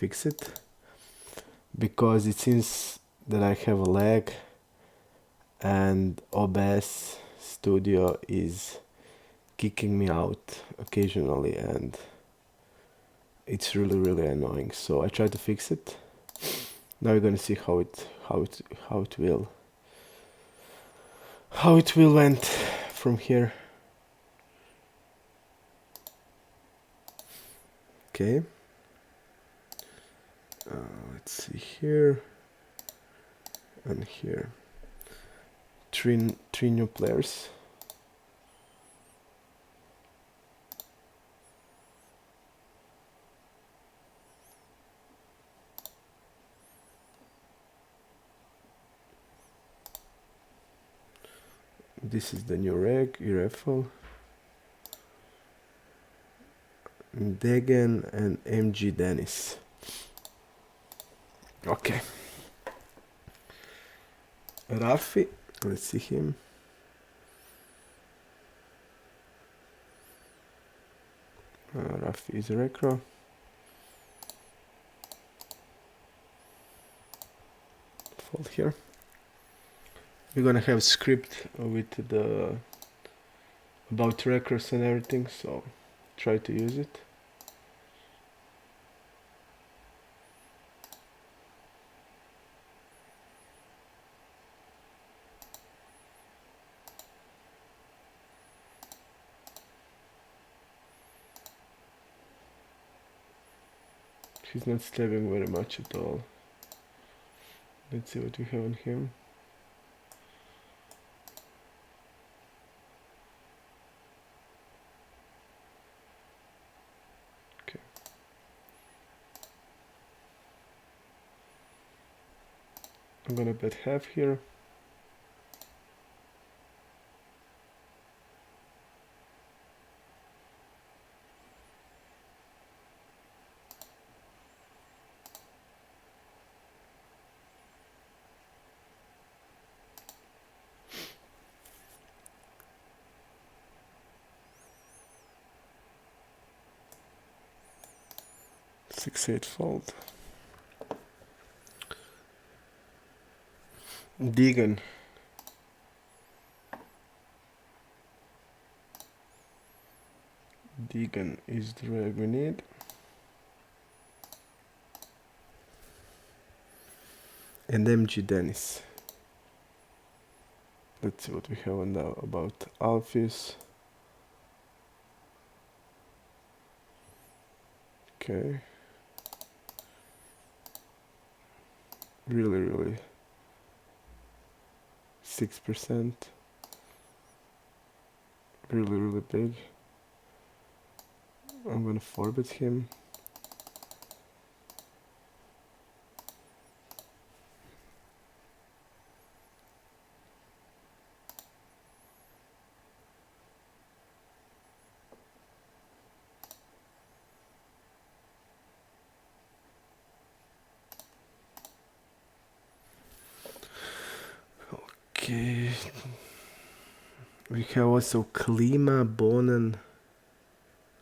fix it, because it seems that I have a lag and OBS Studio is kicking me out occasionally, and it's really annoying. So I tried to fix it. Now we're gonna see how it will went from here. Okay. Let's see here and here. Three new players. This is the new raffle. Degen and MG Dennis. Okay. Rafi, let's see him. Rafi is Recro. Fold here. We're gonna have script with the about records and everything, so try to use it. He's not stabbing very much at all. Let's see what we have on him. Okay. I'm gonna bet half here. Six-eight fold. Deegan. Deegan is the reg we need. And MG Dennis. Let's see what we have on now about Alphys. Okay. Really 6%. Really big. I'm gonna forbid him. Okay. We have also Klima, Bonen.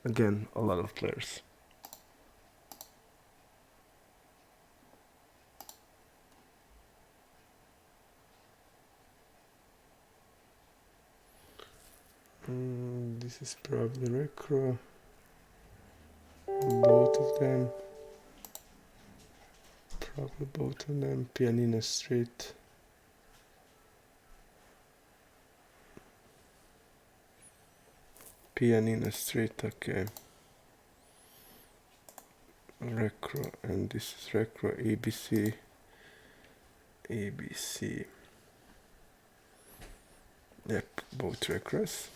Again, a lot of players. This is probably Recro. Both of them. Probably both of them. Pianina Street. Pianina Street, okay. Recro, and this is Recro, ABC. ABC. Yep, both Recros.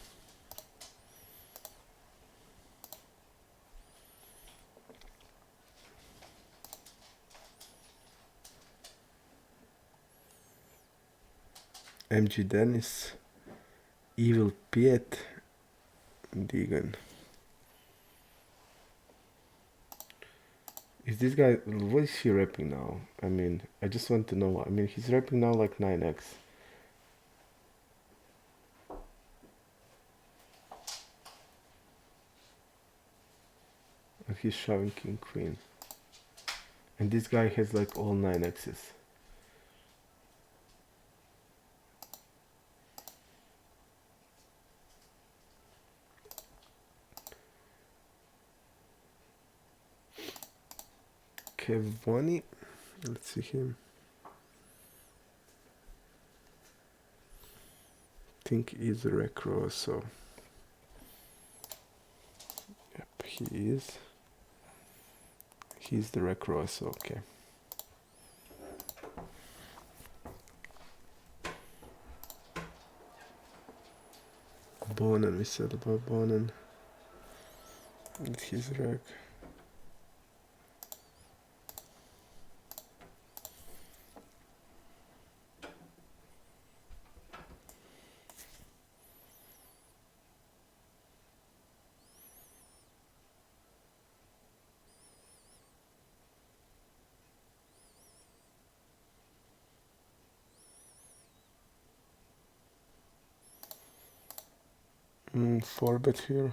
MG Dennis, Evil Piet, Deegan. Is this guy, what is he rapping now? I mean, I just want to know. I mean, he's rapping now like 9x. And he's shoving King Queen. And this guy has like all 9 axes. Kevani, let's see him. I think he's a recro, so yep, he is. He's the recro, so okay. Bonen, we said about Bonen. And his reg. Four bet here.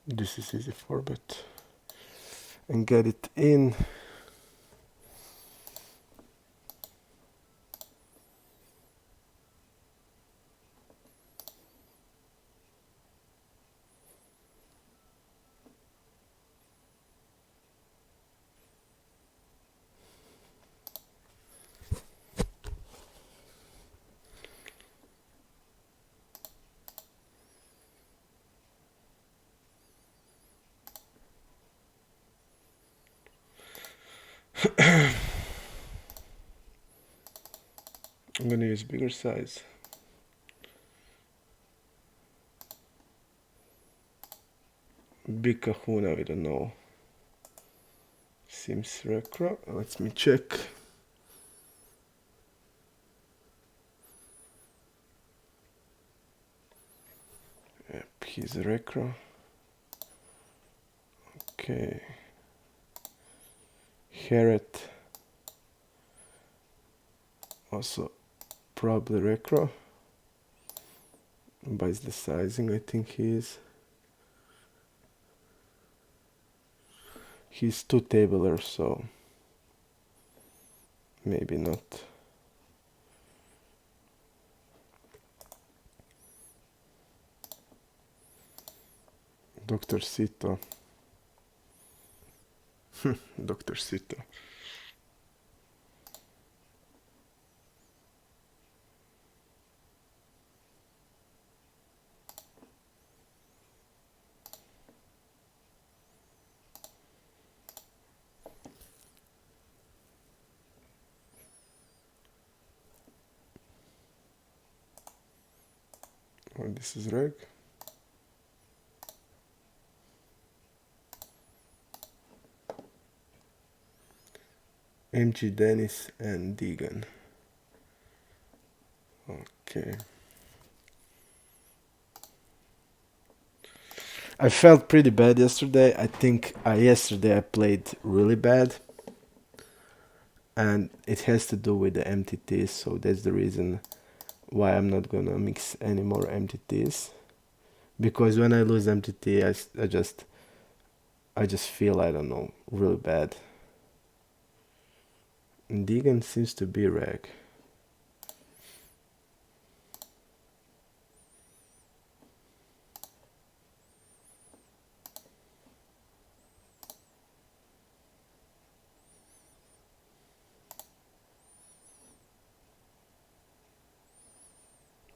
This is easy four bet. And get it in. I'm gonna use bigger size. Big Kahuna, we don't know. Seems recro. Let me check. Yep, he's a recro. Okay. Herret. Also probably recro. By the sizing, I think he is. He's 2 tabler, so maybe not. Dr. Sito. Dr. Sito. Oh, this is reg. MG Dennis and Deegan. Okay. I felt pretty bad yesterday. I think yesterday I played really bad. And it has to do with the MTTs, so that's the reason why I'm not gonna mix any more MTTs. Because when I lose MTT, I just feel, I don't know, really bad. And Deegan seems to be reg.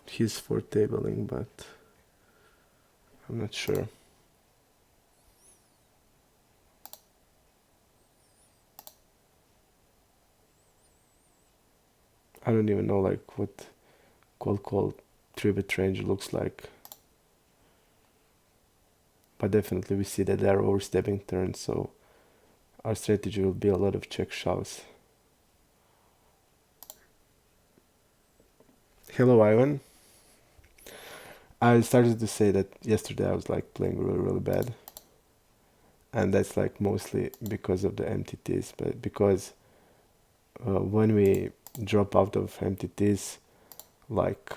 He's for tabling, but I'm not sure. I don't even know like what call 3-bit range looks like. But definitely we see that they're overstepping turns, so our strategy will be a lot of check shoves. Hello, Ivan. I started to say that yesterday I was like playing really bad. And that's like mostly because of the MTTs, but because when we drop out of MTTs, like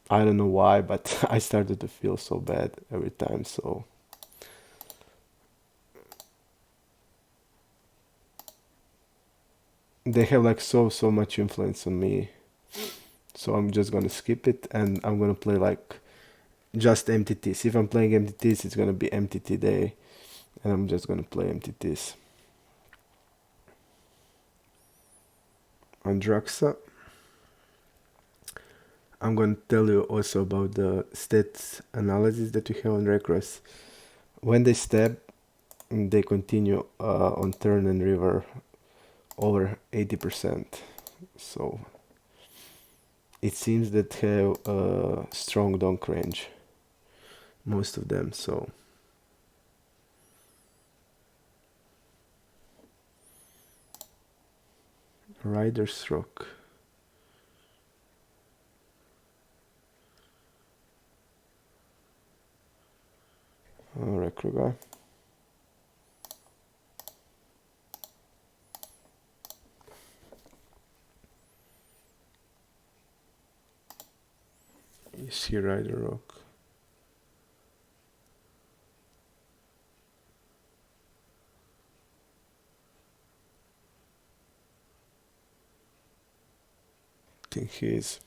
I don't know why, but I started to feel so bad every time. So they have like so much influence on me. So I'm just gonna skip it and I'm gonna play like just MTTs. If I'm playing MTTs, it's gonna be MTT day, and I'm just gonna play MTTs. On Draxa, I'm gonna tell you also about the stats analysis that you have on Recross. When they stab, they continue on turn and river over 80%. So it seems that have a strong donk range, most of them. So Rider's Rock. Recro guy. You see Rider Rock. I think he is.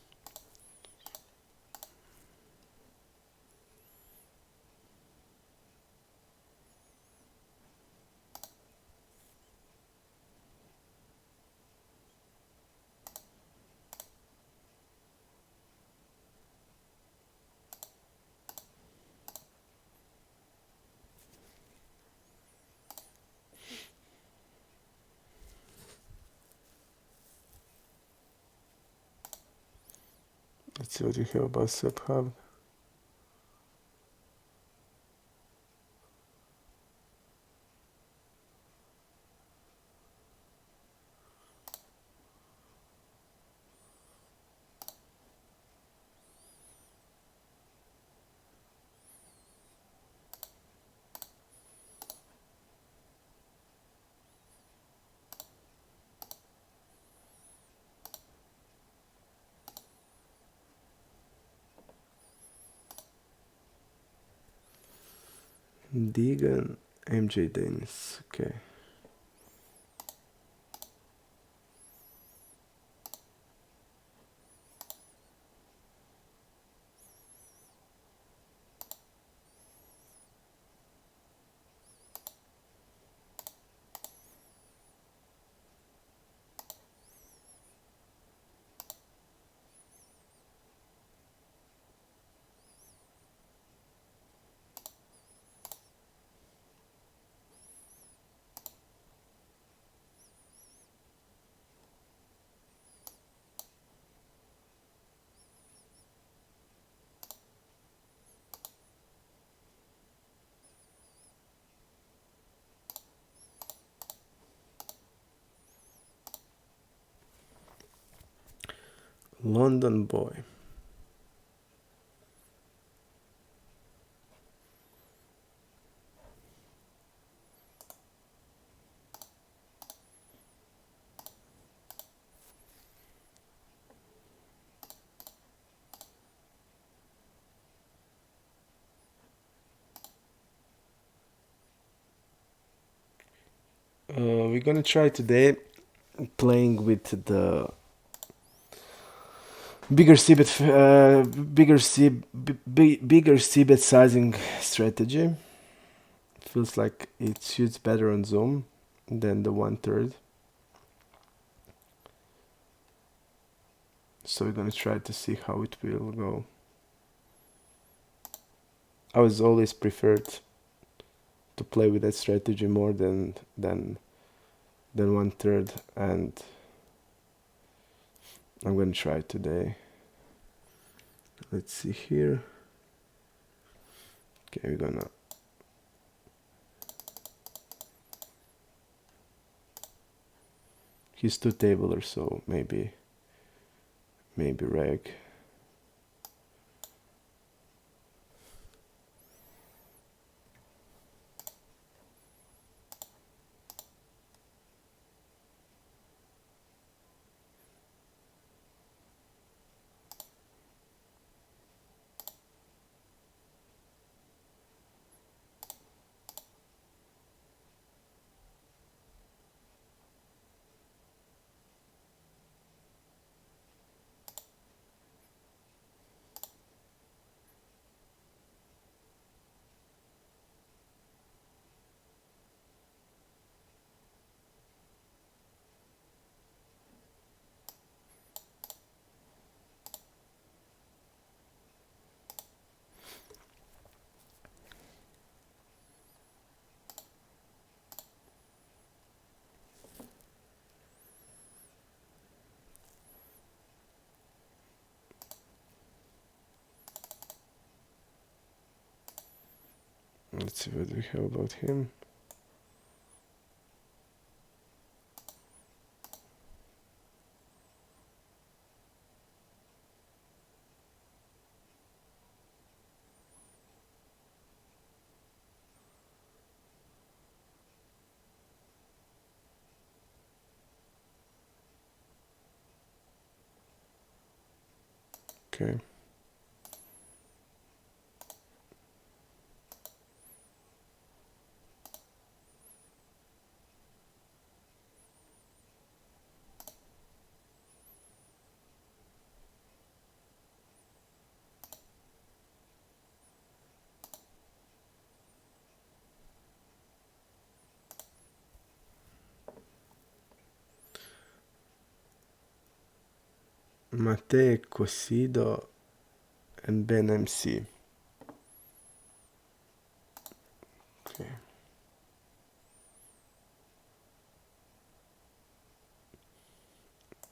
Let's see what you have about Subhub. Deegan, MJ Dennis. Okay. London Boy. We're gonna try today playing with the bigger bigger c-bet sizing strategy. Feels like it shoots better on Zoom than the 1/3. So we're gonna try to see how it will go. I was always preferred to play with that strategy more than 1/3, and I'm gonna try it today. Let's see here. Okay, we're gonna he's two tabler, so maybe reg. Let's see what we have about him. Okay. Matej Cosido and Ben MC. Okay.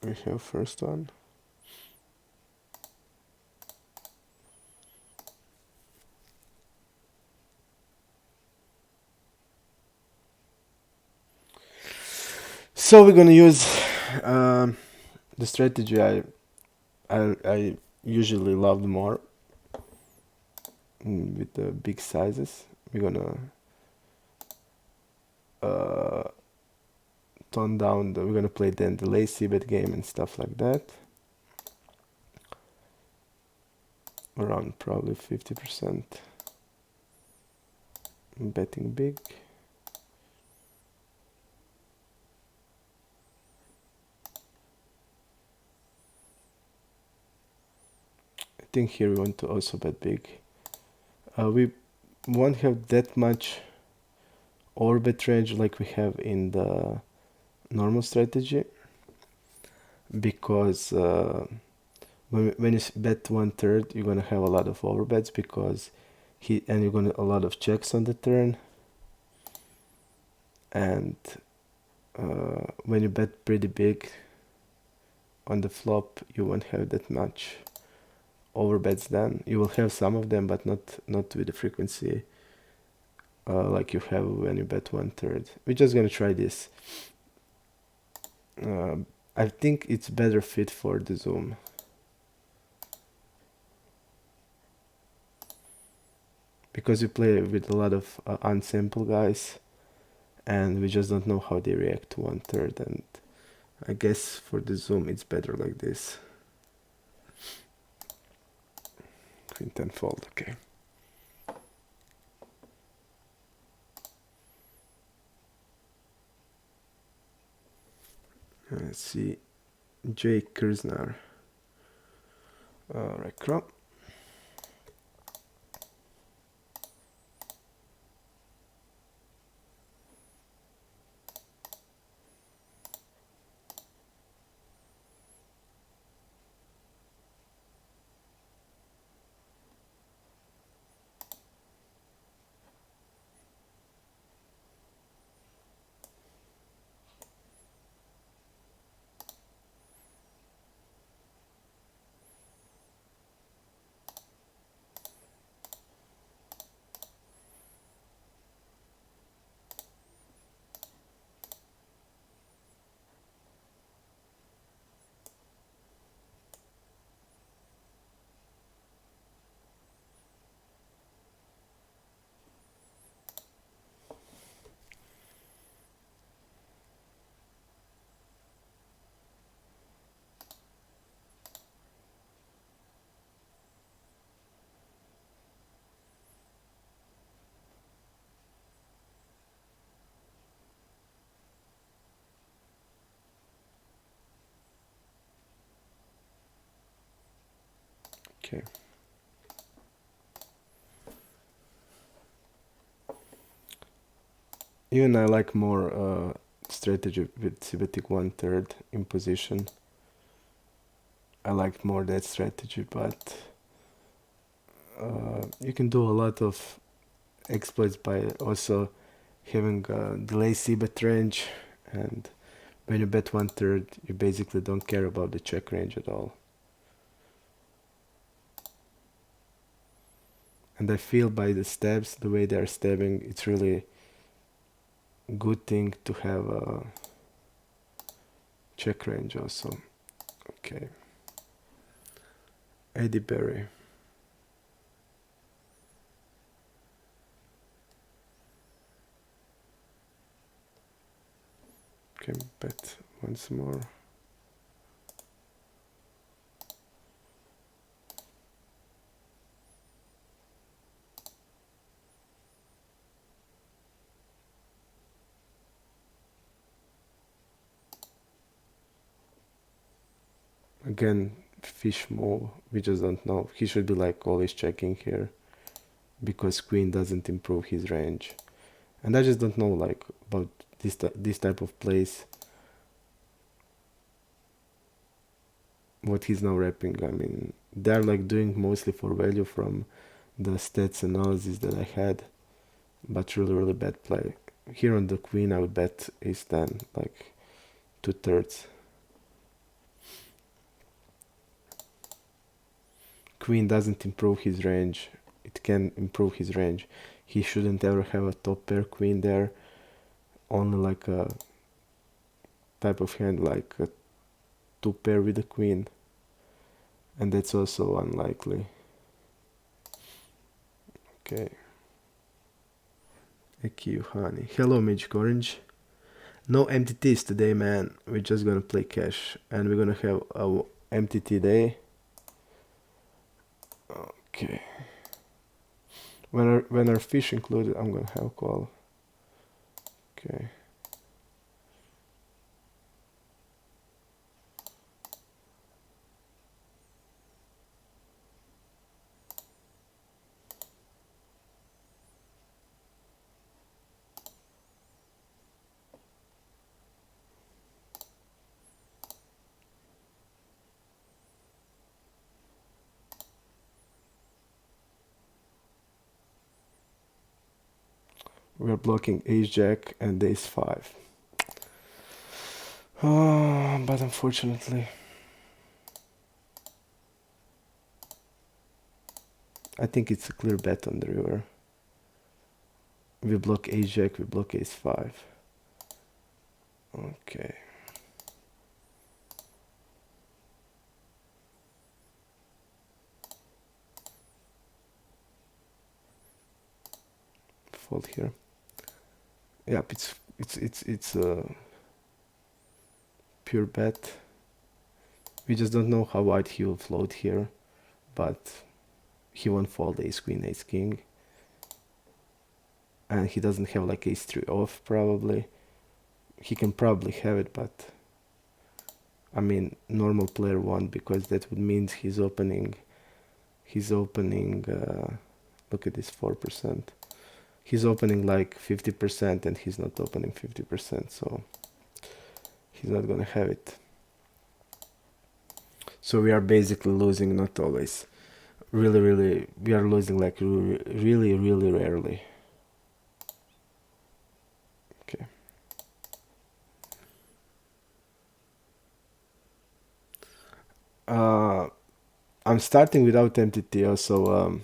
We have first one. So we're gonna use the strategy I usually loved more with the big sizes. We're gonna tone down we're gonna play then the lazy bet game and stuff like that. Around probably 50% betting big. I think here we want to also bet big. We won't have that much overbet range like we have in the normal strategy, because when you bet 1/3, you're gonna have a lot of overbets because you're gonna a lot of checks on the turn, and when you bet pretty big on the flop, you won't have that much overbets. Then you will have some of them, but not with the frequency like you have when you bet 1/3. We're just gonna try this. I think it's better fit for the Zoom. Because we play with a lot of unsample guys, and we just don't know how they react to 1/3, and I guess for the Zoom it's better like this. Queen 10 fold, okay. Let's see, Jake Kersnar. Right, crop. Okay. Even I like more strategy with Civetic 1/3 in position. I liked more that strategy, but you can do a lot of exploits by also having a delay c-bet range, and when you bet 1/3, you basically don't care about the check range at all. And I feel by the stabs, the way they are stabbing, it's really good thing to have a check range also. Okay. Eddie Berry. Okay, bet once more. Again, fish move, we just don't know. He should be like always checking here because queen doesn't improve his range. And I just don't know like about this type of plays. What he's now wrapping. I mean, they're like doing mostly for value from the stats analysis that I had, but really bad play. Here on the queen, I would bet ace-10, like 2/3. Queen doesn't improve his range. It can improve his range. He shouldn't ever have a top pair queen there. Only like a type of hand like a 2 pair with a queen. And that's also unlikely. Okay. Eki Yuhani. Hello, Magic Orange. No MTTs today, man. We're just gonna play cash. And we're gonna have a MTT day. Okay. When our fish included, I'm gonna have call. Okay. We're blocking ace-jack and ace-5. Oh, but unfortunately, I think it's a clear bet on the river. We block ace-jack, we block ace-5. Okay. Fold here. Yep, it's a pure bet. We just don't know how wide he will float here, but he won't fold ace queen, ace king. And he doesn't have like ace 3 off probably. He can probably have it, but I mean normal player won't, because that would mean he's opening look at this 4%. He's opening like 50% and he's not opening 50%, so he's not gonna have it. So we are basically losing, not always. Really, we are losing like really rarely. Okay. I'm starting without MTT also.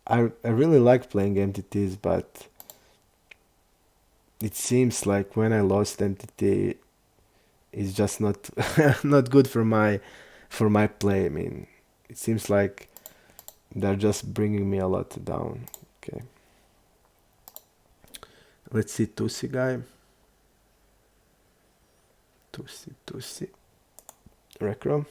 I really like playing MTTs, but it seems like when I lost MTT, it's just not not good for my play. I mean, it seems like they're just bringing me a lot down. Okay. Let's see Tusi guy. Tusi. Recro.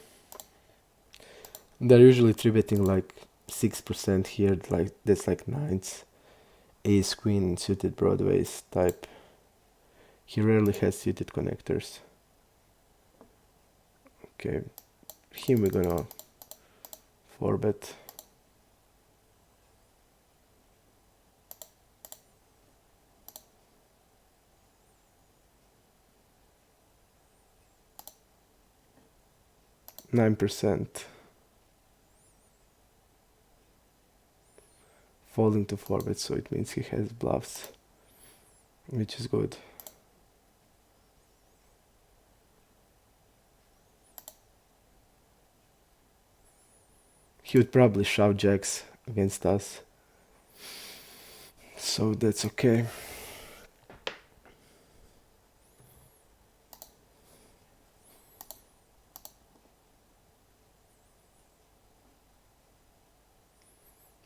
They're usually 3-betting like 6% here, like that's like nines. Ace queen suited broadways type. He rarely has suited connectors. Okay, him we're gonna 4-bet. %. Folding to 4-bet, so it means he has bluffs, which is good. He would probably shove jacks against us. So that's okay. I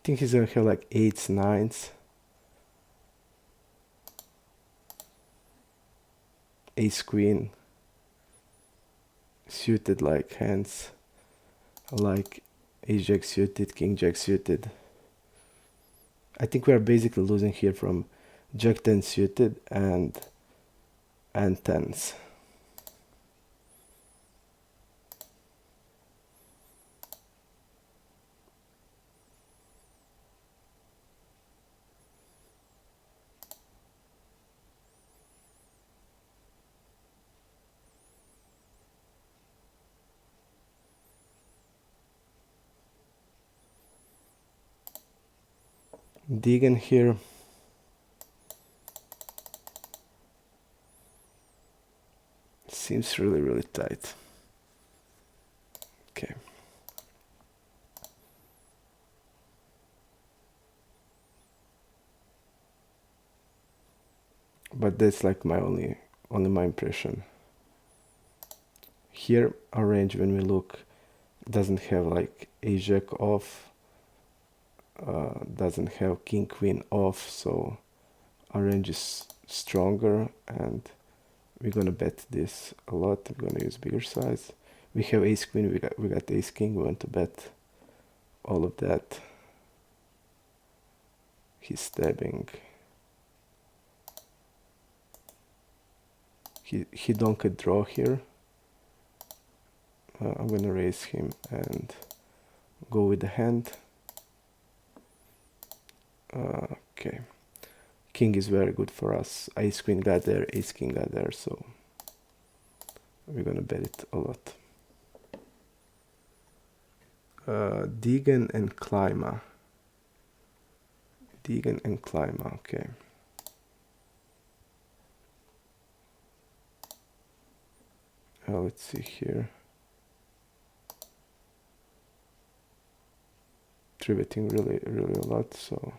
think he's gonna have like 8s, 9s, ace queen, suited like hands, like ace jack suited, king jack suited. I think we are basically losing here from jack 10 suited and 10s. Degen here. Seems really, really tight. Okay. But that's like my only my impression. Here our range, when we look, doesn't have like ace jack off, doesn't have king queen off, so our range is stronger and we're gonna bet this a lot. We're gonna use bigger size. We have ace queen, we got ace king, we want to bet all of that. He's stabbing. He don't get draw here. I'm gonna raise him and go with the hand. Okay. King is very good for us. Ace queen got there, ace king got there, so we're gonna bet it a lot. Degen and Klima. Degen and Klima, okay. Let's see here. 3-betting really, really a lot, so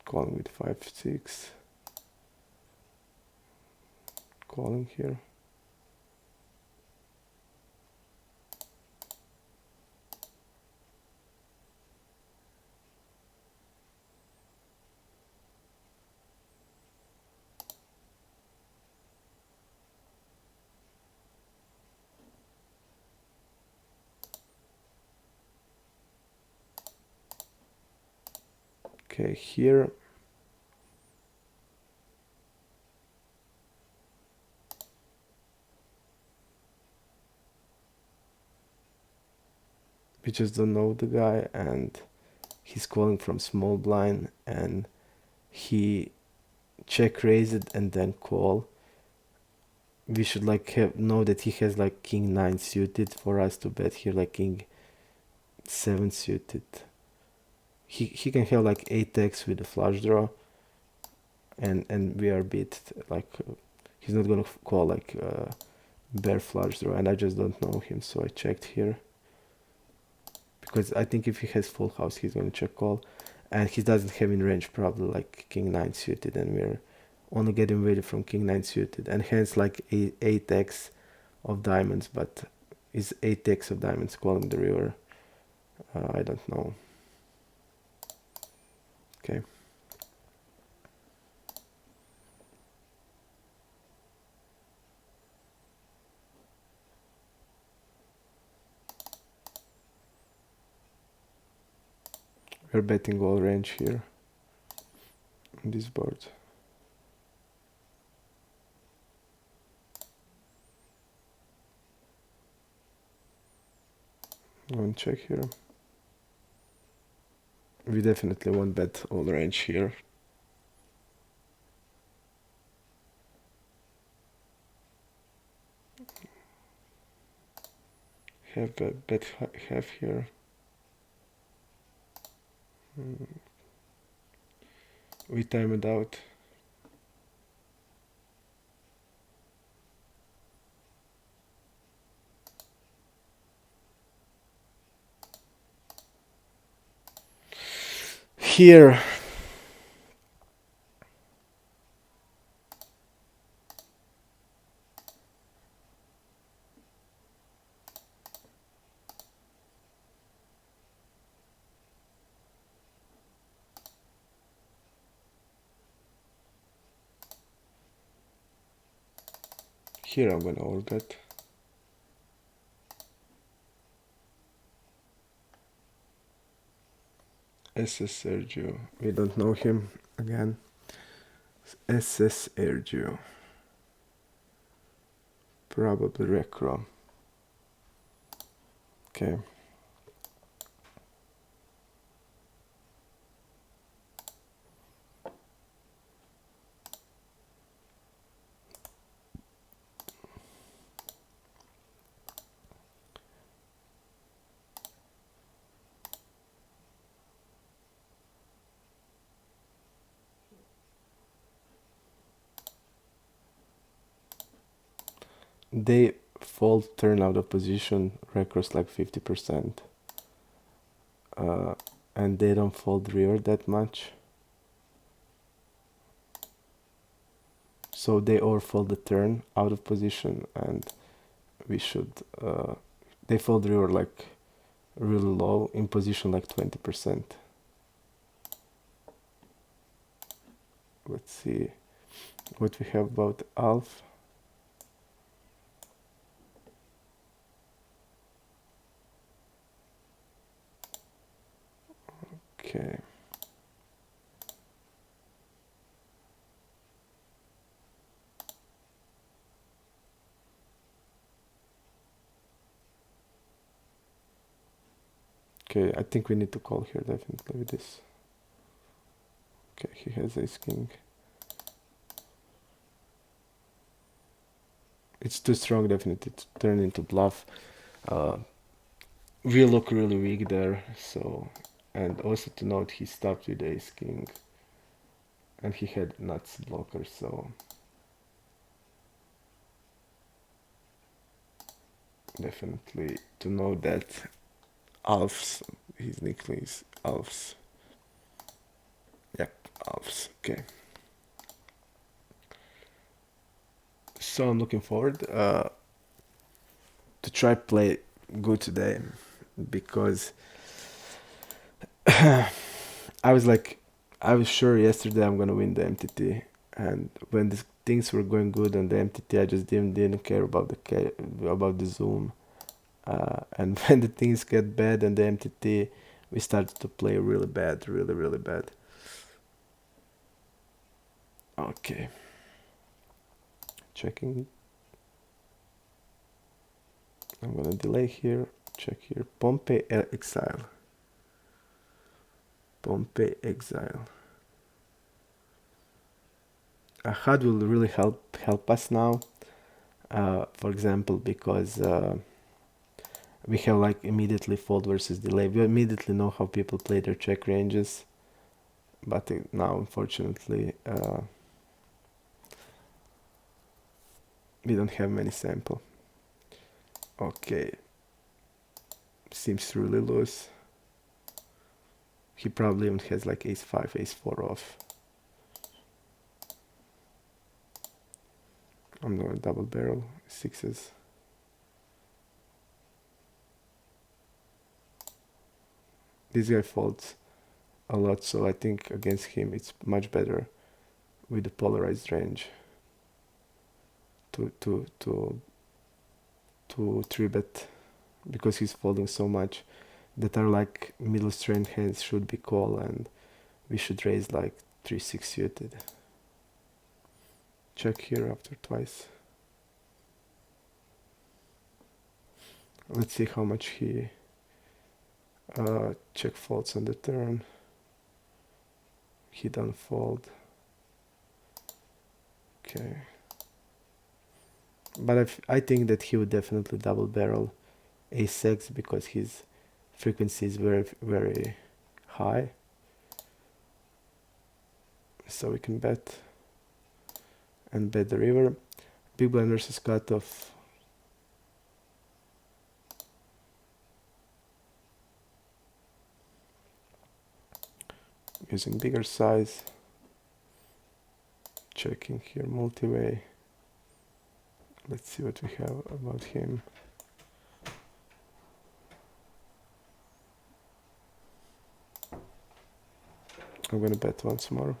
calling with 5-6. Calling here. Okay, here we just don't know the guy, and he's calling from small blind, and he check raise it and then call. We should like know that he has like king 9 suited for us to bet here, like king 7 suited. He can have like 8x with a flush draw, and we are beat. Like he's not gonna call like bare flush draw, and I just don't know him, so I checked here because I think if he has full house he's gonna check call, and he doesn't have in range probably like king 9 suited, and we're only getting value from king 9 suited, and hence like 8x of diamonds, but is 8x of diamonds calling the river? I don't know. Okay. We're betting all range here on this board. I'm gonna check here. We definitely won't bet all range here. Have bet have here. We time it out. here I'm gonna orbit. SS Sergio. We don't know him again. SS Sergio. Probably Recro. Okay. They fold turn out of position, Recro's like 50%. And they don't fold river that much. So they overfold the turn out of position, and we should they fold river like really low, in position like 20%. Let's see what we have about Alf. Okay. Okay, I think we need to call here definitely with this. Okay, he has ace king. It's too strong definitely to turn into bluff. We look really weak there, so, and also to note he stopped with ace king and he had nuts blocker, so definitely to know that Alf's, his nickname is Alf's. Yep, Alf's. Okay. So I'm looking forward to try play good today, because I was sure yesterday I'm gonna win the MTT, and when the things were going good on the MTT, I just didn't care about the Zoom, and when the things get bad on the MTT, we started to play really bad, really bad. Okay, checking. I'm gonna delay here. Check here. Pompey exile. Pompey exile. HUD will really help us now. For example, because we have like immediately fold versus delay. We immediately know how people play their check ranges, but now unfortunately we don't have many sample. Okay, seems really loose. He probably even has like ace 5, ace 4 off. I'm gonna double barrel sixes. This guy folds a lot, so I think against him it's much better with the polarized range to 3-bet, because he's folding so much that our like middle strength hands should be call, and we should raise like 3-6 suited. Check here after twice. Let's see how much he check folds on the turn. He don't fold. Okay. But I think that he would definitely double barrel ace-6, because his frequency is very high. So we can bet and bet the river. Big blind versus cutoff. using bigger size. Checking here multi-way. Let's see what we have about him. I'm gonna bet once more.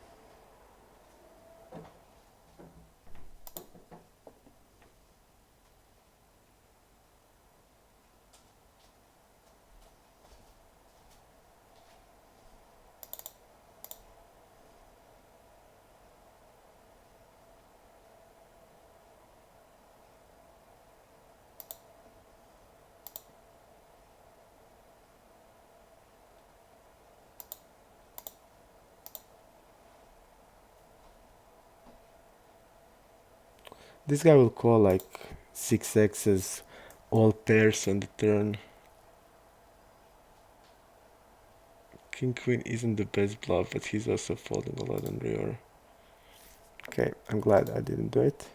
This guy will call like 6x's all pairs on the turn. King Queen isn't the best bluff, but he's also folding a lot on river. Okay, I'm glad I didn't do it.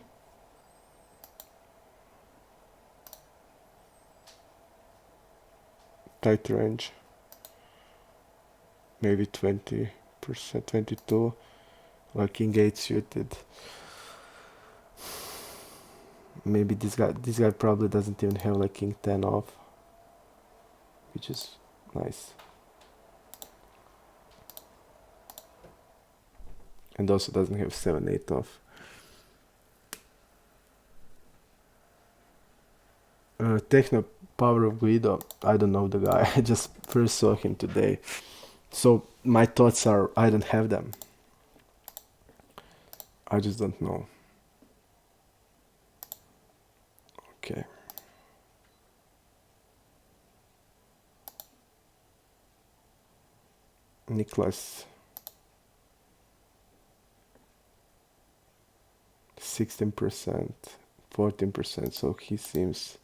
Tight range. Maybe 20%, 22. Like King 8 suited. Maybe this guy probably doesn't even have like King 10 off, which is nice. And also doesn't have 7-8 off. Techno Power of Guido. I don't know the guy. I just first saw him today. So my thoughts are I don't have them. I just don't know. Okay. Nicholas. 16%, 14%, so he seems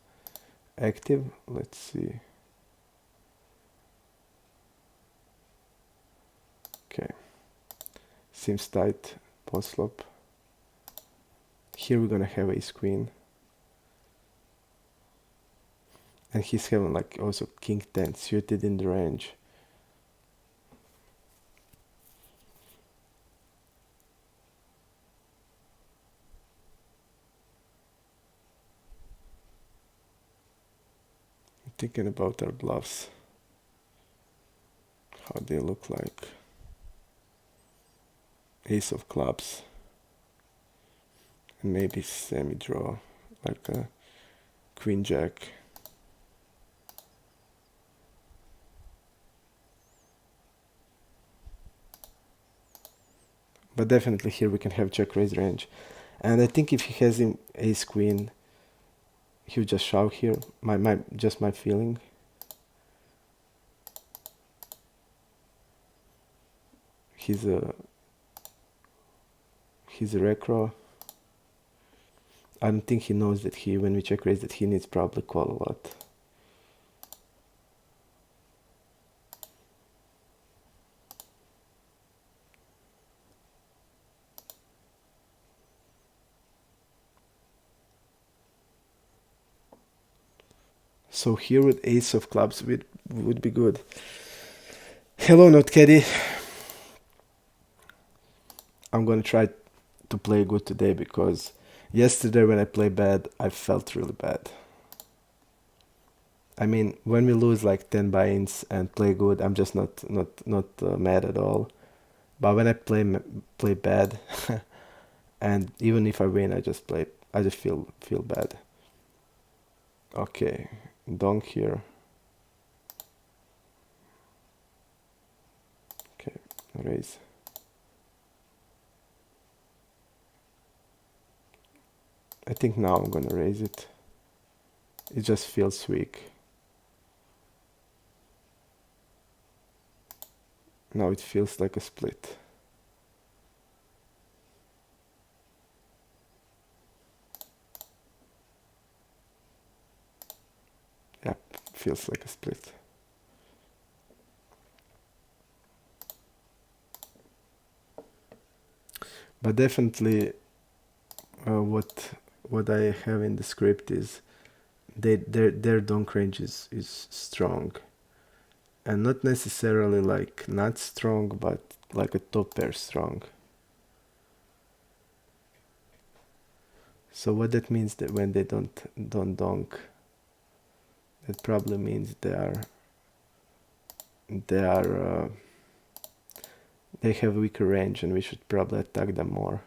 active. Let's see. Okay. Seems tight post flop. Here we're gonna have ace queen. And he's having like also king 10 suited in the range. I'm thinking about our bluffs. How they look like. Ace of clubs. And maybe semi-draw, like a queen jack. But definitely here we can have check raise range. And I think if he has him ace queen, he'll just shove here. Just my feeling. He's a recro. I don't think he knows that when we check raise that he needs probably call a lot. So here with ace of clubs would be good. Hello, Not Caddy. I'm gonna try to play good today because yesterday when I played bad, I felt really bad. I mean, when we lose like 10 buy-ins and play good, I'm just not mad at all. But when I play bad, and even if I win, I just feel bad. Okay, donk here. Okay, raise. I think now I'm gonna raise it. It just feels weak. Now it feels like a split. Yep, feels like a split. But definitely what I have in the script is their donk range is strong. and not necessarily like not strong, but like a top pair strong. So what that means, that when they don't donk, that probably means they are they have weaker range, and we should probably attack them more.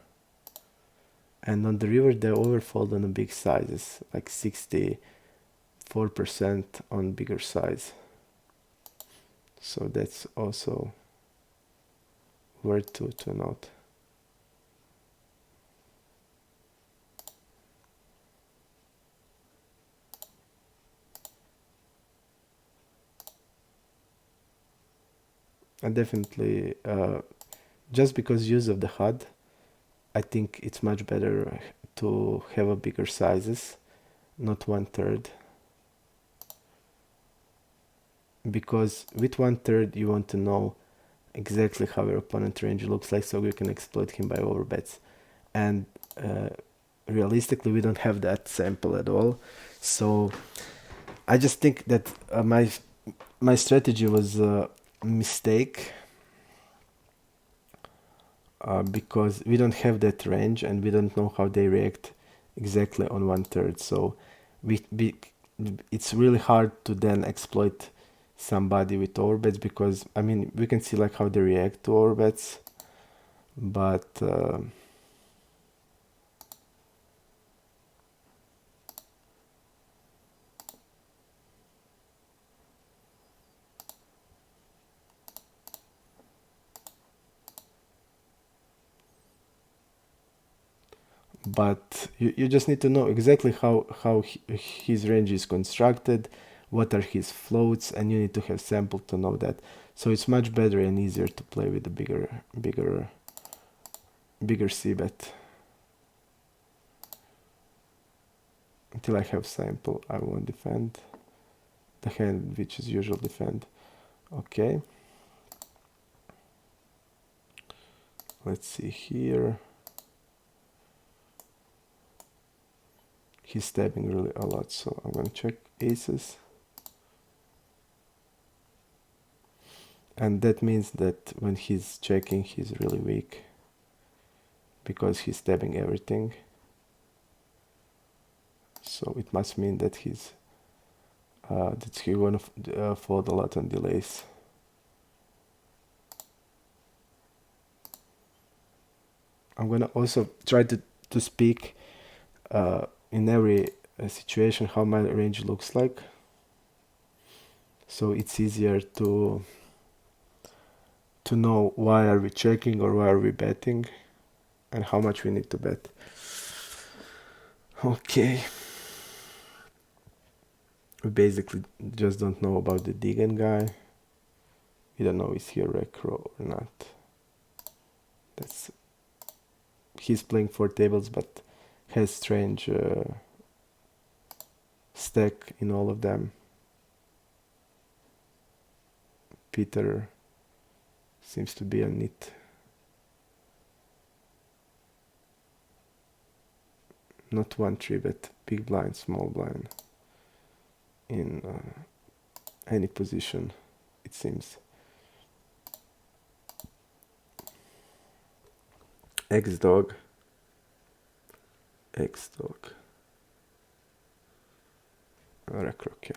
And on the river they overfold on the big sizes, like 64% on bigger size. So that's also worth to note. And definitely, just because use of the HUD, I think it's much better to have a bigger sizes, not 1/3. Because with 1/3 you want to know exactly how your opponent range looks like, so you can exploit him by overbets. And realistically, we don't have that sample at all. So I just think that my strategy was a mistake, because we don't have that range and we don't know how they react exactly on 1/3. So it's really hard to then exploit somebody with overbets, because I mean we can see like how they react to overbets, but you just need to know exactly how his range is constructed, what are his floats, and you need to have sample to know that. So it's much better and easier to play with a bigger c-bet. Until I have sample, I won't defend the hand which is usual defend. Okay, let's see here. He's stabbing really a lot, so I'm gonna check aces. And that means that when he's checking, he's really weak, because he's stabbing everything. So it must mean that he's gonna fold a lot on delays. I'm gonna also try to speak in every situation how my range looks like, so it's easier to know why are we checking or why are we betting and how much we need to bet. Okay, we basically just don't know about the Deegan guy. We don't know is he a recro or not. He's playing 4 tables but has strange stack in all of them. Peter seems to be a nit. Not 1-3 but big blind, small blind in any position, it seems. X-dog. Recro, okay.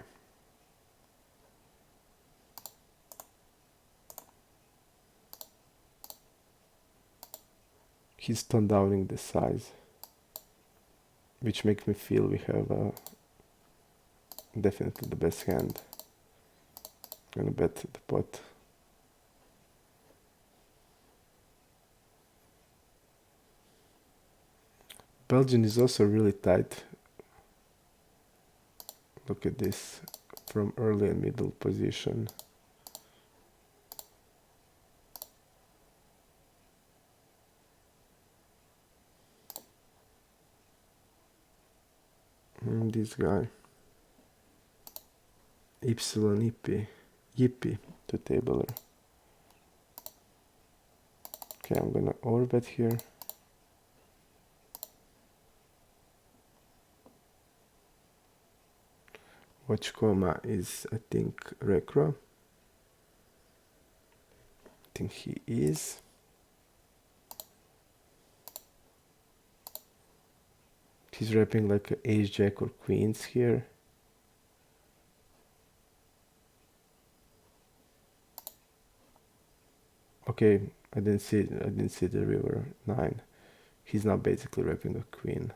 He's tone downing the size, which makes me feel we have definitely the best hand. I'm gonna bet the pot. Belgian is also really tight. Look at this from early and middle position. This guy. Yippee to tabler. Okay, I'm gonna overbet here. Watch comma is, I think, recro. think he is. He's wrapping like a ace jack or queens here. Okay, I didn't see the river 9. He's now basically wrapping a queen.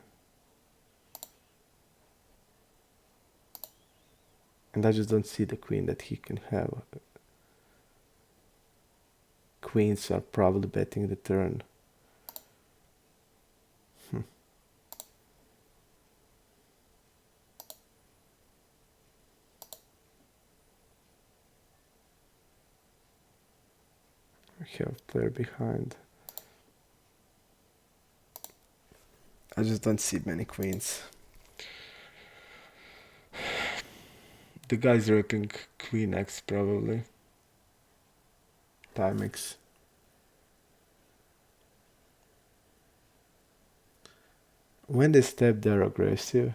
And I just don't see the queen that he can have. Queens are probably betting the turn. We have player behind. I just don't see many queens. The guy's wrapping queen X probably. Time X. When they stab, they're aggressive.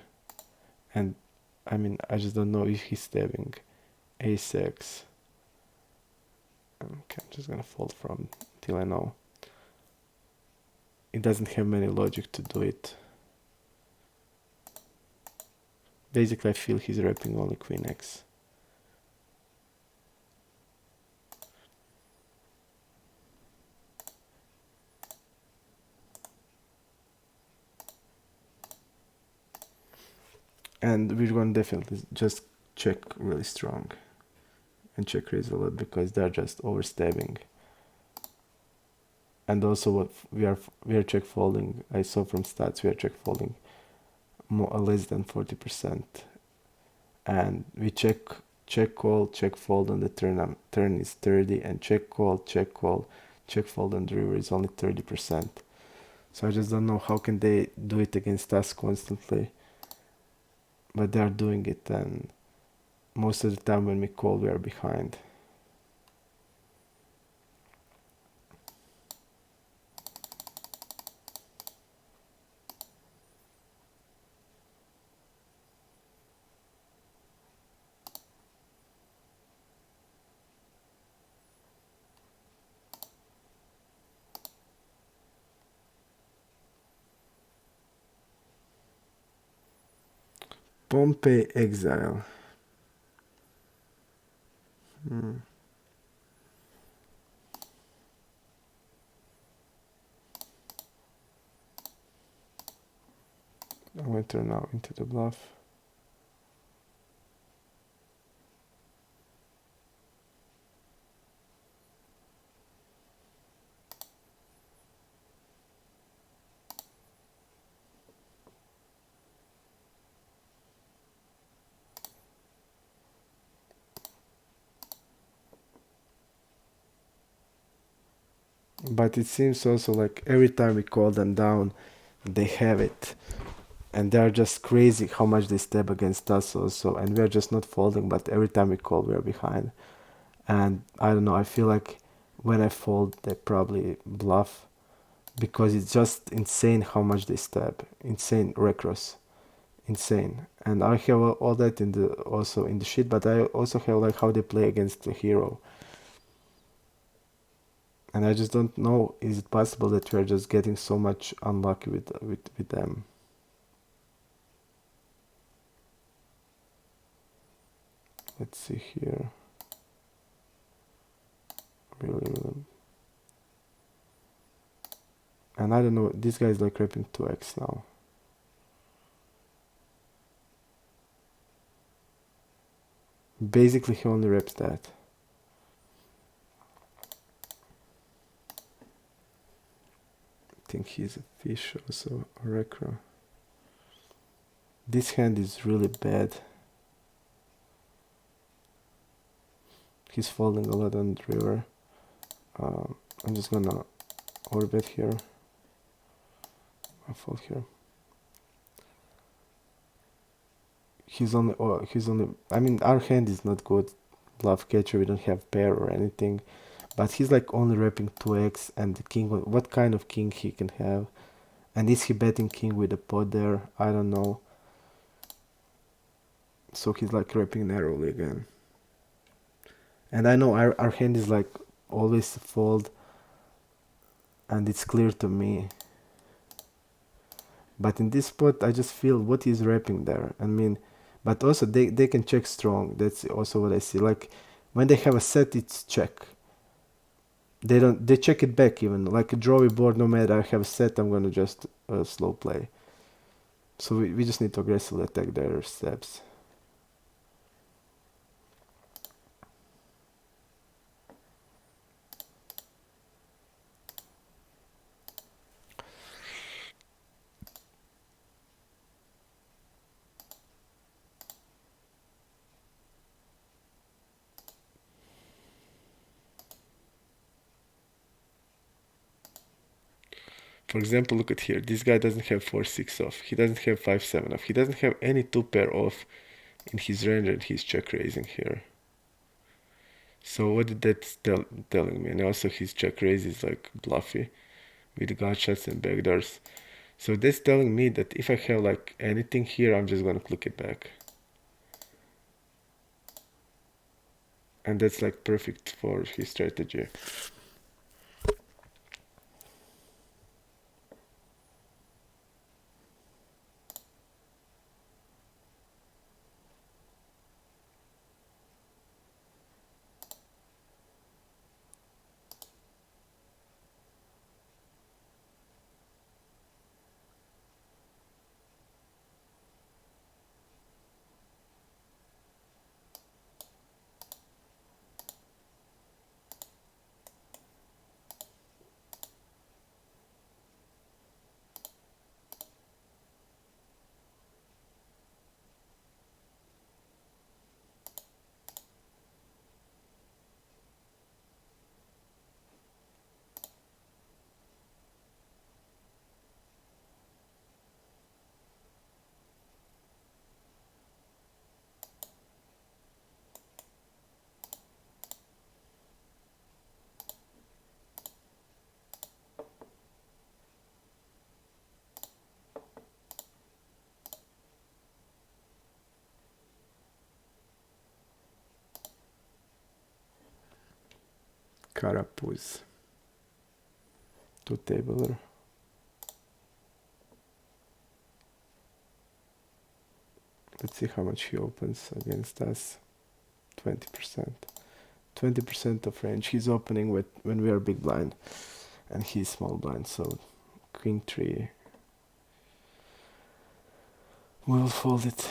And I mean, I just don't know if he's stabbing ace X. Okay, I'm just gonna fold from till I know. It doesn't have many logic to do it. Basically, I feel he's wrapping only queen X. And we're gonna definitely just check really strong and check raise a lot because they're just overstabbing. And also what we are check folding. I saw from stats we are check folding more or less than 40%. And we check call, check fold on the turn. Turn is 30 and check call, check fold on the river is only 30%. So I just don't know how can they do it against us constantly. But they are doing it, and most of the time when we call we are behind. Pompey exile. I'll enter now into the bluff. But it seems also like every time we call them down, they have it. And they are just crazy how much they stab against us also. And we are just not folding, but every time we call, we are behind. And I don't know, I feel like when I fold, they probably bluff. Because it's just insane how much they stab. Insane recross. Insane. And I have all that in the also in the sheet, but I also have like how they play against the hero. And I just don't know, is it possible that we are just getting so much unlucky with them? Let's see here. Really. And I don't know, this guy is like repping 2x now. Basically, he only reps that. I think he's a fish also, a recro. This hand is really bad. He's folding a lot on the river. I'm just gonna overbet here. I fold here. He's only, I mean, our hand is not good. Bluff catcher, we don't have pair or anything. But he's like only repping 2x and the king. What kind of king he can have? And is he betting king with a pot there? I don't know. So he's like repping narrowly again. And I know our hand is like always fold, and it's clear to me. But in this spot, I just feel what he's wrapping there. I mean, but also they can check strong. That's also what I see. Like when they have a set, it's check. They check it back even. Like a drawy board, no matter I have a set, I'm gonna just slow play. So we just need to aggressively attack their steps. For example, look at here. This guy doesn't have 4-6 off. He doesn't have 5-7 off. He doesn't have any 2-pair off in his range, and he's check raising here. So what did that telling me? And also his check raise is like bluffy with gut shots and backdoors. So that's telling me that if I have like anything here, I'm just gonna click it back. And that's like perfect for his strategy. Carapuz. Two-tabler. Let's see how much he opens against us. 20%. 20% of range. He's opening with when we are big blind, and he's small blind. So queen 3. We'll fold it.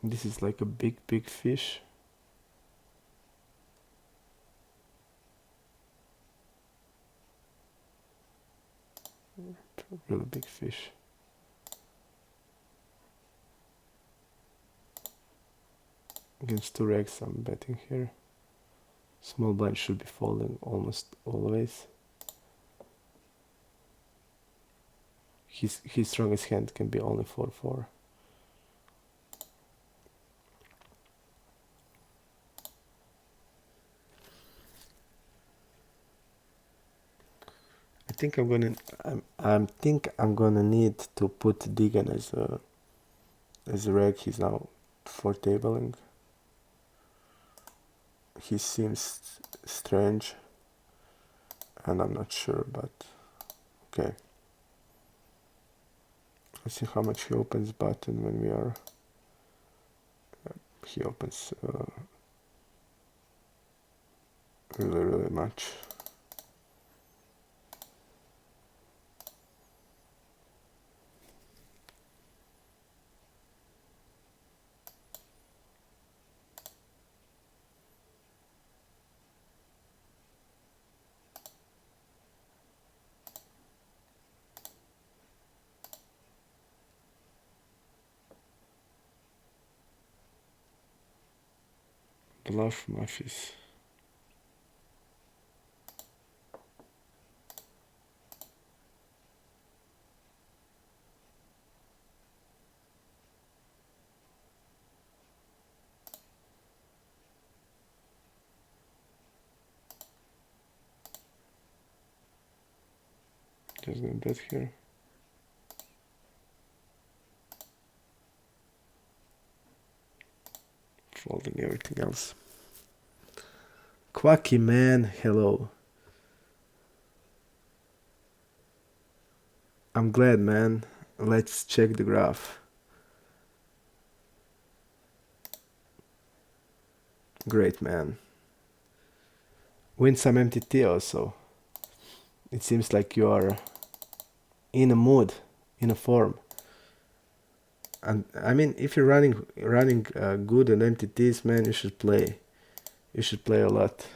This is like a big fish. Really big fish. Against 2 regs, I'm betting here. Small blind should be folding almost always. His strongest hand can be only 4-4. I think I'm gonna need to put Deegan as a reg. He's now 4-tabling. He seems strange, and I'm not sure, but okay. Let's see how much he opens button when we are. He opens really much. Bluff Muffies. Just gonna bet here. Folding everything else. Quacky man, hello. I'm glad, man. Let's check the graph. Great, man. Win some MTT also. It seems like you are in a mood, in a form. And I mean, if you're running good on MTTs, man, you should play. You should play a lot.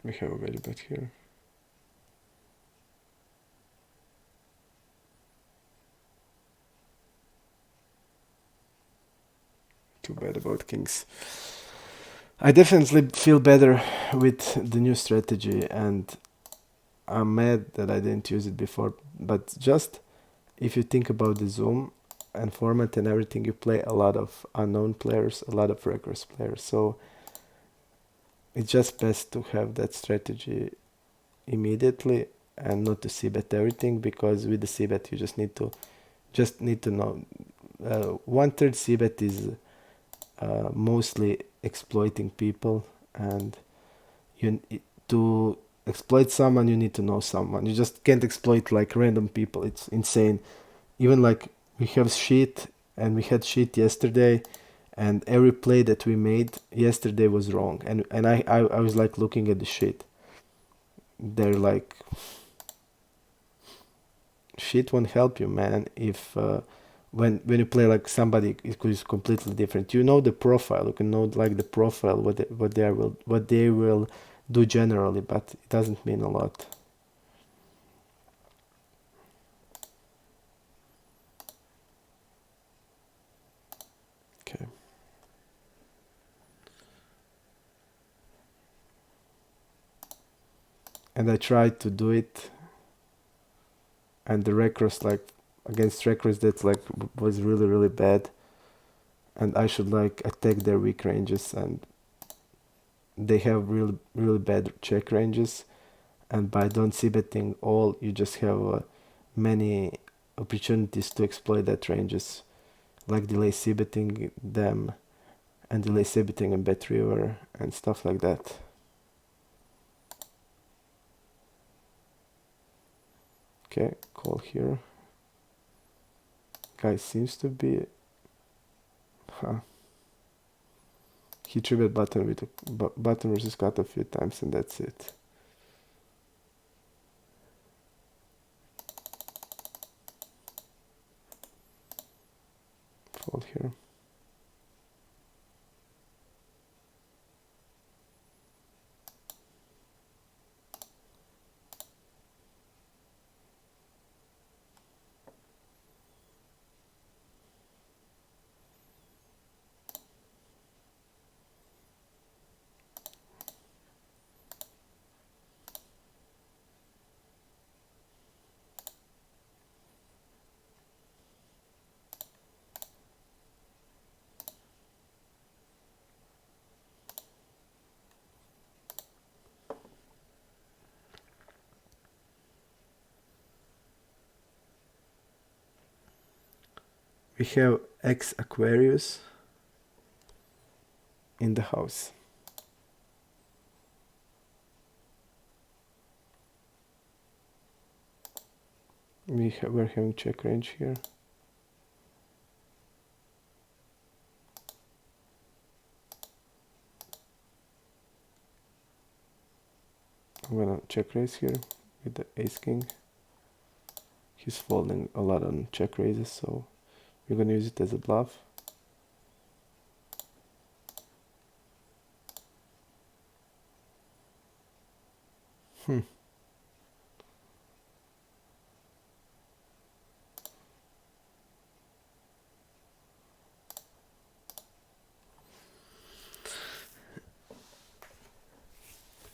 We have a very bad here. Too bad about kings. I definitely feel better with the new strategy, and I'm mad that I didn't use it before. But just if you think about the zoom and format and everything, you play a lot of unknown players, a lot of reckless players. So it's just best to have that strategy immediately and not to c-bet everything, because with the c-bet you just need to know. 1/3 c-bet is mostly exploiting people, and to exploit someone you need to know someone. You just can't exploit like random people. It's insane. Even like we have shit, and we had shit yesterday, and every play that we made yesterday was wrong, and I was like looking at the shit. They're like, shit won't help you, man. If when you play like somebody is completely different, you know the profile. You can know like the profile, what they will do generally, but it doesn't mean a lot. Okay. And I tried to do it, and the recross like against recross that's like was really bad, and I should like attack their weak ranges, and they have really bad check ranges, and by don't c betting all you just have many opportunities to exploit that ranges, like delay c betting them and delay c betting and bet river and stuff like that. Okay, call here. Guy seems to be, huh. He 3-bet button with a button versus cut a few times, and that's it. Fold here. We have X Aquarius in the house. We're having check range here. I'm gonna check raise here with the ace king. He's folding a lot on check raises, so we're gonna use it as a bluff.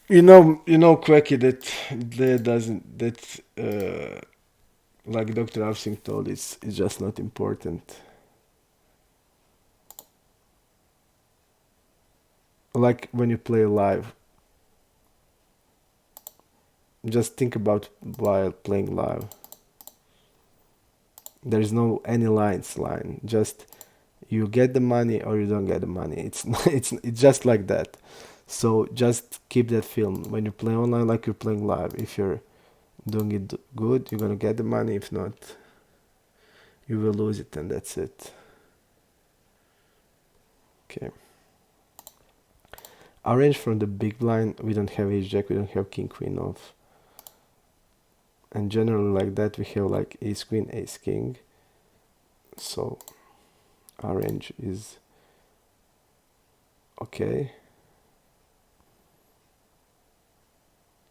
You know, Quacky, that doesn't that like Dr. Avsing told, it's just not important. Like when you play live, just think about while playing live. There is no any line. Just you get the money or you don't get the money. It's just like that. So just keep that film when you play online like you're playing live. If you're doing it good, you're gonna get the money. If not, you will lose it, and that's it. Okay. Our range from the big blind, we don't have ace jack, we don't have king queen off. And generally like that we have like ace queen, ace king. So our range is okay.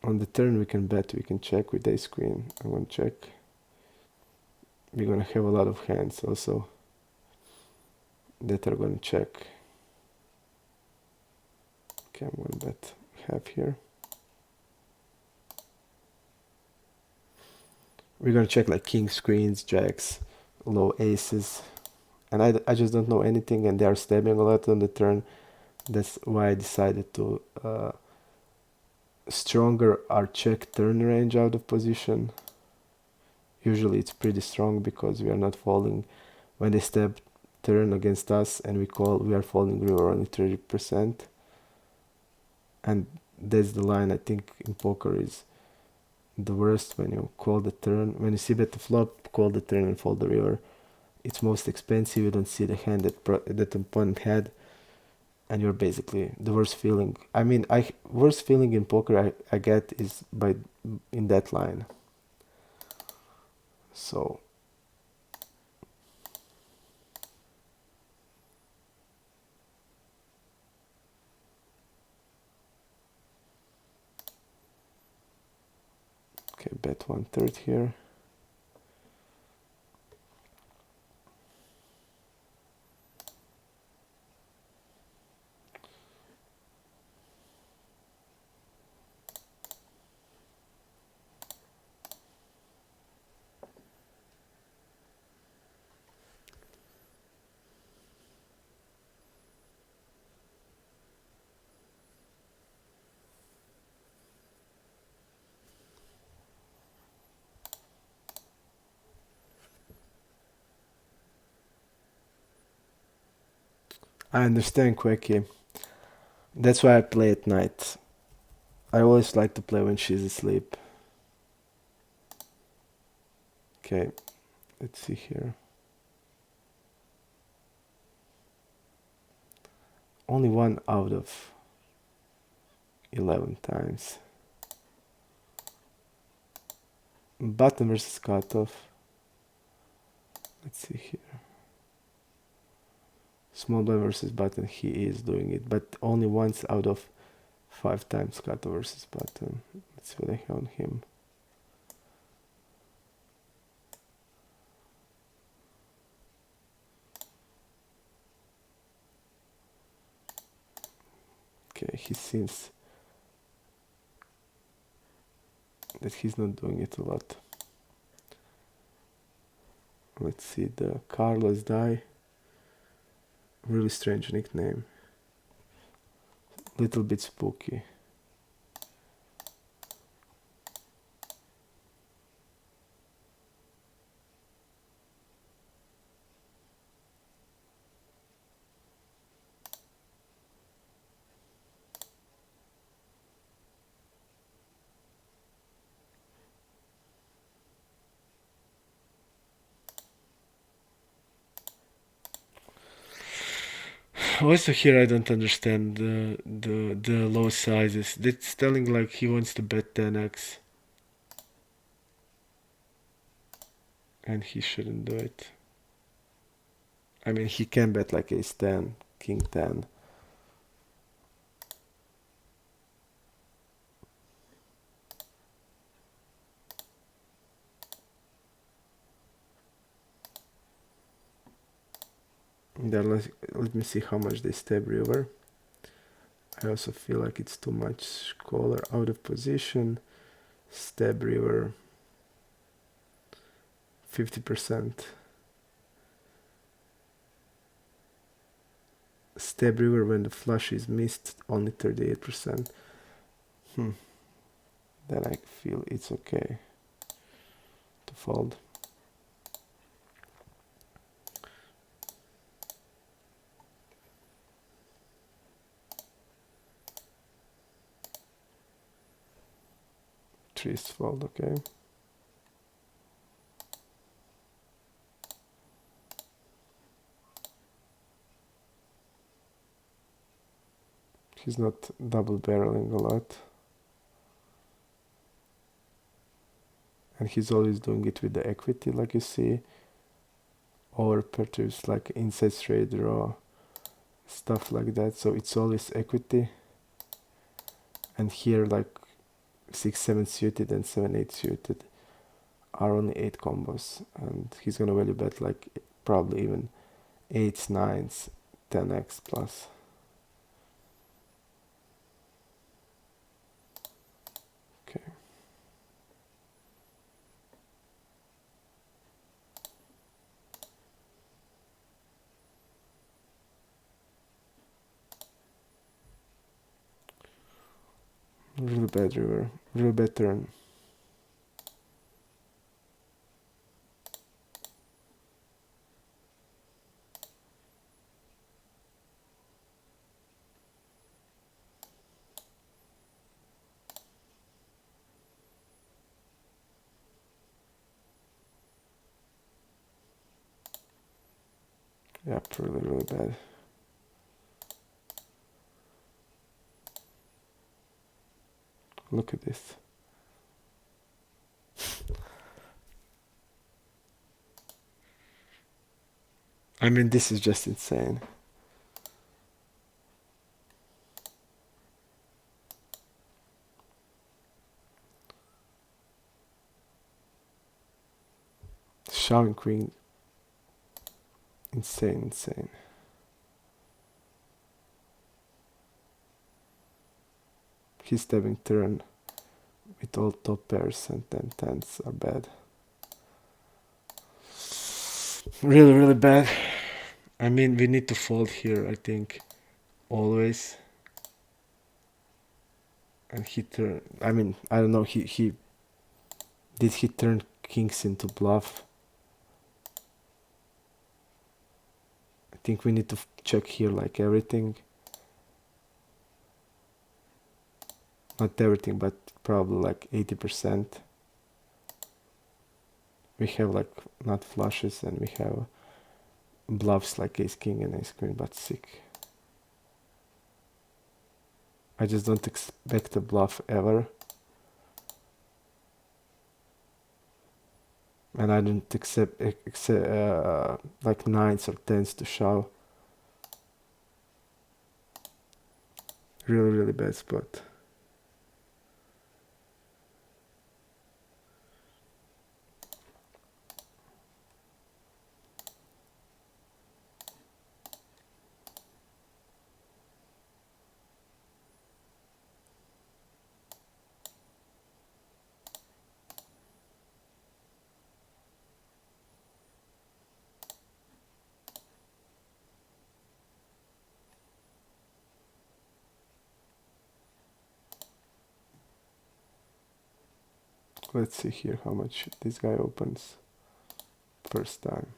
On the turn we can bet, we can check with ace queen. I'm gonna check. We're gonna have a lot of hands also that are gonna check. Okay, I'm gonna bet half here. We're gonna check like kings, queens, jacks, low aces. And I just don't know anything, and they are stabbing a lot on the turn. That's why I decided to stronger our check turn range out of position. Usually it's pretty strong because we are not falling when they stab turn against us and we are falling river only 30%. And that's the line I think in poker is the worst, when you call the turn. When you see bet the flop, call the turn and fold the river. It's most expensive, you don't see the hand that opponent had, and you're basically the worst feeling. I mean, worst feeling in poker I get is by in that line. So okay, bet 1/3 here. I understand, Quecky. That's why I play at night. I always like to play when she's asleep. Okay, let's see here. Only 1 out of 11 times. Button versus cutoff. Let's see here. Small blind versus button, he is doing it, but only once out of 5 times cutoff versus button. Let's see what I have on him. Okay, he seems that he's not doing it a lot. Let's see the Carlos die. Really strange nickname. Little bit spooky. Also here I don't understand the low sizes. That's telling like he wants to bet 10x. And he shouldn't do it. I mean, he can bet like ace 10, king 10. Then let me see how much they stab river. I also feel like it's too much caller out of position. Stab river. 50%. Stab river when the flush is missed, only 38%. Then I feel it's okay to fold. Three is fold, okay. He's not double barreling a lot. And he's always doing it with the equity, like you see. Or pertures like inside straight draw, stuff like that. So it's always equity. And here like 6-7 suited and 7-8 suited are only 8 combos. And he's gonna value bet like probably even 8s, 9s, 10x plus. Okay. Really bad river, really bad turn. Yep, really, really bad. Look at this. I mean, this is just insane. Shoving queen. Insane, insane. He's stabbing turn with all top pairs and 10-10s are bad. Really, really bad. I mean, we need to fold here, I think. Always. And he turned, I mean, I don't know, did he turn kings into bluff? I think we need to check here like everything. Not everything, but probably like 80%. We have like not flushes and we have bluffs like ace king and ace queen, but sick. I just don't expect a bluff ever. And I don't accept like 9s or 10s to shove. Really, really bad spot. Let's see here how much this guy opens first time.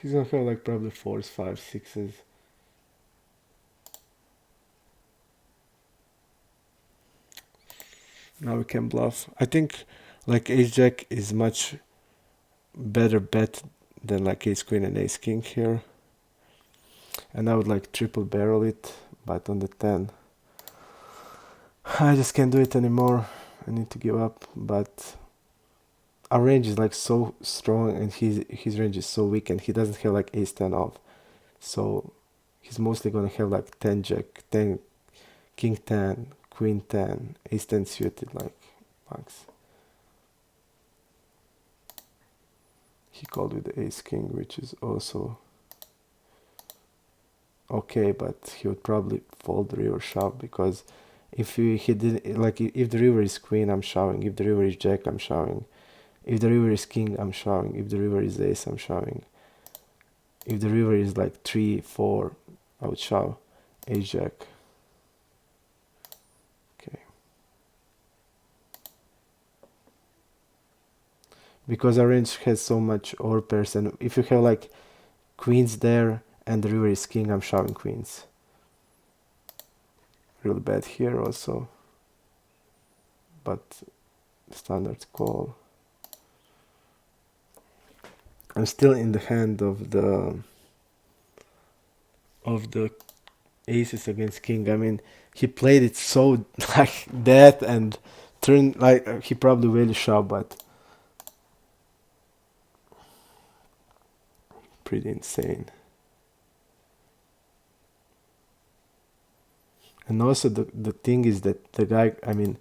He's gonna have like probably 4s, 5s, 6s. Now we can bluff. I think Like ace jack is much better bet than like ace queen and ace king here. And I would like triple barrel it, but on the 10 I just can't do it anymore. I need to give up. But our range is like so strong, and his range is so weak, and he doesn't have like ace 10 off. So he's mostly gonna have like 10 jack, 10 king 10, queen 10, ace 10 suited, like max. He called with the ace king, which is also okay, but he would probably fold the river shove, because if he didn't, like if the river is queen, I'm shoving. If the river is jack, I'm shoving. If the river is king, I'm shoving. If the river is ace, I'm shoving. If the river is like 3, 4, I would shove ace jack. Okay. Because our range has so much overpairs, and if you have like queens there and the river is king, I'm shoving queens. Really bad here also, but standard call. I'm still in the hand of the aces against king. I mean, he played it so like that and turned like he probably will shove, but pretty insane. And also the thing is that the guy, I mean,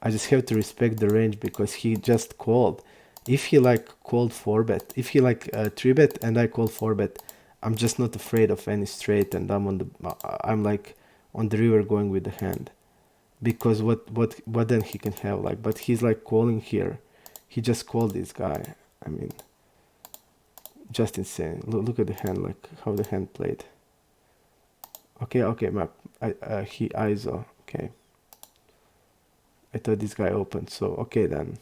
I just have to respect the range, because he just called. If he like called 4-bet, if he like 3-bet and I call 4-bet, I'm just not afraid of any straight, and I'm like on the river going with the hand, because what then he can have, like, but he's like calling here. He just called this guy. I mean, just insane. Look at the hand, like how the hand played. Okay, map. He ISO. Okay. I thought this guy opened, so okay then.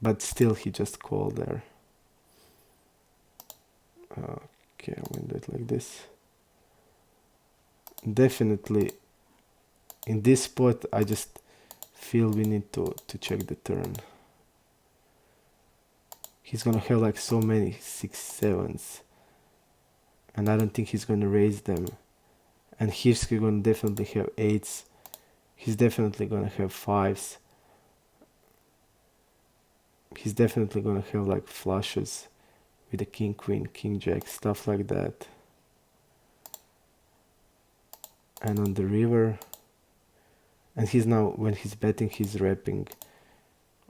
But still, he just called there. Okay, I'm gonna do it like this. Definitely, in this spot, I just feel we need to check the turn. He's gonna have like so many 6-7s, and I don't think he's gonna raise them. And he's gonna definitely have 8s. He's definitely gonna have 5s. He's definitely gonna have like flushes with a king, queen, king, jack, stuff like that. And on the river, and he's now, when he's betting, he's wrapping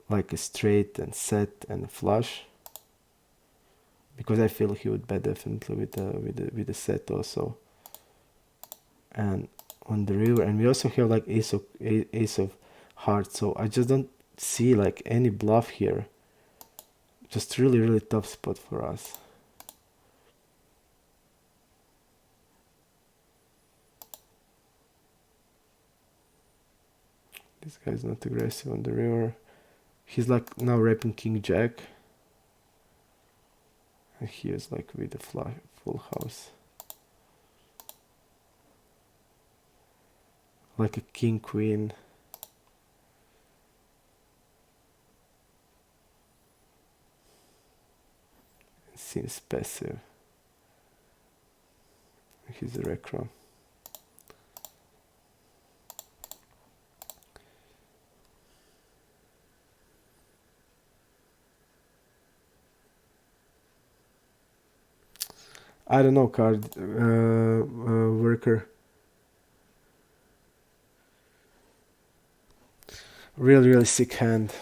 like a straight and set and a flush, because I feel he would bet definitely with the set also. And on the river, and we also have like ace of hearts, so I just don't see like any bluff here. Just really tough spot for us. This guy's not aggressive on the river. He's like now wrapping king jack, and he is like with the full house, like a king queen. It seems passive. He's a recro. I don't know, card worker. Really sick hand.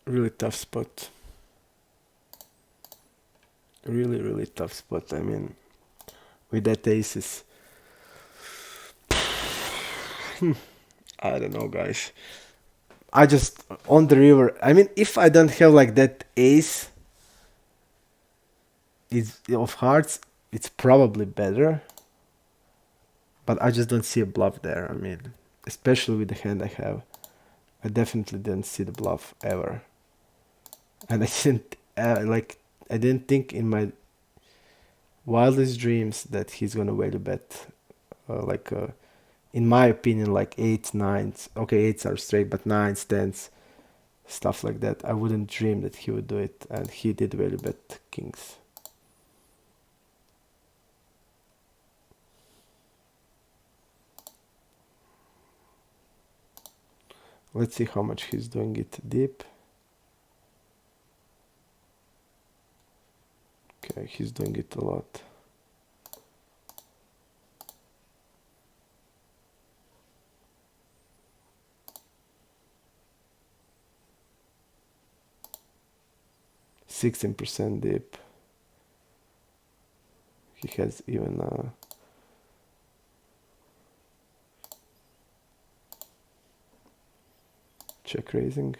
Really tough spot. Really tough spot. I mean, with that aces. I don't know, guys. I just on the river. I mean, if I don't have like that ace is of hearts, it's probably better. But I just don't see a bluff there. I mean, especially with the hand I have, I definitely didn't see the bluff ever. And I didn't I didn't think in my wildest dreams that he's gonna value bet in my opinion, like eights, nines. Okay, eights are straight, but nines, tens, stuff like that. I wouldn't dream that he would do it, and he did value bet kings. Let's see how much he's doing it deep. Okay, he's doing it a lot. %16 deep. He has even check raising.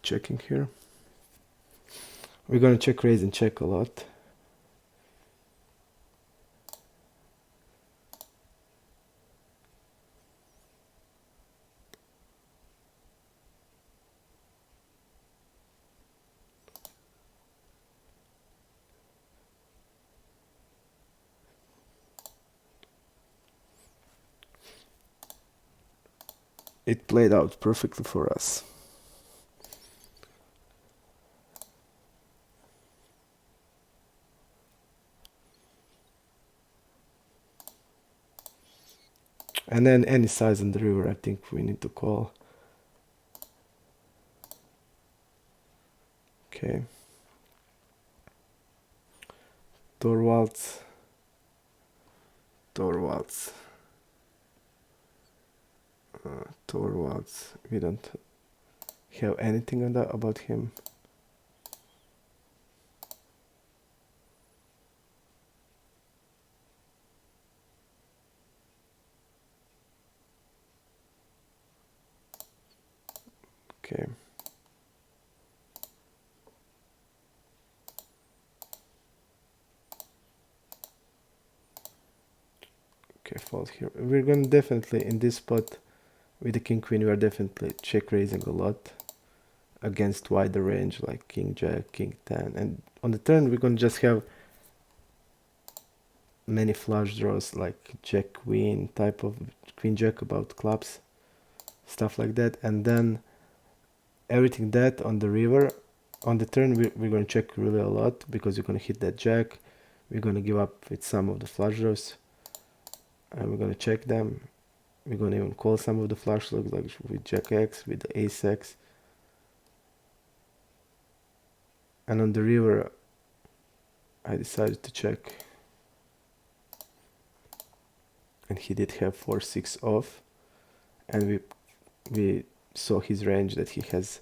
Checking here. We're gonna check raise and check a lot. It played out perfectly for us. And then any size on the river, I think we need to call. Okay. Torvalds. Torvalds. Torvalds. We don't have anything on that about him. Okay. Okay, fold here. We're gonna definitely in this spot with the king queen. We are definitely check raising a lot against wider range like king jack, king 10, and on the turn we're gonna just have many flush draws like jack queen type of queen jack about clubs, stuff like that, and then everything that on the river on the turn we're going to check really a lot because we're going to hit that jack, we're going to give up with some of the flush draws and we're going to check them, we're going to even call some of the flush draws like with jack x, with the ace x, and on the river I decided to check and he did have 4-6 off, and we saw his range that he has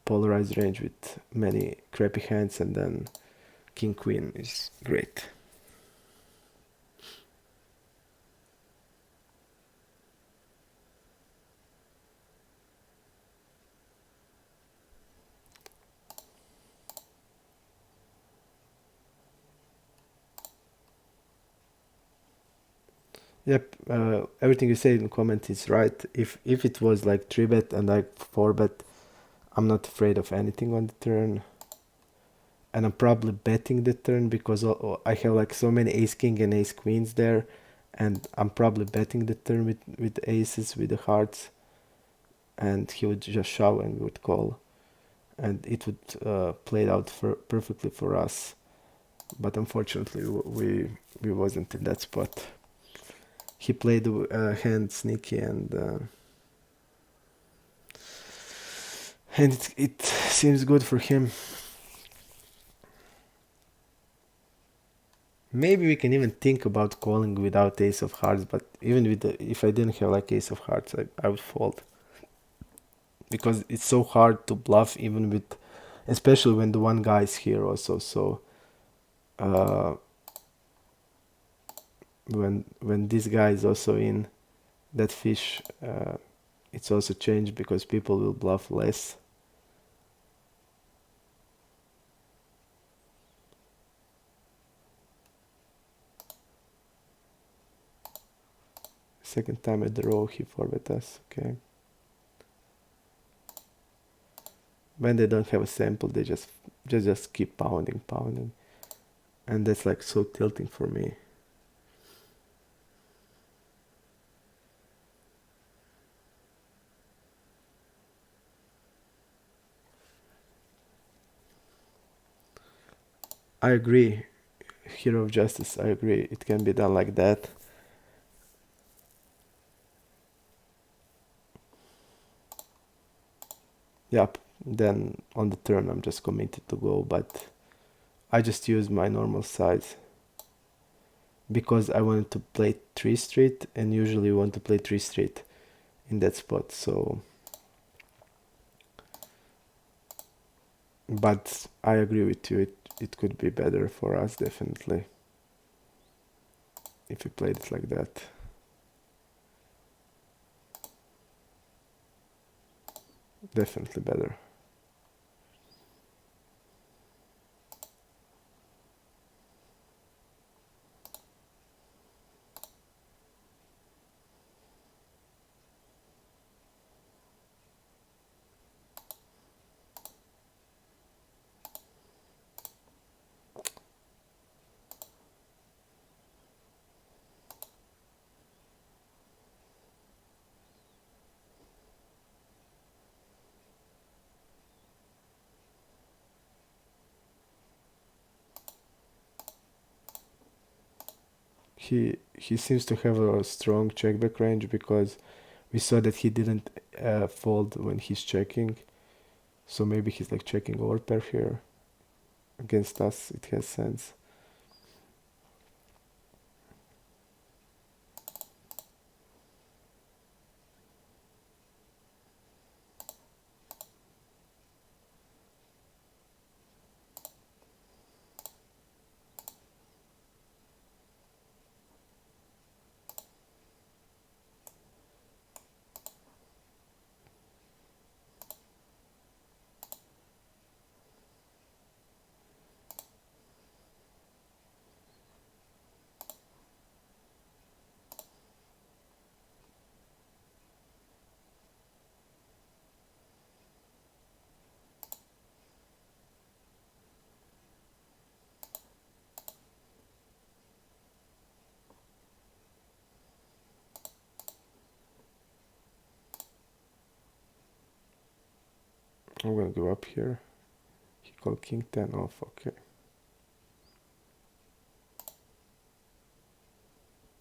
polarized range with many crappy hands, and then king queen is great. Yep, everything you say in comment is right. If it was like 3-bet and like 4-bet, I'm not afraid of anything on the turn. And I'm probably betting the turn because I have like so many ace king and ace queens there, and I'm probably betting the turn with the aces, with the hearts, and he would just shove and we would call, and it would play out perfectly for us. But unfortunately, we wasn't in that spot. He played the hand sneaky, and it seems good for him. Maybe we can even think about calling without ace of hearts, but even with if I didn't have like ace of hearts, I would fold because it's so hard to bluff even with, especially when the one guy is here also. So uh, when this guy is also in, that fish, it's also changed because people will bluff less. Second time at the row he forward us. Okay. When they don't have a sample, they just keep pounding, and that's like so tilting for me. I agree, Hero of Justice. I agree, it can be done like that. Yep. Then on the turn, I'm just committed to go, but I just use my normal size because I wanted to play 3 street, and usually you want to play 3 street in that spot. So, but I agree with you. It could be better for us definitely if we played it like that. Definitely better. He seems to have a strong check back range because we saw that he didn't fold when he's checking. So maybe he's like checking overpair here. Against us, it has sense. I'm gonna go up here. He called king 10 off. Okay.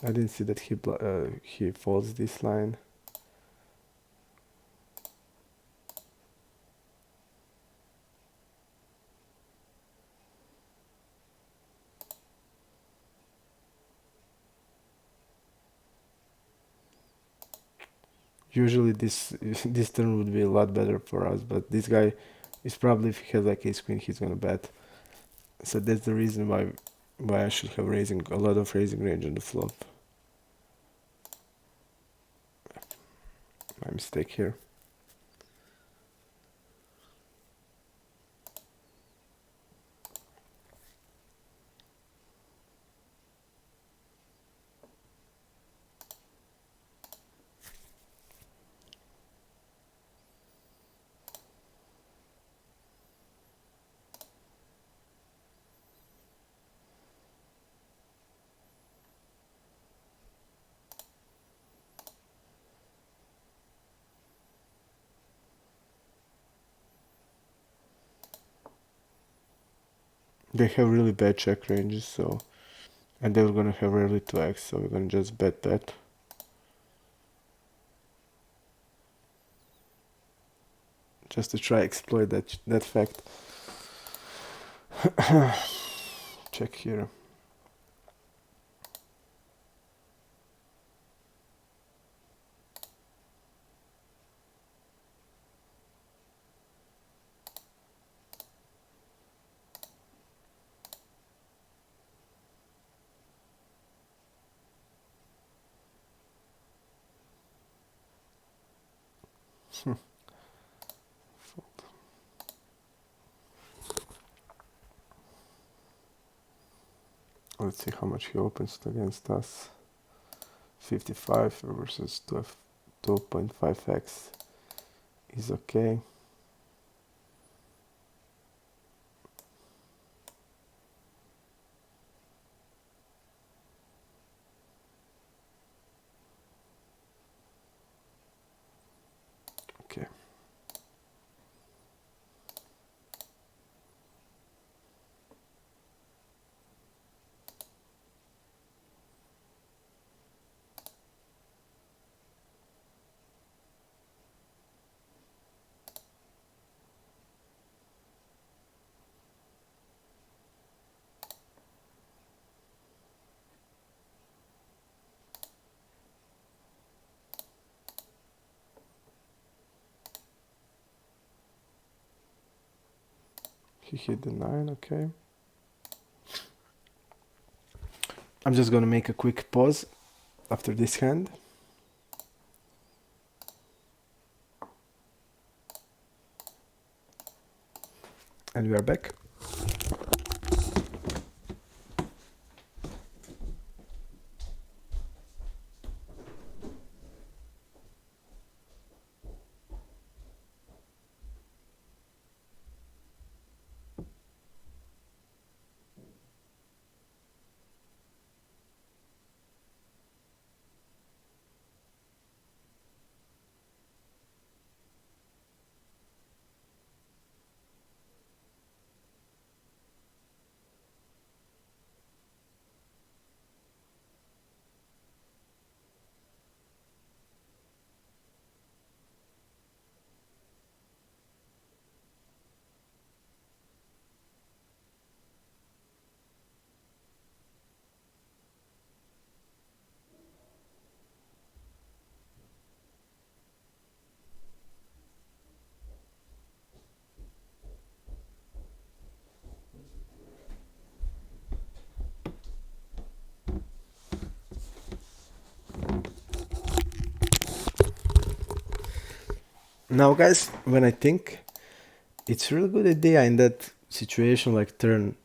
I didn't see that he folds this line. Usually this this turn would be a lot better for us, but this guy is probably, if he has like ace queen, he's gonna bet. So that's the reason why I should have a lot of raising range on the flop. My mistake here. They have really bad check ranges, so, and they're gonna have rarely 2x, so we're gonna just bet. Just to try exploit that fact. Check here. Let's see how much he opens it against us. 55 versus 2.5x is okay. Okay. He hit the 9, okay. I'm just gonna make a quick pause after this hand. And we are back. Now guys, when I think, it's a really good idea in that situation, like turn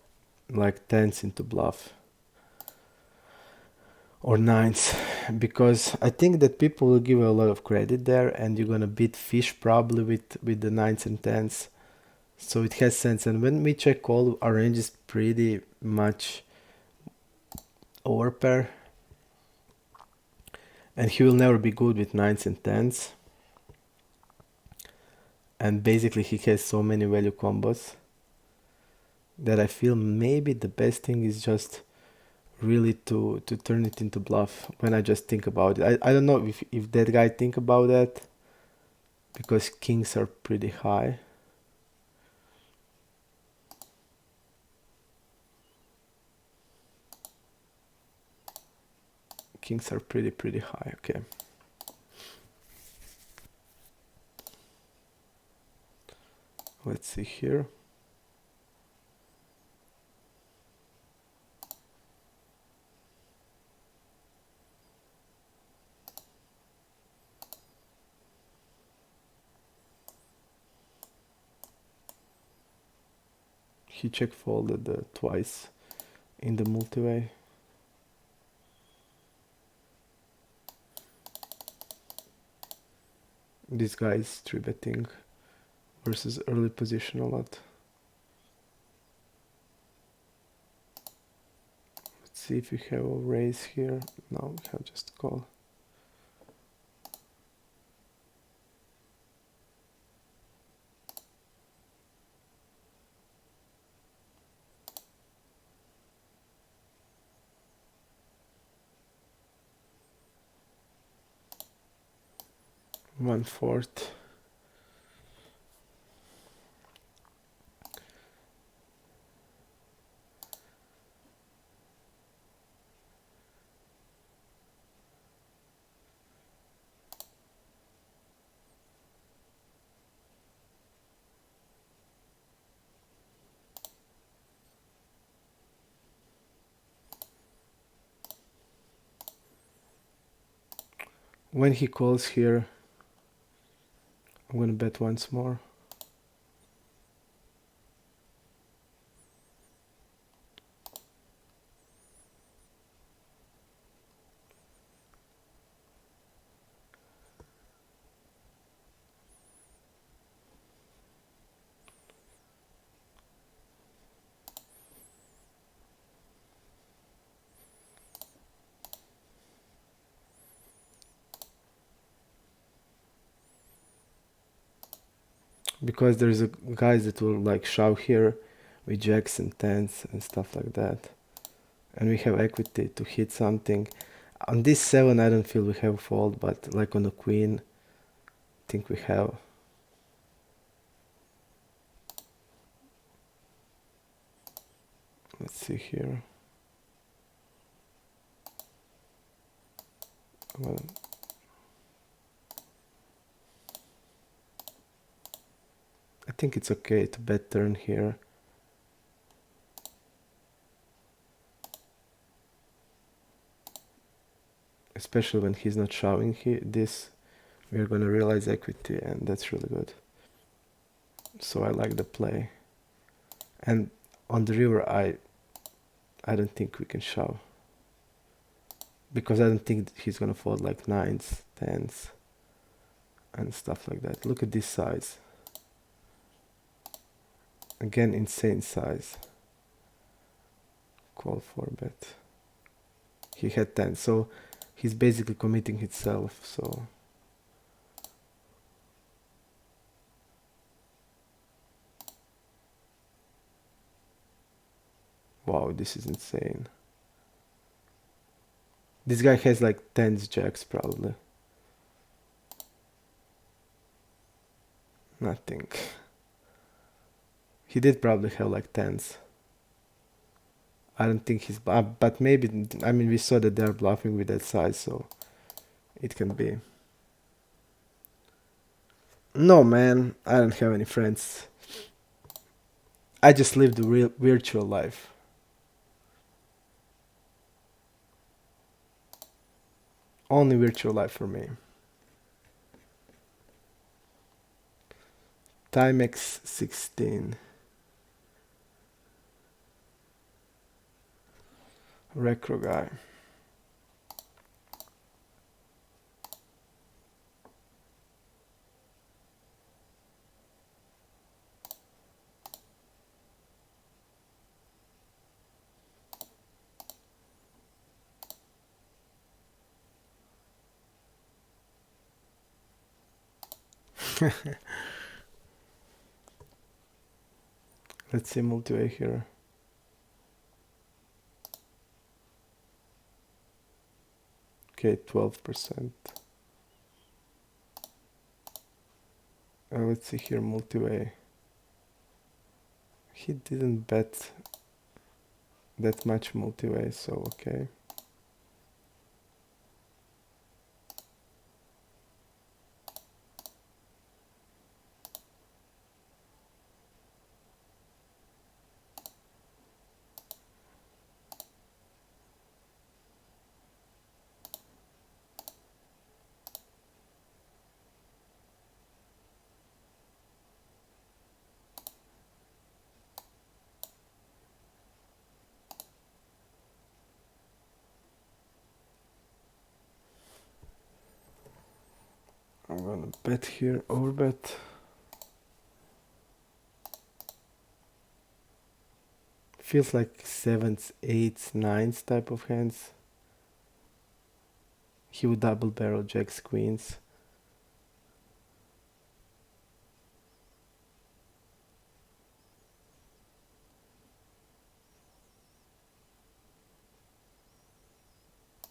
like tens into bluff or nines, because I think that people will give a lot of credit there, and you're gonna beat fish probably with the nines and tens, so it has sense. And when we check call, our range is pretty much overpair, and he will never be good with nines and tens, and basically he has so many value combos that I feel maybe the best thing is just really to turn it into bluff when I just think about it. I don't know if that guy think about that, because kings are pretty high. Kings are pretty high, okay. Let's see here. He check folded twice in the multi-way. This guy is 3-betting versus early position a lot. Let's see if we have a raise here. No, we have just call. One-fourth. When he calls here, I'm gonna bet once more. Because there's a guys that will like shove here with jacks and tens and stuff like that. And we have equity to hit something. On this 7 I don't feel we have fold, but like on the queen, I think we have. Let's see here. Well, I think it's okay to bet turn here. Especially when he's not showing this, we're gonna realize equity, and that's really good. So I like the play. And on the river, I don't think we can shove. Because I don't think he's gonna fold like 9s, 10s, and stuff like that. Look at this size. Again, insane size. Call for bet. He had 10, so he's basically committing himself, so. Wow, this is insane. This guy has like 10s, jacks probably. Nothing. He did probably have like 10s. I don't think he's, but maybe, I mean, we saw that they're bluffing with that size, so it can be. No, man, I don't have any friends. I just live the real virtual life. Only virtual life for me. Timex 16. Recro guy. Let's see multi-way here. Okay, 12%. Let's see here, multi-way. He didn't bet that much multi-way, so okay. I'm gonna bet here, overbet. Feels like 7s, 8s, 9s type of hands. He would double barrel jacks, queens.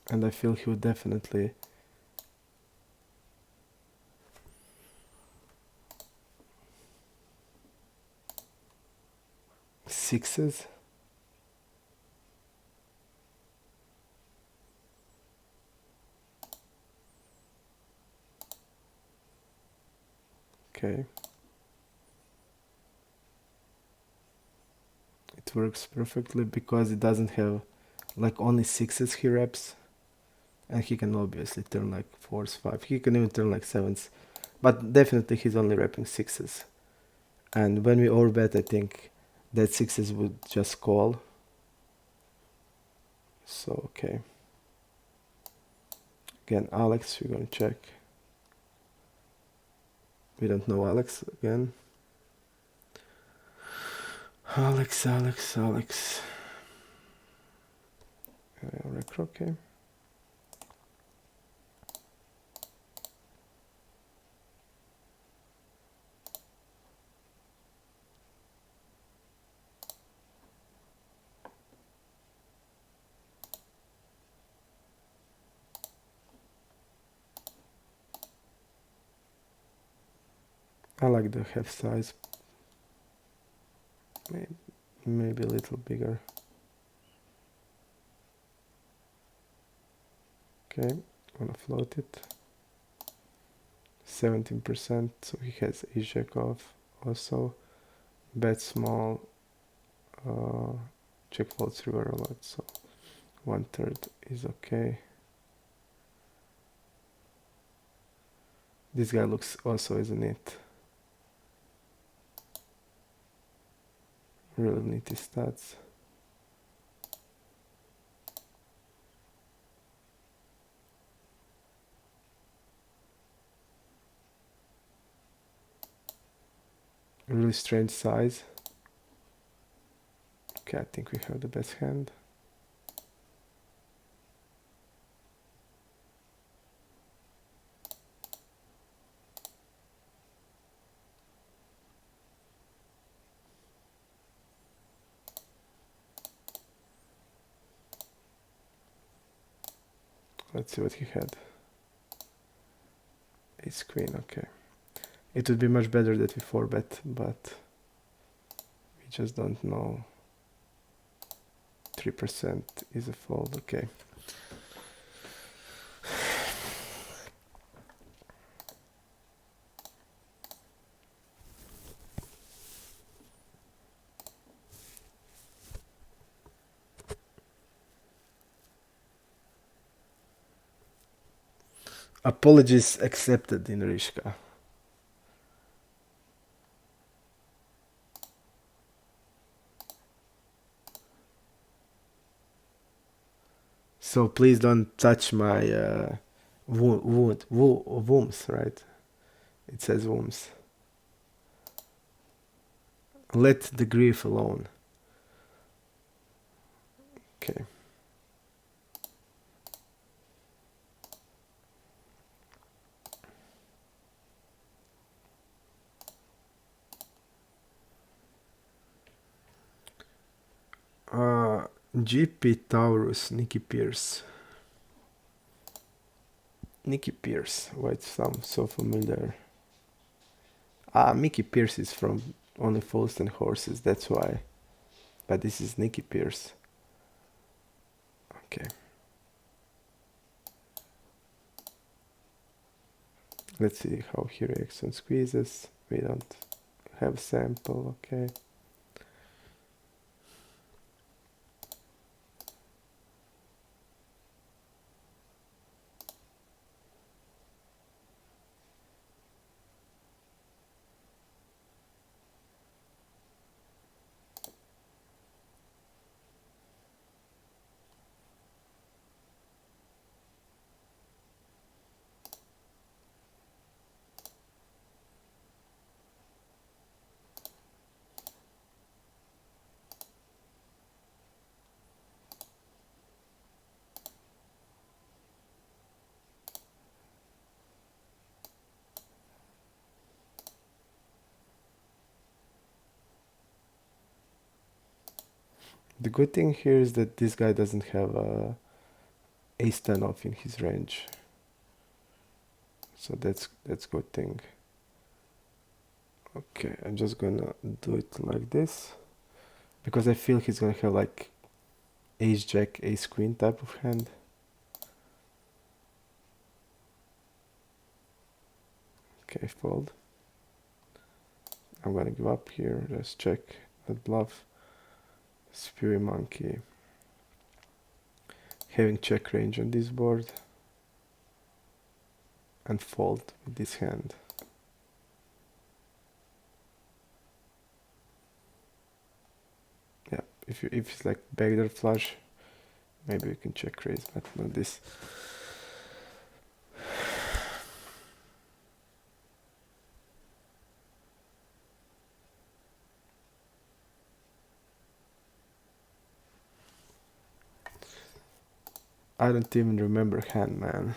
And I feel he would definitely sixes. Okay. It works perfectly because it doesn't have like only sixes he reps. And he can obviously turn like 4s, 5. He can even turn like 7s But definitely he's only wrapping sixes. And when we overbet, I think that sixes would just call. So, okay. Again, Alex, we're going to check. We don't know Alex again. Alex. Okay. I like the half size. Maybe a little bigger. Okay, I'm gonna float it. 17%, so he has ace jack off. Also, bet small, check floats river a lot, so 1/3 is okay. This guy looks also, isn't it? Really nifty stats. Really strange size. Okay, I think we have the best hand. Let's see what he had. Ace queen, okay. It would be much better that we 4-bet, but we just don't know. 3% is a fold, okay. Apologies accepted in Rishka. So please don't touch my wombs, right? It says wombs. Let the grief alone. Okay. GP Taurus, Nikki Pierce. Nikki Pierce, why it sounds so familiar. Mickey Pierce is from Only Fools and Horses, that's why. But this is Nikki Pierce. Okay. Let's see how he reacts on squeezes. We don't have sample, okay. The good thing here is that this guy doesn't have ace 10 off in his range. So that's good thing. Okay, I'm just gonna do it like this. Because I feel he's gonna have like ace jack, ace queen type of hand. Okay, fold. I'm gonna give up here, just check that bluff. Spewy monkey. Having check range on this board. And fold with this hand. if it's like backdoor flush, maybe we can check raise, but not this. I don't even remember hand, man.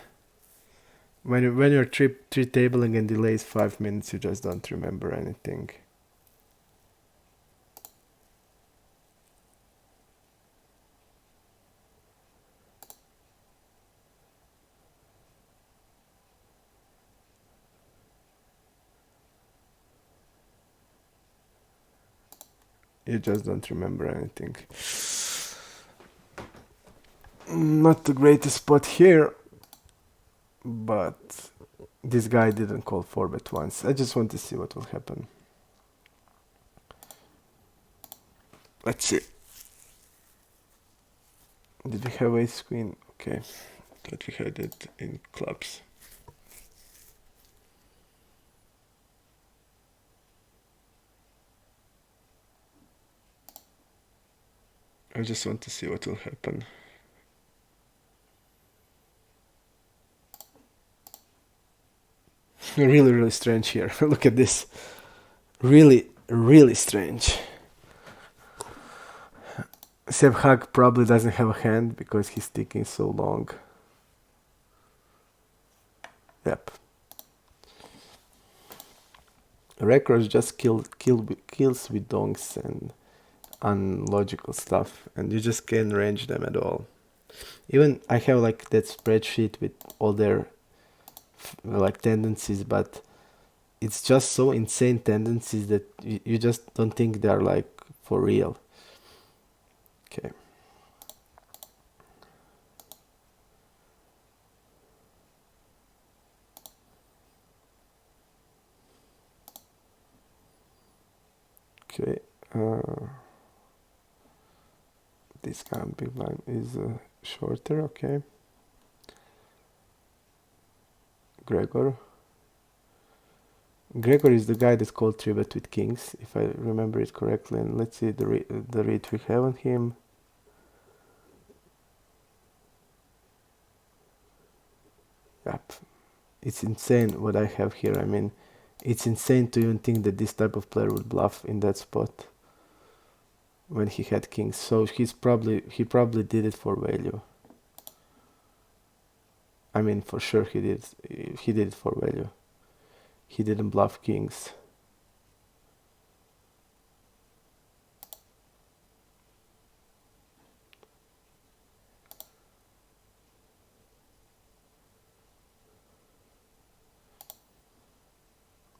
When you're three tabling and delays 5 minutes, you just don't remember anything. You just don't remember anything. Not the greatest spot here, but this guy didn't call 4-bet once. I just want to see what will happen. Let's see. Did we have ace queen? Okay, thought we had it in clubs. I just want to see what will happen. Really strange here. Look at this. Really strange. Seb Hag probably doesn't have a hand because he's taking so long. Yep. Records just kills with donks and unlogical stuff, and you just can't range them at all. Even I have like that spreadsheet with all their like tendencies, but it's just so insane tendencies that you just don't think they're like for real. Okay. Okay. This guy on big blind is shorter. Okay. Gregor is the guy that's called 3-bet with kings, if I remember it correctly. And let's see the read we have on him. Yep. It's insane what I have here. I mean, it's insane to even think that this type of player would bluff in that spot when he had kings. So he probably did it for value. I mean, for sure he did it for value. He didn't bluff kings.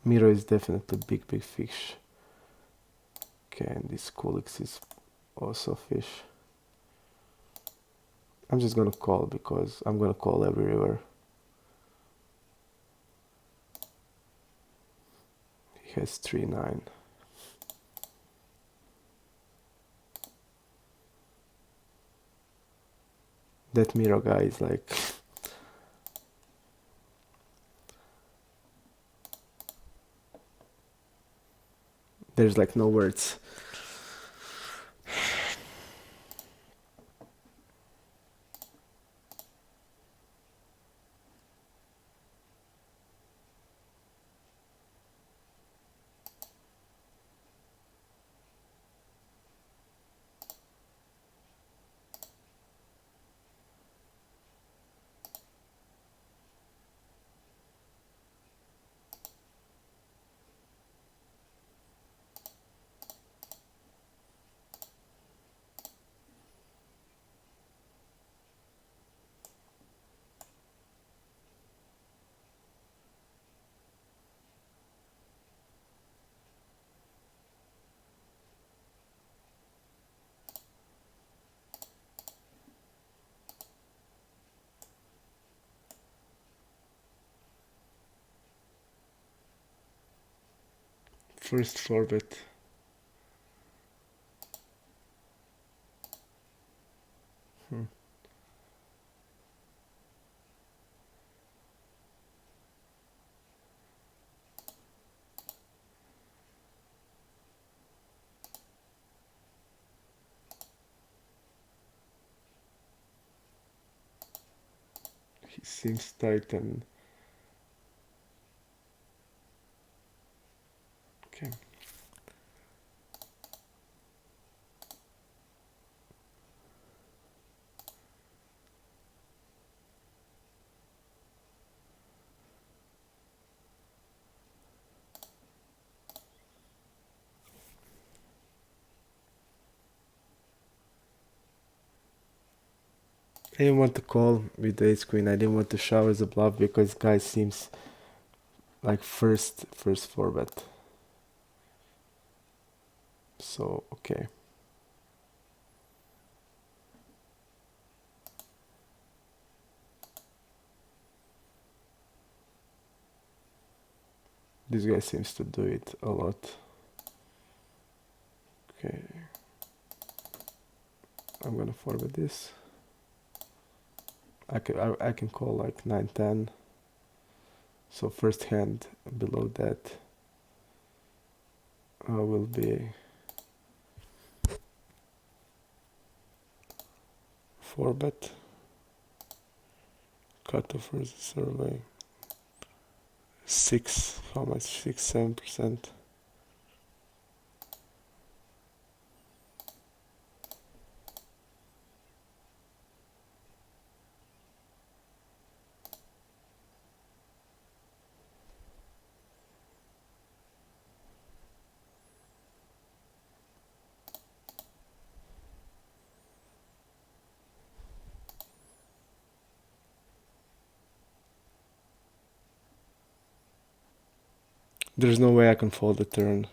Miro is definitely big fish. Okay, and this Kulix is also fish. I'm just gonna call because I'm gonna call every river. He has 3-9. That Miro guy is like there's like no words. First 4-bet. he seems tight and okay. I didn't want to call with the ace queen. I didn't want to shove as a bluff because guy seems like first four bet. So okay. This guy seems to do it a lot. Okay. I'm gonna forward this. I can call like 9-10. So first hand below that will be 4 bet. Cutoff for the survey. 6, how much? 6-7%. There's no way I can fold the turn.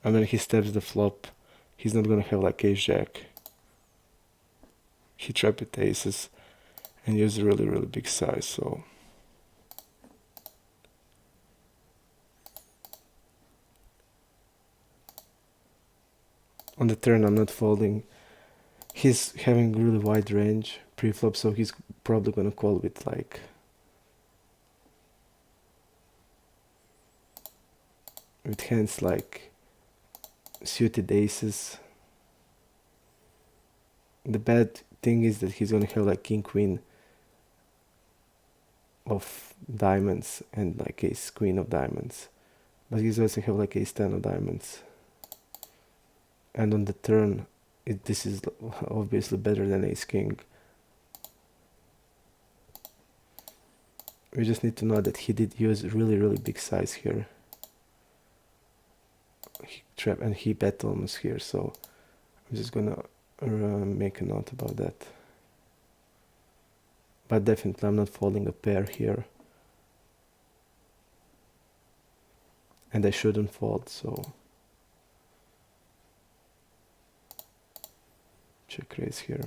And then he steps the flop. He's not gonna have like ace jack. He trapped with aces and used really big size, so on the turn I'm not folding. He's having really wide range pre-flop, so he's probably gonna call with like with hands like suited aces. The bad thing is that he's gonna have like king queen of diamonds and like ace queen of diamonds, but he's also have like ace 10 of diamonds, and on the turn this is obviously better than ace king. We just need to know that he did use really big size here. He trap and he bet almost here, so I'm just gonna make a note about that. But definitely I'm not folding a pair here, and I shouldn't fold, so check raise here.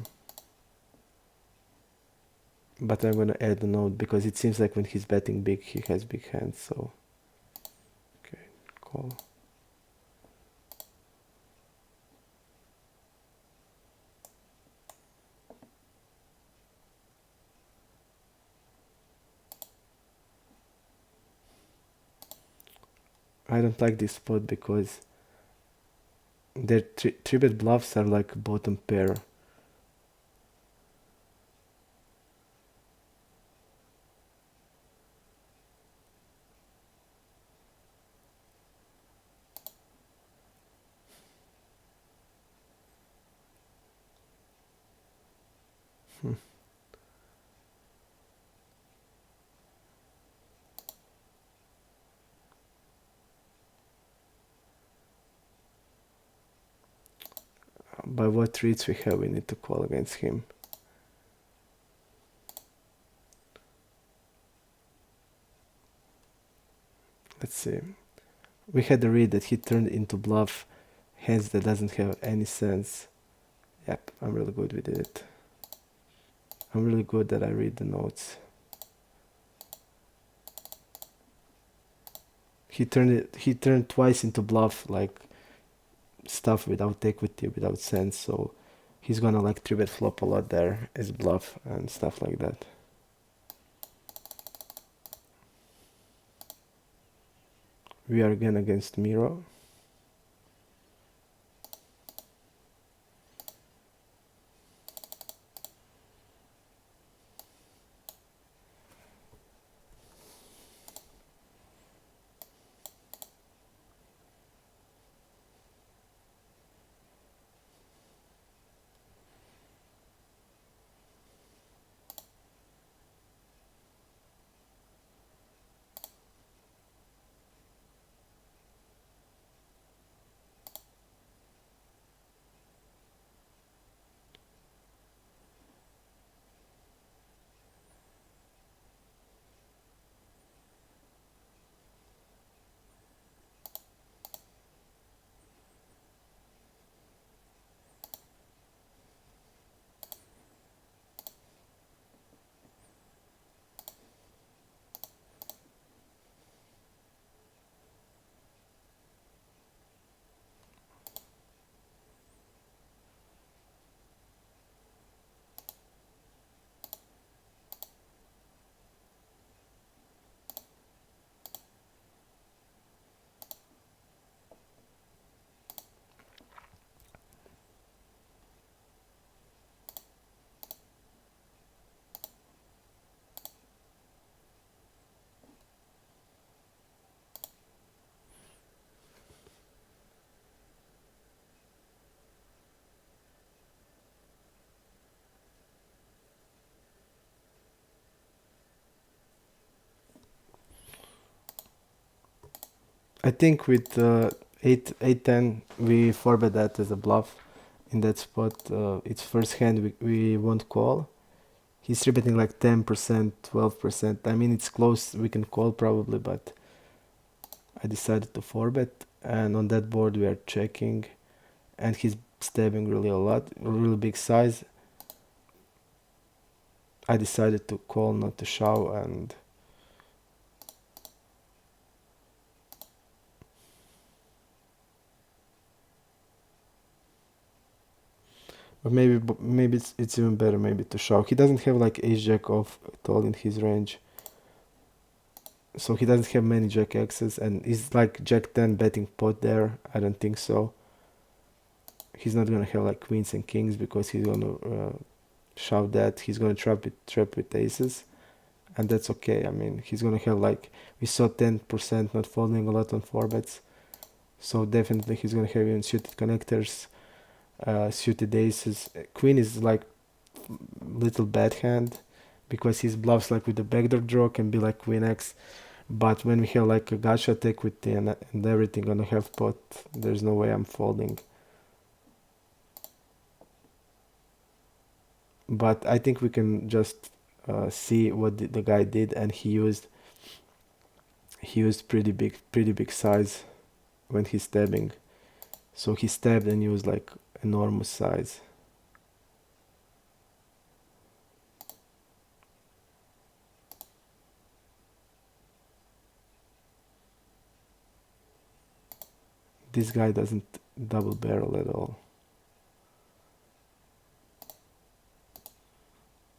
But I'm gonna add a note because it seems like when he's betting big he has big hands, so okay, call. I don't like this spot because their three bet bluffs are like bottom pair. By what reads we have, we need to call against him. Let's see. We had a read that he turned into bluff hands that doesn't have any sense. Yep, I'm really good with it. I'm really good that I read the notes. He turned twice into bluff, like stuff without equity, without sense, so he's gonna like 3-bet flop a lot there as bluff and stuff like that. We are again against Miro. I think with 8-10 we forbet that as a bluff in that spot. It's first hand we won't call. He's three betting like 10%, 12%. I mean, it's close. We can call probably, but I decided to forbet. And on that board we are checking, and he's stabbing really a lot, really big size. I decided to call, not to shove, and but maybe it's even better maybe to shove. He doesn't have like ace jack off at all in his range, so he doesn't have many jack X's, and he's like jack 10 betting pot there. I don't think so. He's not gonna have like queens and kings because he's gonna shove that. He's gonna trap with aces, and that's okay. I mean, he's gonna have like we saw 10% not folding a lot on four bets, so definitely he's gonna have even suited connectors, suited aces. Queen is like little bad hand because his bluffs like with the backdoor draw can be like queen X, but when we have like a gacha attack with the and everything gonna have pot, there's no way I'm folding. But I think we can just see what the guy did, and he used pretty big size when he's stabbing. So he stabbed and used like enormous size. This guy doesn't double barrel at all.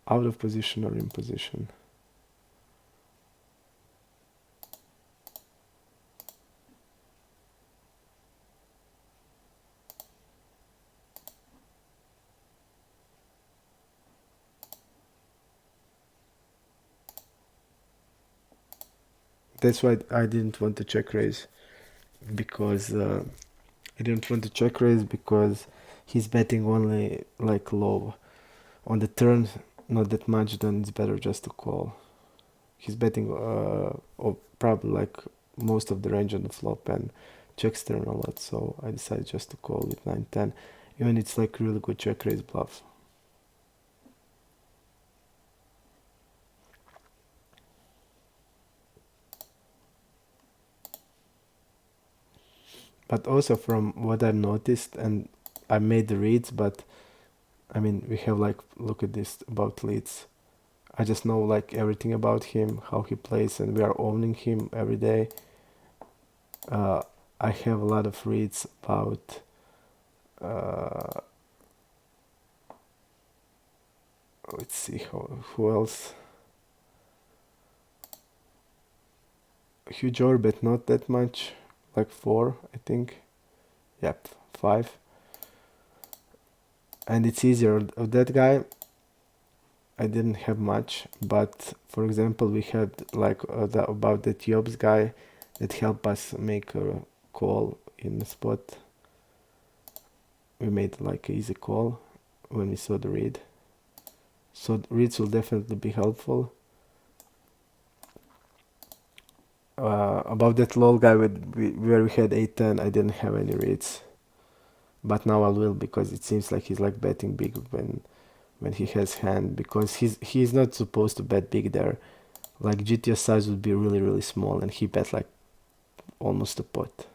Out of position or in position. That's why I didn't want to check raise, because I didn't want to check raise because he's betting only like low. On the turn, not that much, then it's better just to call. He's betting probably like most of the range on the flop and checks turn a lot, so I decided just to call with 9-10. Even it's like really good check raise bluff. But also from what I've noticed, and I made the reads, but I mean we have like look at this about leads. I just know like everything about him, how he plays, and we are owning him every day. Uh, I have a lot of reads about uh, let's see who else. Huge orbit, not that much, like 4, I think. Yep, 5. And it's easier. Of that guy, I didn't have much, but for example, we had like about the Thiob's guy that helped us make a call in the spot. We made like an easy call when we saw the read. So the reads will definitely be helpful. About that lol guy where we had 8-10, I didn't have any reads, but now I will, because it seems like he's like betting big when he has hand, because he's not supposed to bet big there. Like GTS size would be really small, and he bet like almost a pot.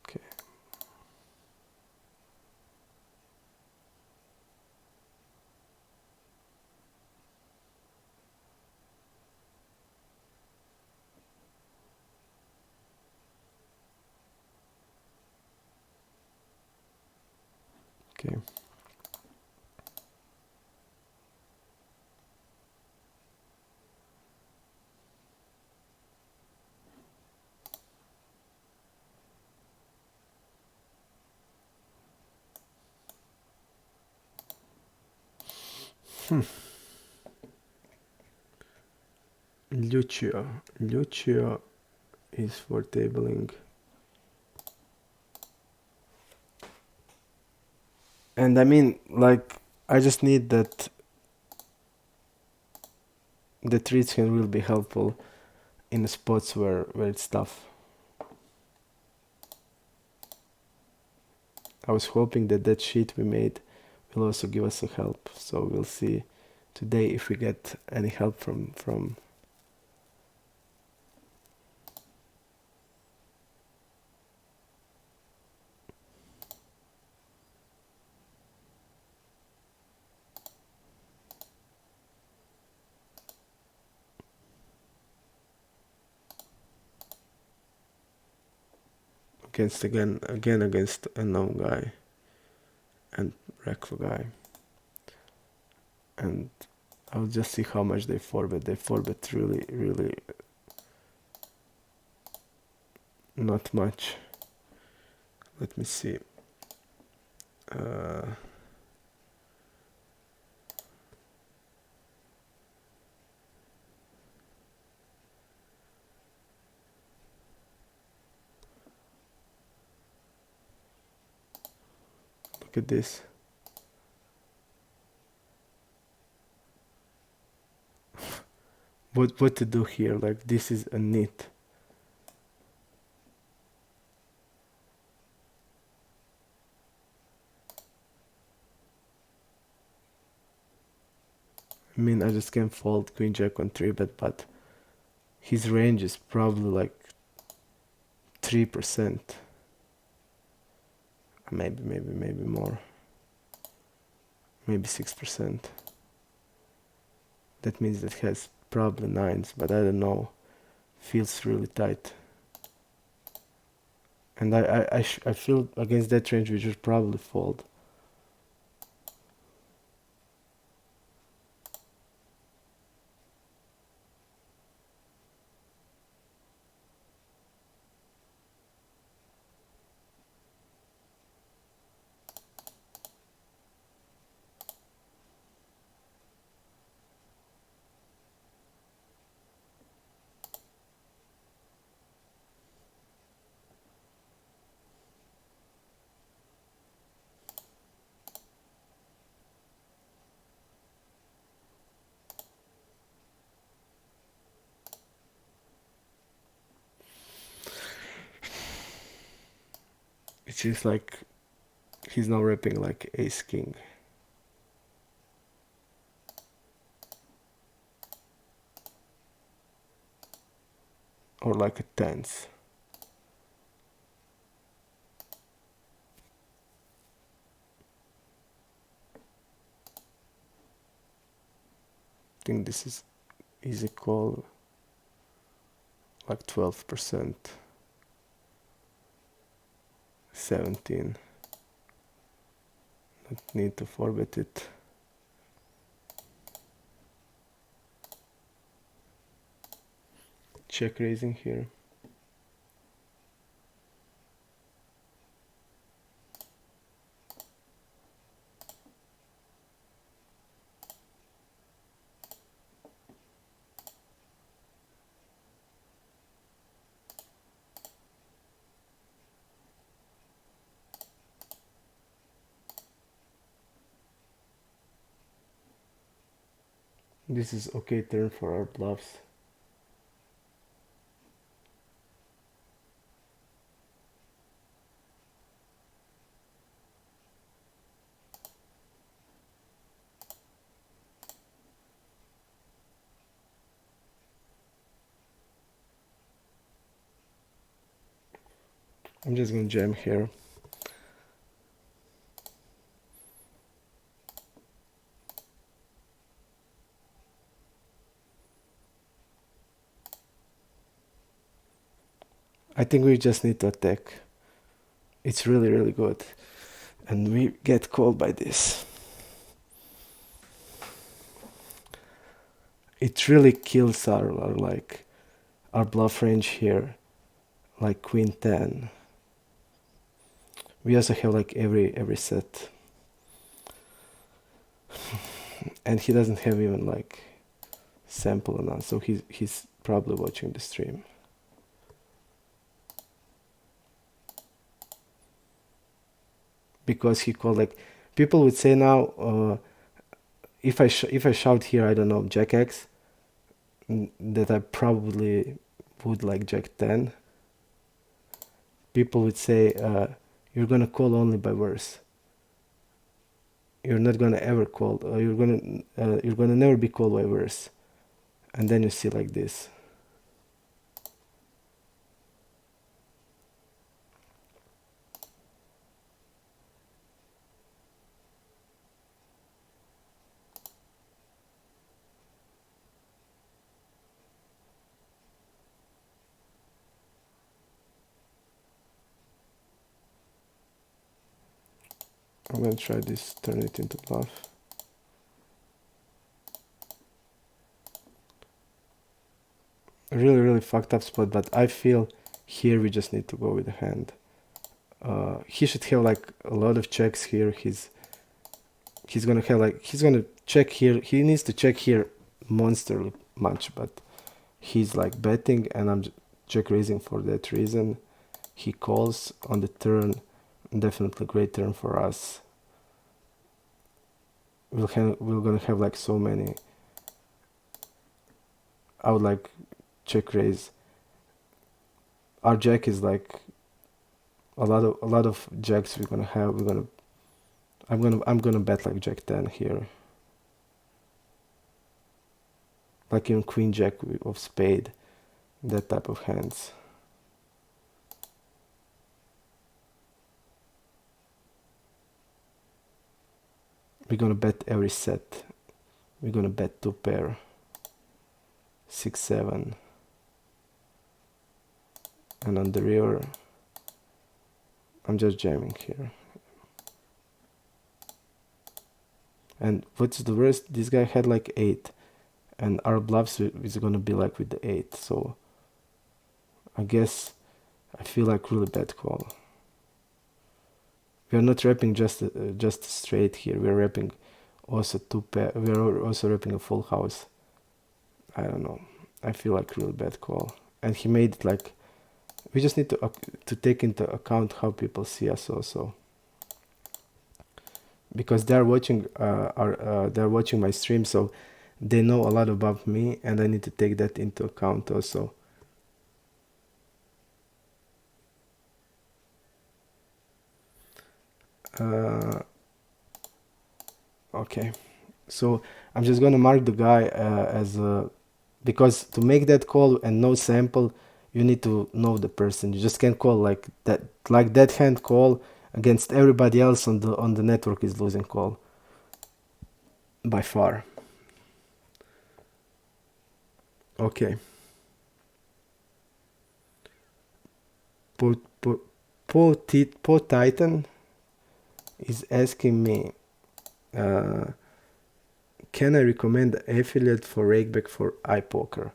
Okay. Okay. Lucio is for tabling. And I mean, like, I just need that the treats can really be helpful in the spots where it's tough. I was hoping that that sheet we made will also give us a help. So we'll see today if we get any help from again against a known guy and Rekla guy. And I'll just see how much they forward. They forward really not much. Let me see. Uh, Look at this. What to do here? Like, this is a knit. I mean, I just can fold queen jack on 3-bet, but his range is probably like 3%. Maybe more. Maybe 6%. That means that has probably 9s, but I don't know. Feels really tight. And I feel against that range we should probably fold. It's just like he's now ripping like ace king. Or like a tens. I think this is easy call, like 12%, 17. Don't need to forfeit it. Check raising here. This is okay turn for our bluffs. I'm just gonna jam here. I think we just need to attack. It's really good. And we get called by this. It really kills our bluff range here. Like queen 10. We also have like every set. And he doesn't have even like sample enough, so he's probably watching the stream. Because he called, like, people would say now, if I shout here, I don't know, Jack X, that I probably would like Jack 10, people would say, you're gonna call only by verse. You're not gonna ever call. You're gonna never be called by verse. And then you see like this. I'm gonna try this, turn it into bluff. Really, really fucked up spot, but I feel here we just need to go with the hand. He should have like a lot of checks here. He's gonna have like, he's gonna check here. He needs to check here monsterly much, but he's like betting, and I'm check raising for that reason. He calls on the turn, definitely great turn for us. We're gonna have like so many. I would like check raise. Our jack is like a lot of jacks we're gonna have. I'm gonna bet like Jack 10 here. Like even Queen Jack of spade, that type of hands. We're gonna bet every set. We're gonna bet 2 pair. 6, 7. And on the river, I'm just jamming here. And what's the worst? This guy had like 8. And our bluffs is gonna be like with the 8. So I guess I feel like really bad call. We are not wrapping just straight here. We are wrapping also 2 pair. We are also wrapping a full house. I don't know. I feel like really bad call. And he made it like, we just need to take into account how people see us also, because they're watching they're watching my stream, so they know a lot about me, and I need to take that into account also. Okay, so I'm just gonna mark the guy as a, because to make that call and no sample, you need to know the person. You just can't call like that hand call against everybody else on the network is losing call by far. Okay. Po Titan is asking me, can I recommend affiliate for rakeback for iPoker?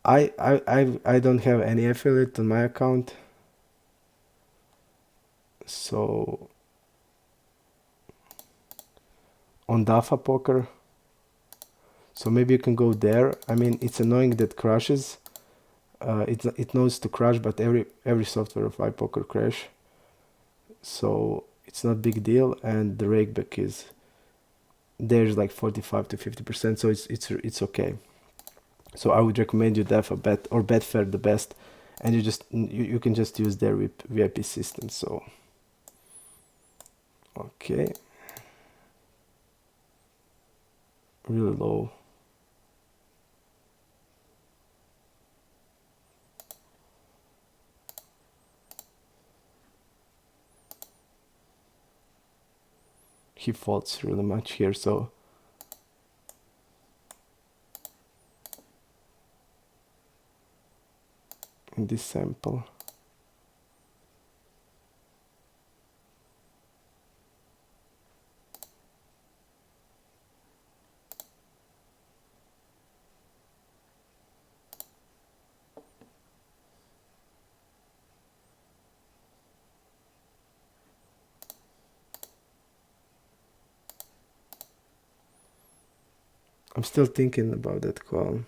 I don't have any affiliate on my account, so on DAFA Poker, so maybe you can go there. I mean, it's annoying that crashes. It knows to crash, but every software of iPoker crash, so it's not big deal. And the rakeback is there's like 45 to 50%, so it's okay. So I would recommend you DAFA bet or Betfair the best, and you can just use their VIP system. So okay, really low. He folds really much here, so in this sample, I'm still thinking about that call.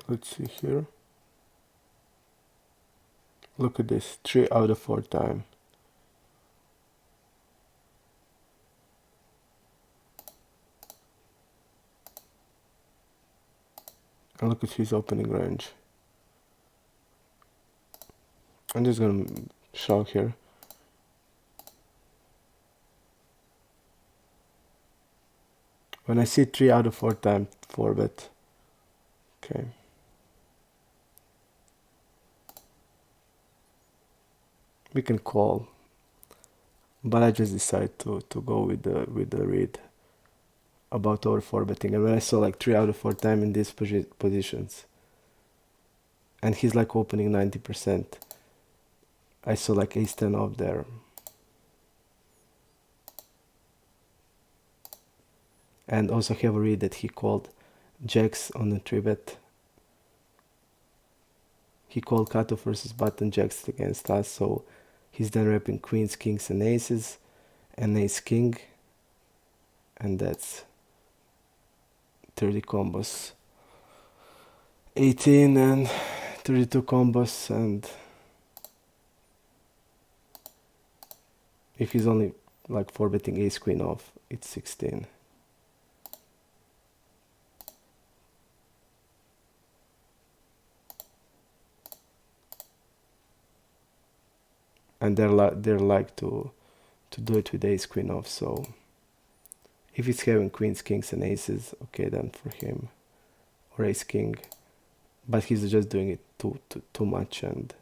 Let's see here. Look at this, 3 out of 4 time. And look at his opening range. I'm just gonna show here. When I see 3 out of 4 time 4-bet, okay. We can call, but I just decided to go with the read about over 4-betting. And when I saw like 3 out of 4 time in these positions, and he's like opening 90%, I saw like ace 10 off there. And also have a read that he called jacks on the 3-bet. He called cutoff versus button jacks against us, so he's then repping queens, kings, and aces, and ace king, and that's 30 combos, 18 and 32 combos, and if he's only like 4-betting ace queen off, it's 16. And they're like to do it with ace queen off. So if it's having queens, kings, and aces, okay, then for him, or ace king, but he's just doing it too much. And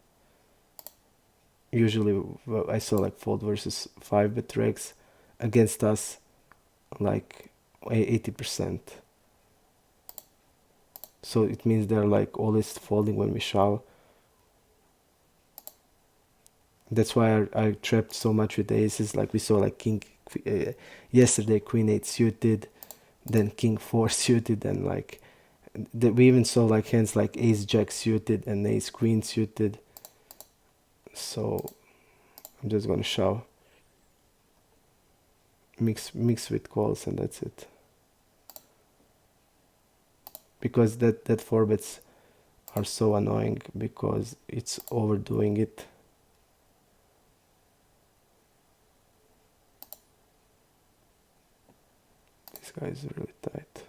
usually I saw like fold versus 5-bet regs against us like 80%. So it means they're like always folding when we shove. That's why I trapped so much with aces. Like we saw like king yesterday, queen 8 suited, then king 4 suited, and like we even saw like hands like ace jack suited and ace queen suited. So I'm just gonna shove, mix with calls, and that's it. Because that 4-bets are so annoying because it's overdoing it. This guy is really tight.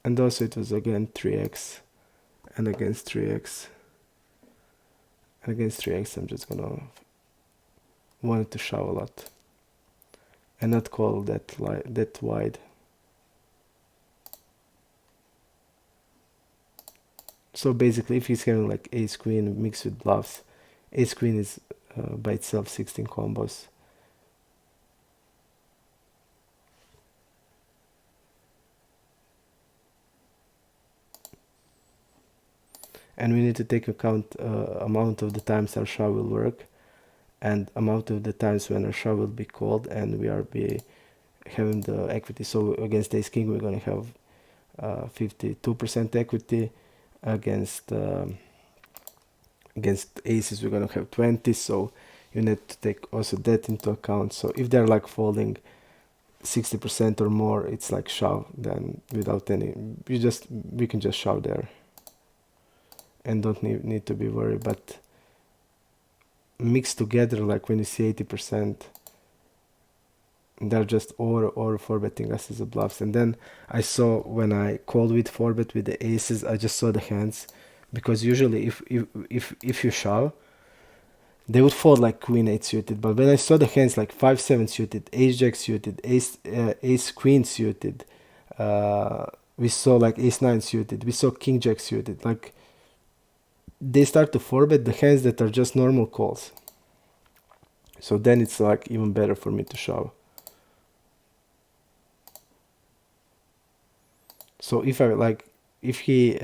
And also it was again 3x and against 3x. And against 3x I'm just gonna wanted to shove a lot and not call that wide. So basically if he's having like ace queen mixed with bluffs, ace queen is by itself 16 combos. And we need to take account amount of the times our shove will work and amount of the times when our shove will be called and we are having the equity. So against ace king we're going to have 52% equity. Against aces we're going to have 20, so you need to take also that into account. So if they're like folding 60% or more, it's like shove, then without any, we can just shove there and don't need to be worried. But mixed together, like when you see 80%, they're just over 4-betting us as a bluffs. And then I saw when I called with 4-bet with the aces, I just saw the hands, because usually if you shove, they would fold like queen 8 suited. But when I saw the hands like 5-7 suited, ace jack suited, ace queen suited, we saw like ace-9 suited, we saw king-jack suited. Like, they start to 4-bet the hands that are just normal calls. So then it's like even better for me to shove. So if he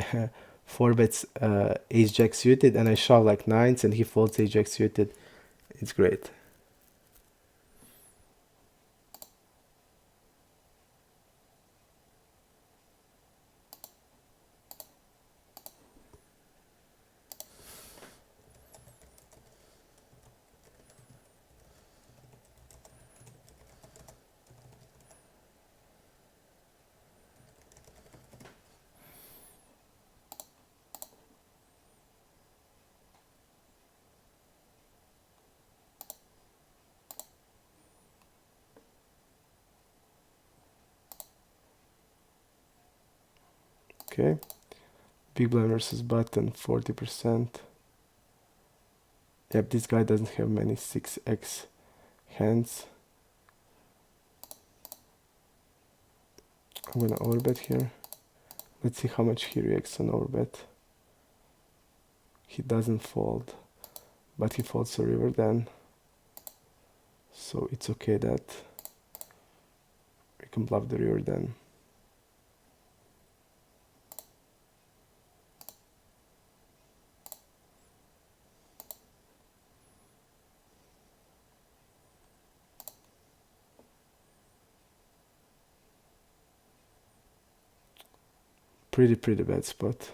4-bets ace-jack suited and I shove like nines and he folds ace-jack suited, it's great. Okay, big blind versus button, 40%. Yep, this guy doesn't have many 6x hands. I'm gonna overbet here. Let's see how much he reacts on overbet. He doesn't fold, but he folds a river then. So it's okay that we can bluff the river then. Pretty bad spot.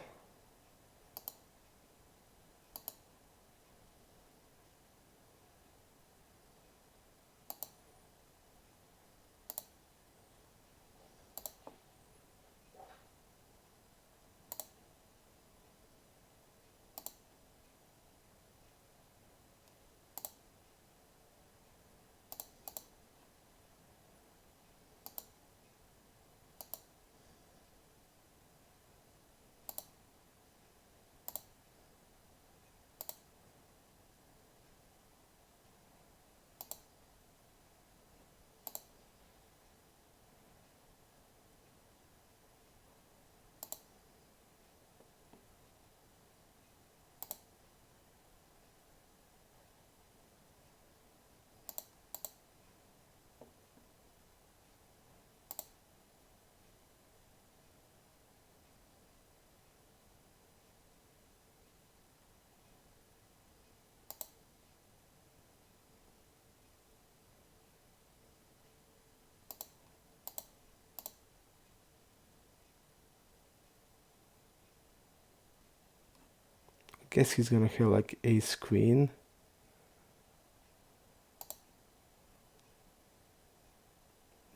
Guess he's gonna have like ace queen.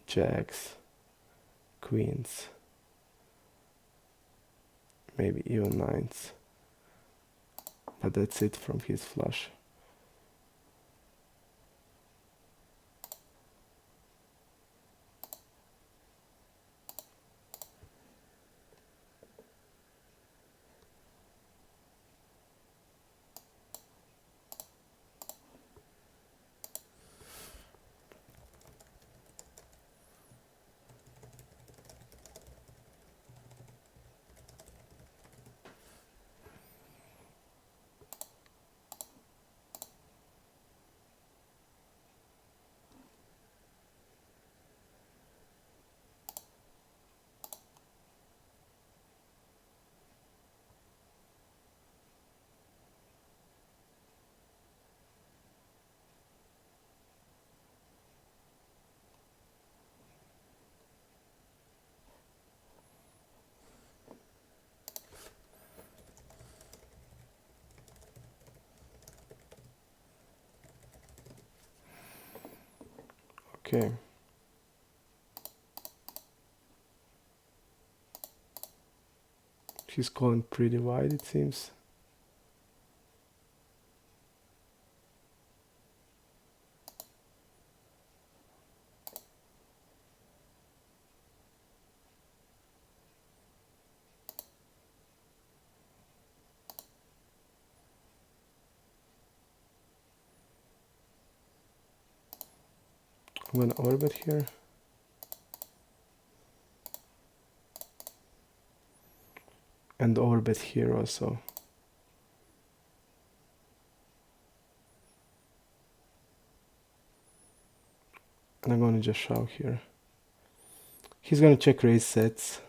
Jacks. Queens. Maybe even nines. But that's it from his flush. Okay. She's calling pretty wide, it seems. I'm gonna orbit here. and overbet here also. And I'm gonna just shove here. He's gonna check raise sets.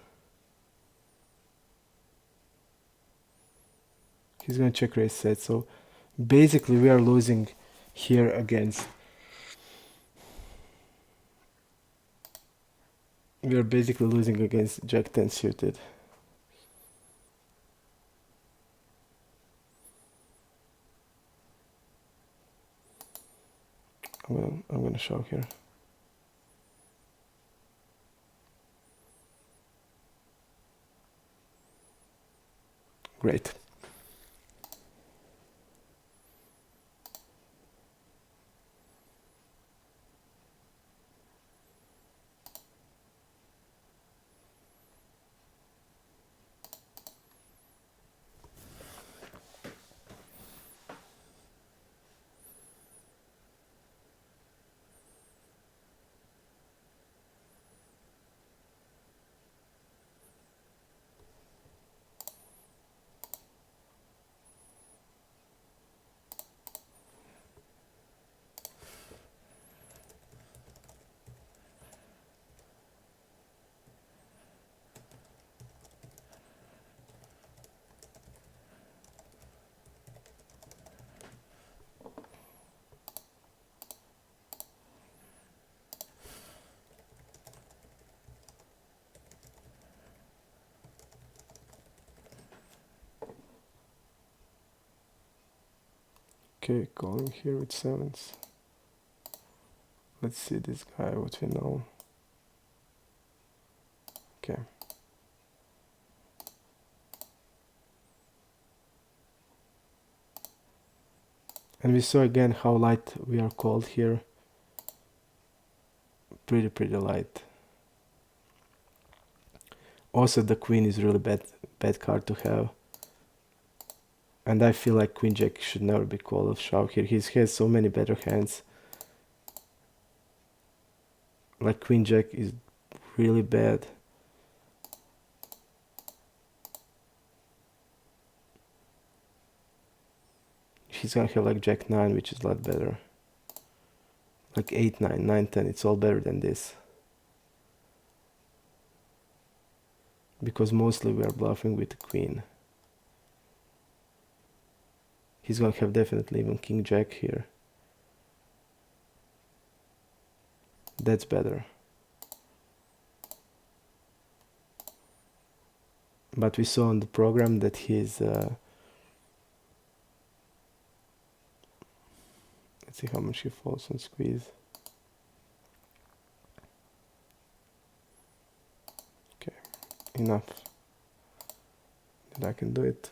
He's gonna check raise sets. So basically we are losing here against. We are basically losing against Jack 10 suited. I'm gonna shove here. Great. Okay, calling here with sevens. Let's see this guy, what we know. Okay. And we saw again how light we are called here. Pretty light. Also the queen is really bad card to have. And I feel like Queen Jack should never be called off shove here. He has so many better hands. Like Queen Jack is really bad. He's gonna have like Jack 9, which is a lot better. Like 8, 9, 9, 10, it's all better than this. Because mostly we are bluffing with the Queen. He's gonna have definitely even King Jack here. That's better. But we saw on the program that he's let's see how much he falls on squeeze. Okay, enough that I can do it.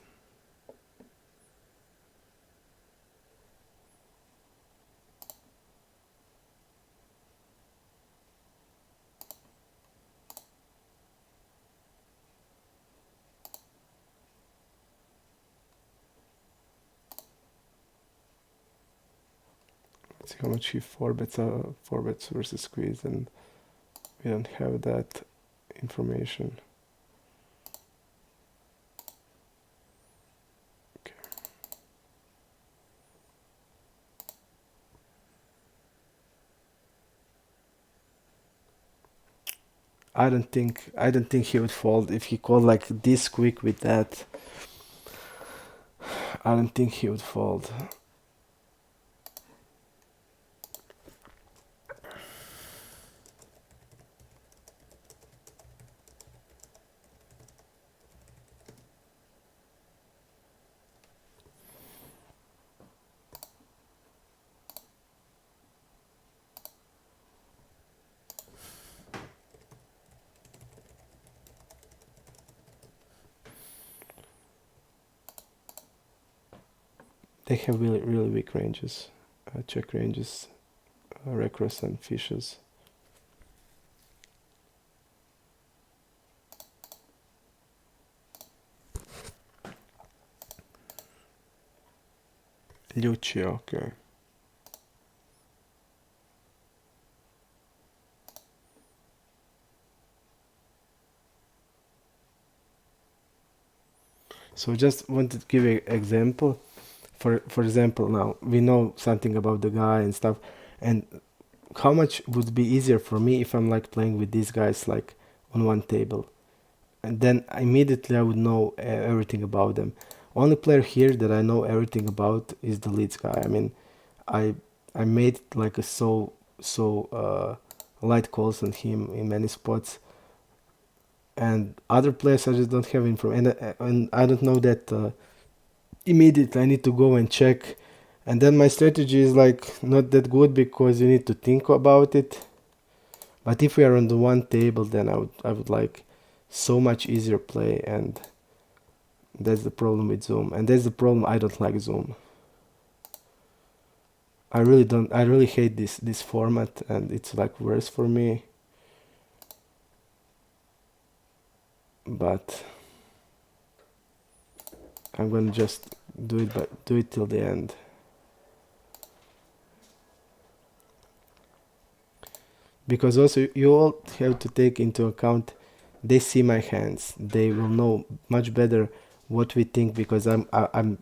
Let's see how much he four bets versus squeeze, and we don't have that information. Okay. I don't think he would fold if he called like this quick with that. I don't think he would fold. They have really weak ranges, check ranges, recross and fishes. Lucio, okay. So just wanted to give an example. For example, now we know something about the guy and stuff, and how much would be easier for me if I'm like playing with these guys like on one table, and then immediately I would know everything about them. Only player here that I know everything about is the Leeds guy. I mean, I I made like a light calls on him in many spots, and other players I just don't have info, and I don't know that immediately I need to go and check, and then my strategy is like not that good because you need to think about it. But if we are on the one table, then I would like so much easier play, and that's the problem with Zoom, and that's the problem. I don't like Zoom. I really don't. I really hate this format, and it's like worse for me. But I'm gonna just do it till the end. Because also you all have to take into account they see my hands, they will know much better what we think, because I'm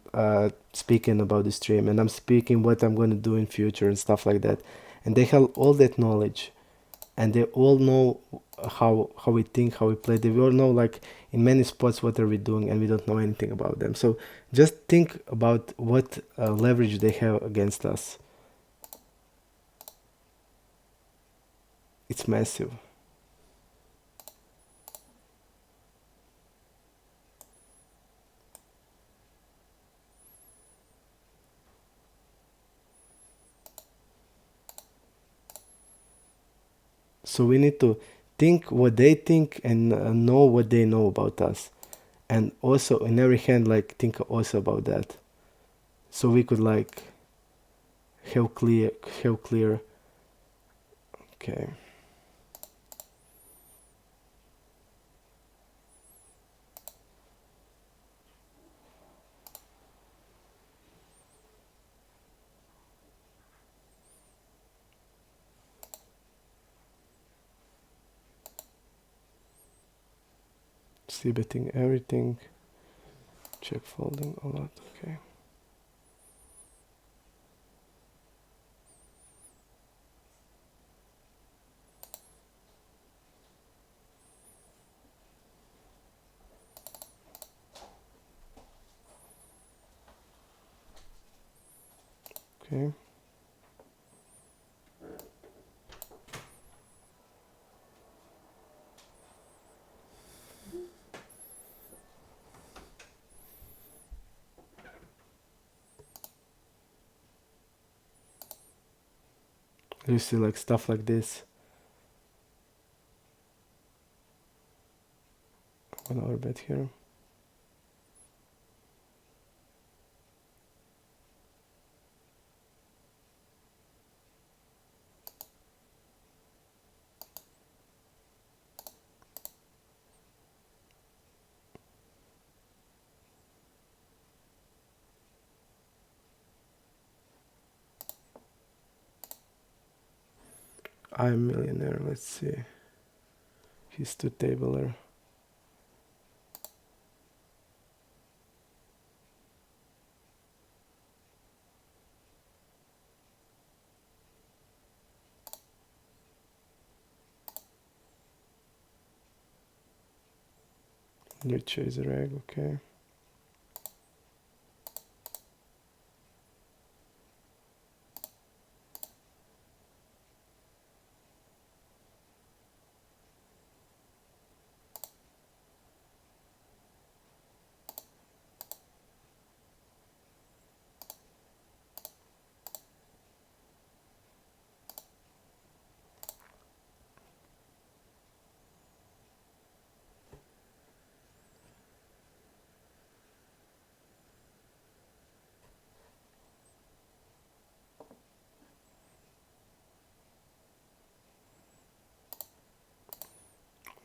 speaking about the stream, and I'm speaking what I'm going to do in future and stuff like that, and they have all that knowledge, and they all know how we think, how we play. They all know like in many spots what are we doing, and we don't know anything about them. So just think about what leverage they have against us. It's massive. So we need to think what they think, and know what they know about us. And also in every hand, like think also about that. So we could like have clear. Okay. See betting everything. Check folding a lot. Okay. Okay. You see like stuff like this. I'm gonna overbet here. I'm millionaire. Let's see. He's two tabler. You chase a reg. Okay.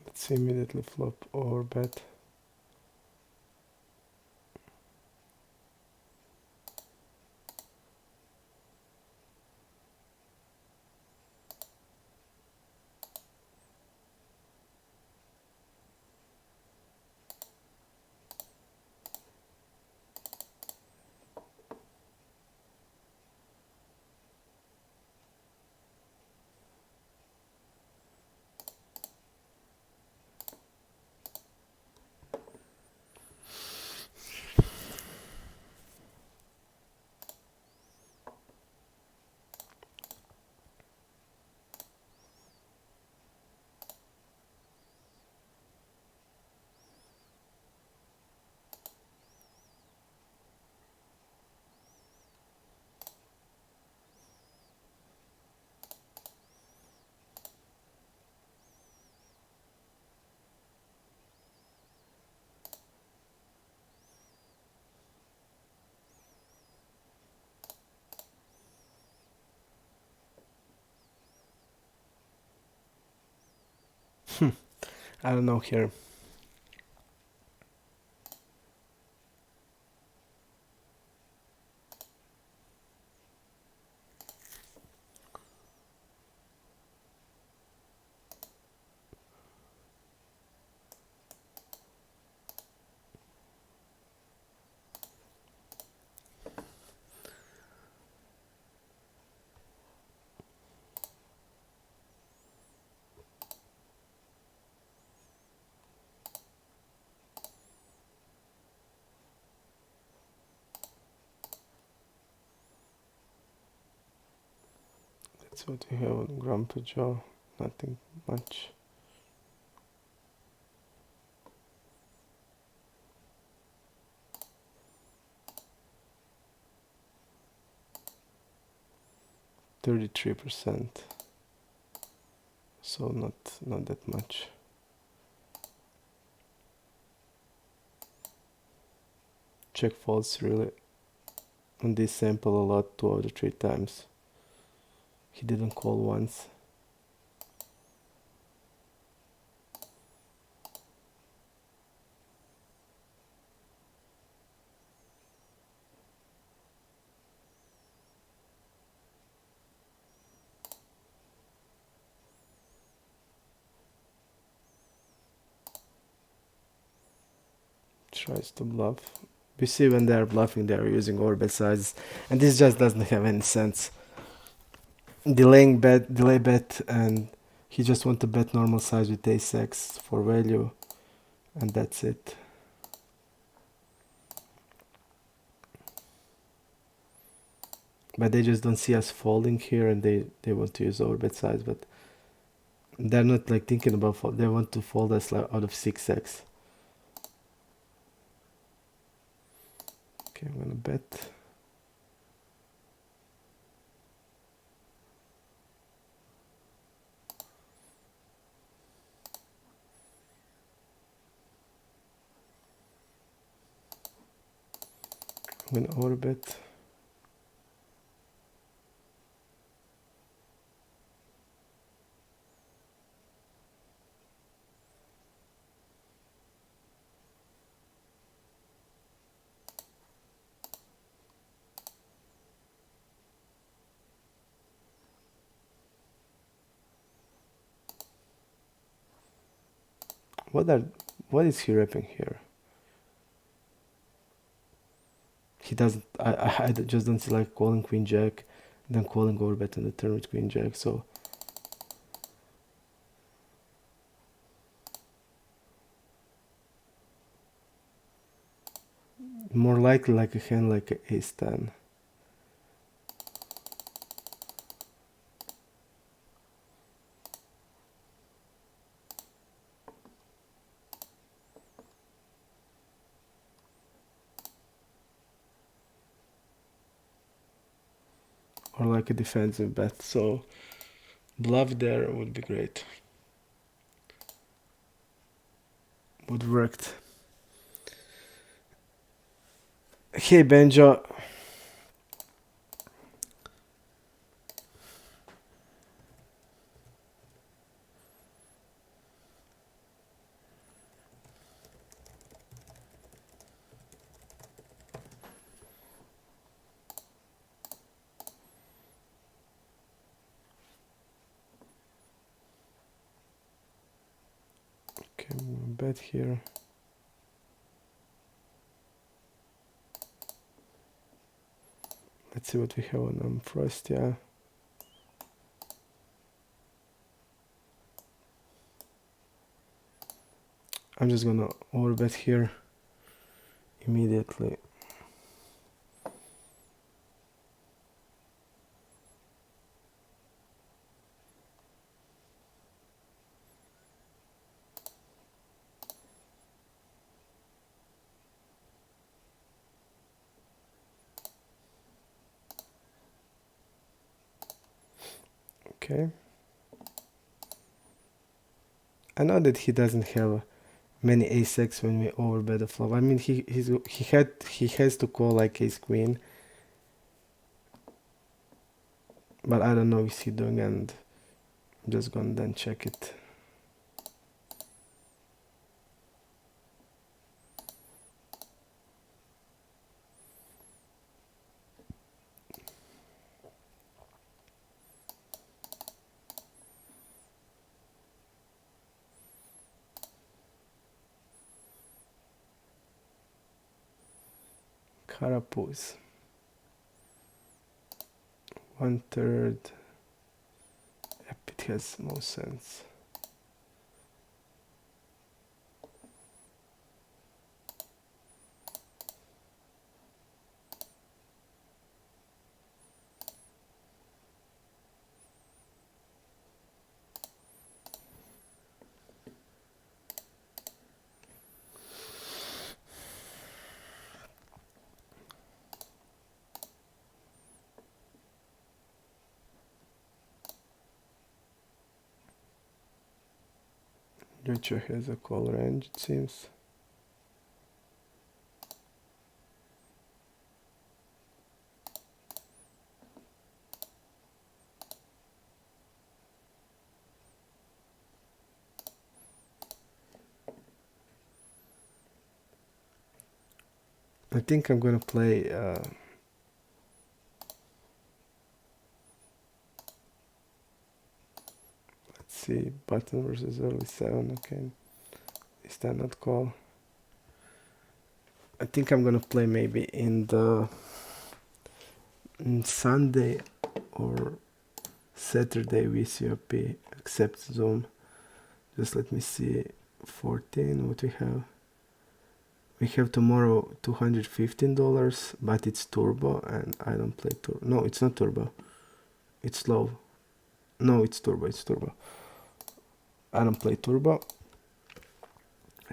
Let's immediately flop or bet. I don't know here. That's what we have on Grandpa Joe. Nothing much. %33%. So not that much. Check false really on this sample a lot, 2 out of 3 times. He didn't call once. Tries to bluff. We see when they're bluffing, they're using overbet sizes, and this just doesn't have any sense. Delay bet, and he just want to bet normal size with ace-x for value, and that's it. But they just don't see us folding here, and they want to use overbet size, but they're not like thinking about fold. They want to fold us like out of 6x. Okay, I'm gonna bet. I'm gonna overbet. What is he repping here? He doesn't. I just don't see like calling queen jack, then calling overbet on the turn with queen jack. So more likely like a hand like a ace 10. Or like a defensive bet. So bluff there would be great. Would worked. Hey Benjo. Okay, I'm gonna bet here. Let's see what we have on first, yeah. I'm just gonna overbet here immediately. Okay. I know that he doesn't have many ace-x when we overbet the flop. I mean, he has to call like ace queen, but I don't know if he's doing, and I'm just gonna then check it. carapace. 1/3. Yep, it has no sense. Future has a call range, it seems. I think I'm gonna play let's see, button versus early 7. Okay, is that not call? I think I'm gonna play maybe in Sunday or Saturday VCOP, except Zoom. Just let me see. 14, what we have? We have tomorrow $215, but it's turbo, and I don't play turbo. No, it's not turbo. It's low. No, it's turbo. It's turbo. I don't play turbo.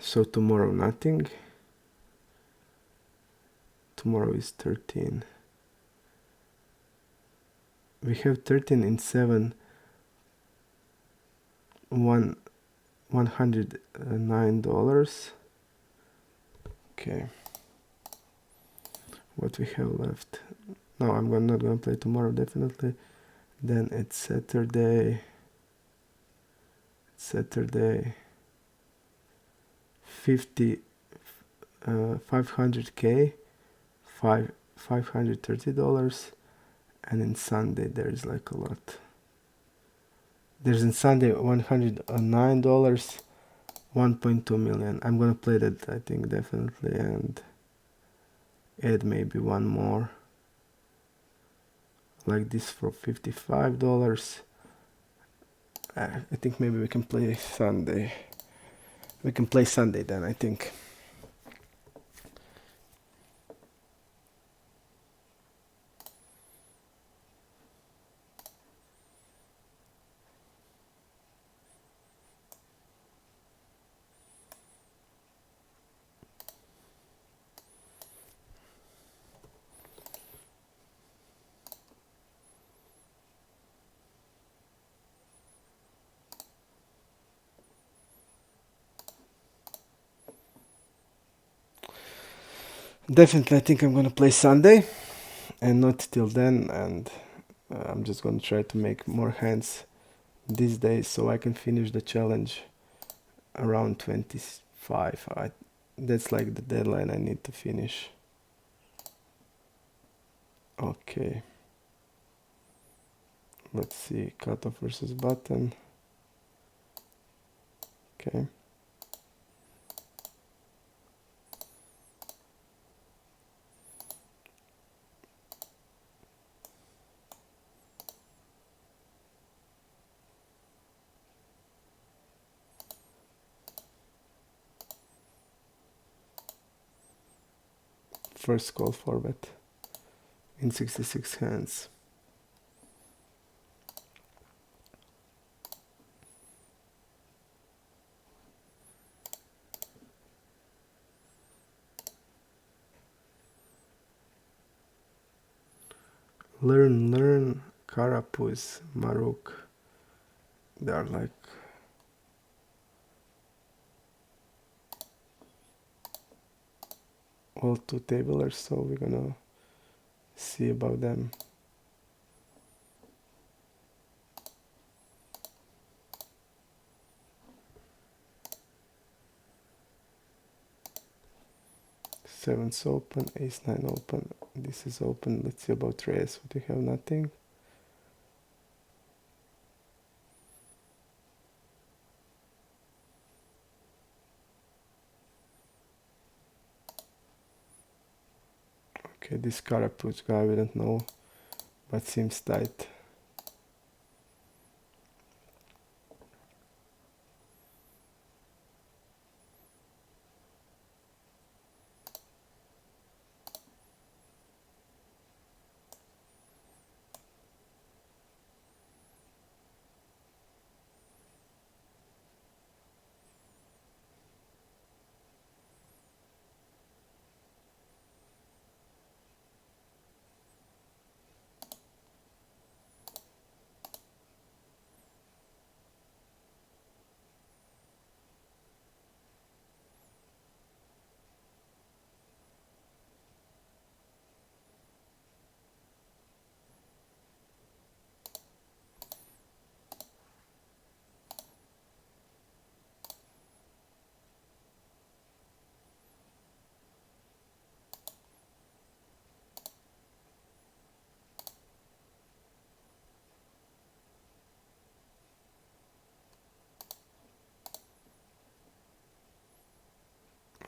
So tomorrow nothing. Tomorrow is 13. We have 13 in 7. $109. Okay. What we have left? No, I'm not gonna play tomorrow, definitely. Then it's Saturday. Saturday. 500k, $530, and in Sunday there's like a lot. There's in Sunday $109, 1.2 million. I'm gonna play that, I think, definitely, and add maybe one more like this for $55. I think maybe we can play Sunday. We can play Sunday then, I think. Definitely, I think I'm gonna play Sunday, and not till then. And I'm just gonna try to make more hands these days so I can finish the challenge around 25. That's like the deadline I need to finish. Okay. Let's see, cutoff versus button. Okay. First call for bet in 66 hands. Learn, Carapace, Maruk. They are like all two tablers, so we're gonna see about them. Seven's open, ace 9 open. This is open. Let's see about race. What do you have? Nothing. Okay, this carapace guy, we don't know, but seems tight.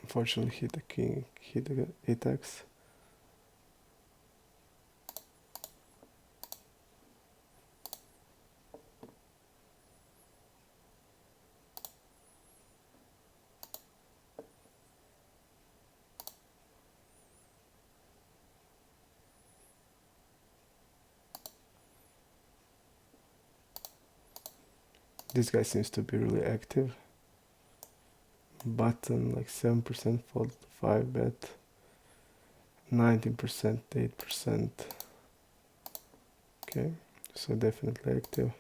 Unfortunately, hit the king, hit the 8x. This guy seems to be really active. Button like 7% fold to 5 bet, 19%, 8%. Okay, so definitely active.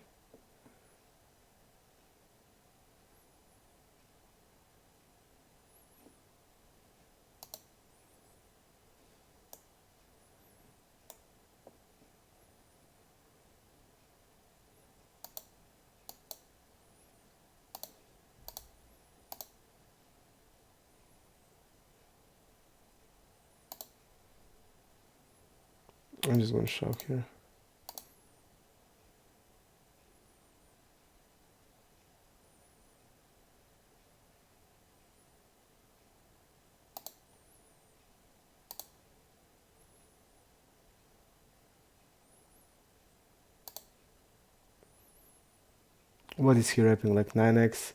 I'm just gonna shove here. What is he wrapping, like 9x?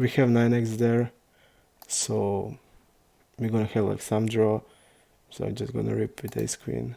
We have 9x there, so we're gonna have like some draw. So I'm just gonna rip with ace queen.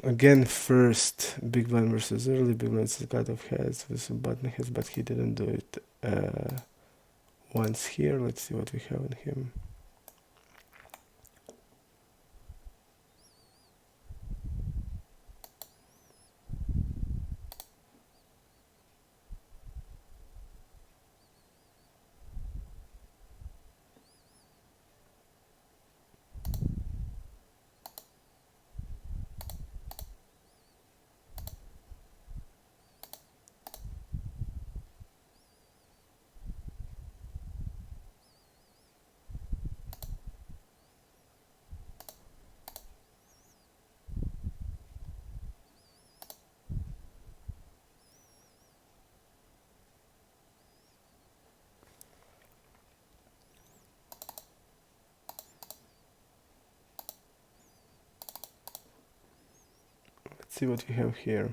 Again, first big blind versus early. Big blind is kind of heads with some button heads, but he didn't do it once here. Let's see what we have on him. Let's see what we have here.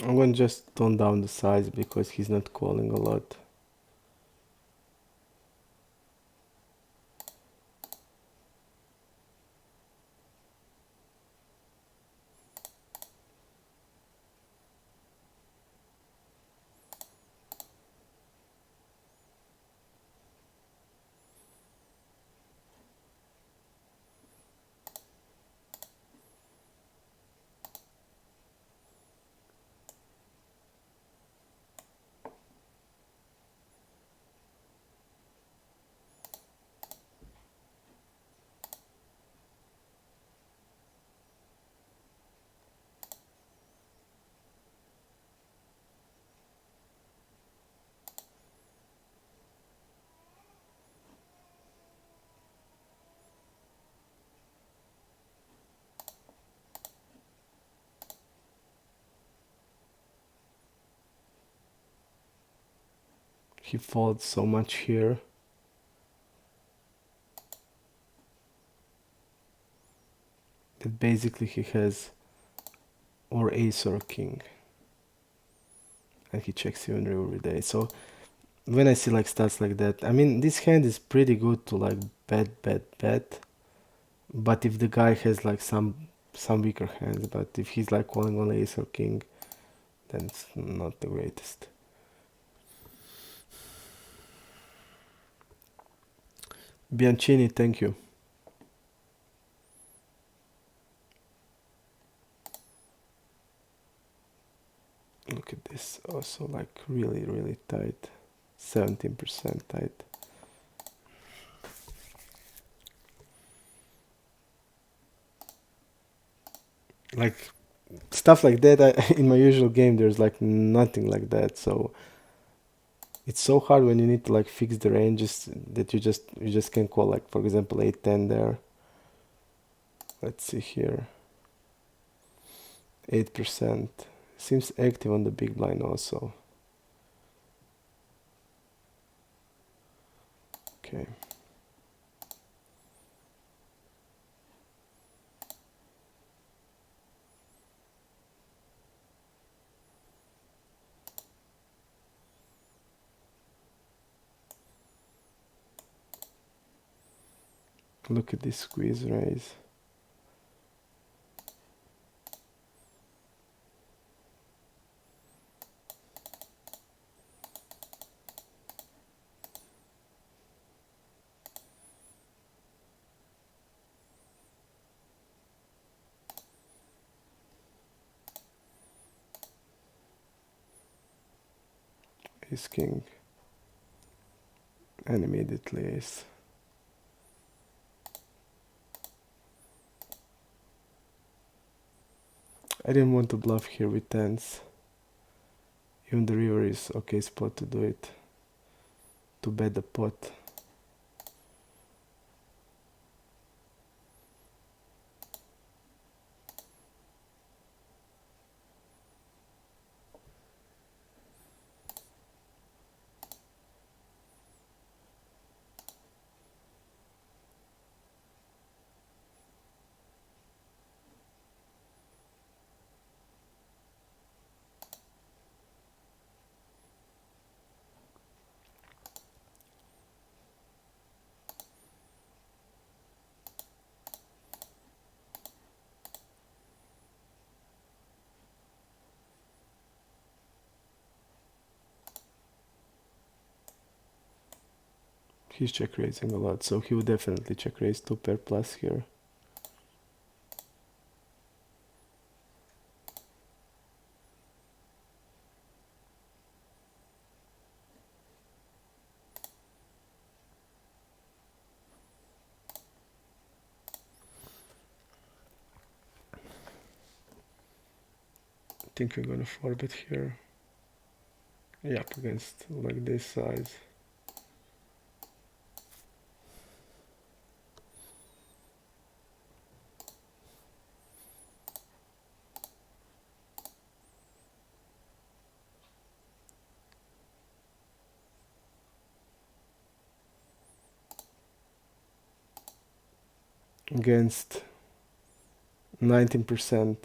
I'm gonna just tone down the size because he's not calling a lot. He folds so much here that basically he has or ace or king, and he checks even every day. So when I see like stats like that, I mean this hand is pretty good to like bet. But if the guy has like some weaker hands, but if he's like calling on ace or king, then it's not the greatest. Bianchini, thank you. Look at this, also like really tight, 17% tight. Like stuff like that, in my usual game there's like nothing like that, so it's so hard when you need to like fix the ranges that you just can call, like for example 8-10 there. Let's see here, 8%. Seems active on the big blind also. Okay. Look at this squeeze raise. Ace king. And immediately ace. I didn't want to bluff here with tens. Even the river is okay spot to do it. To bet the pot. He's check raising a lot, so he would definitely check raise 2 pair plus here. I think we're gonna 4-bet here. Yep, against like this size. Against 19%.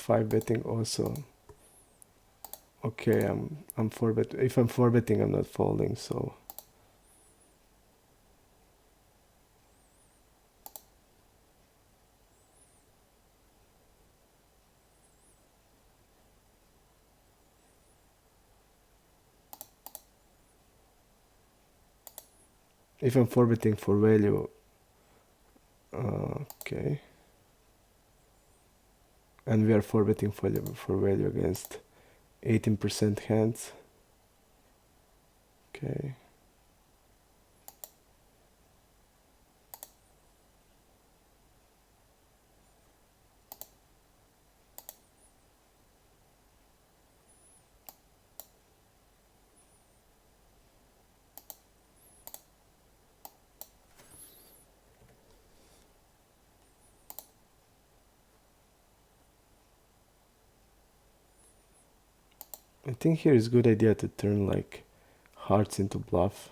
5 betting also. Okay, I'm 4 bet. If I'm 4 betting, I'm not folding, so if I'm 4 betting for value, okay, and we are 4 betting for value against 18% hands. Okay. I think here is good idea to turn like hearts into bluff.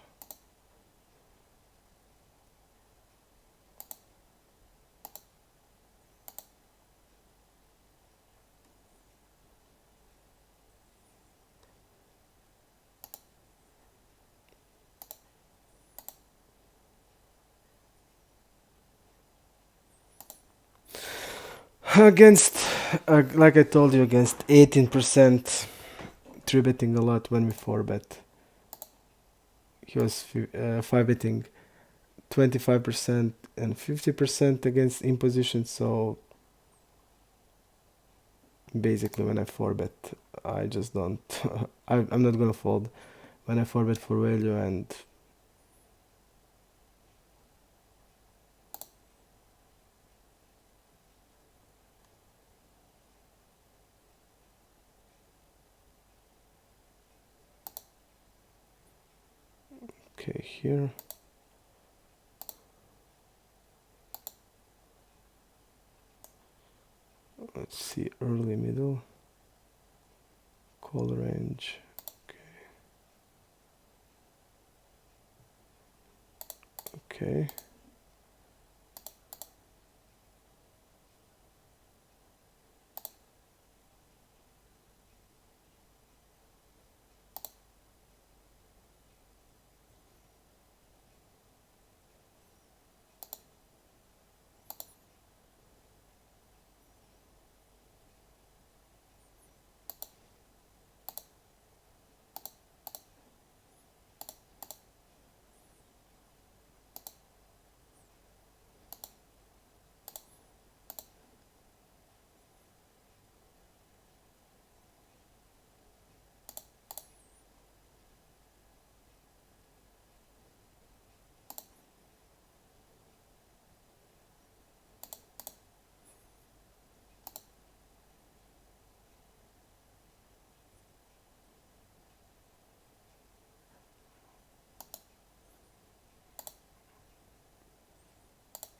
Against, like I told you, against 18%, 3 betting a lot when we 4 bet. He was 5 betting 25% and 50% against imposition, so basically when I 4 bet, I just don't, I'm not gonna fold when I 4 bet for value. And okay, here. Let's see, early, middle, call range. Okay.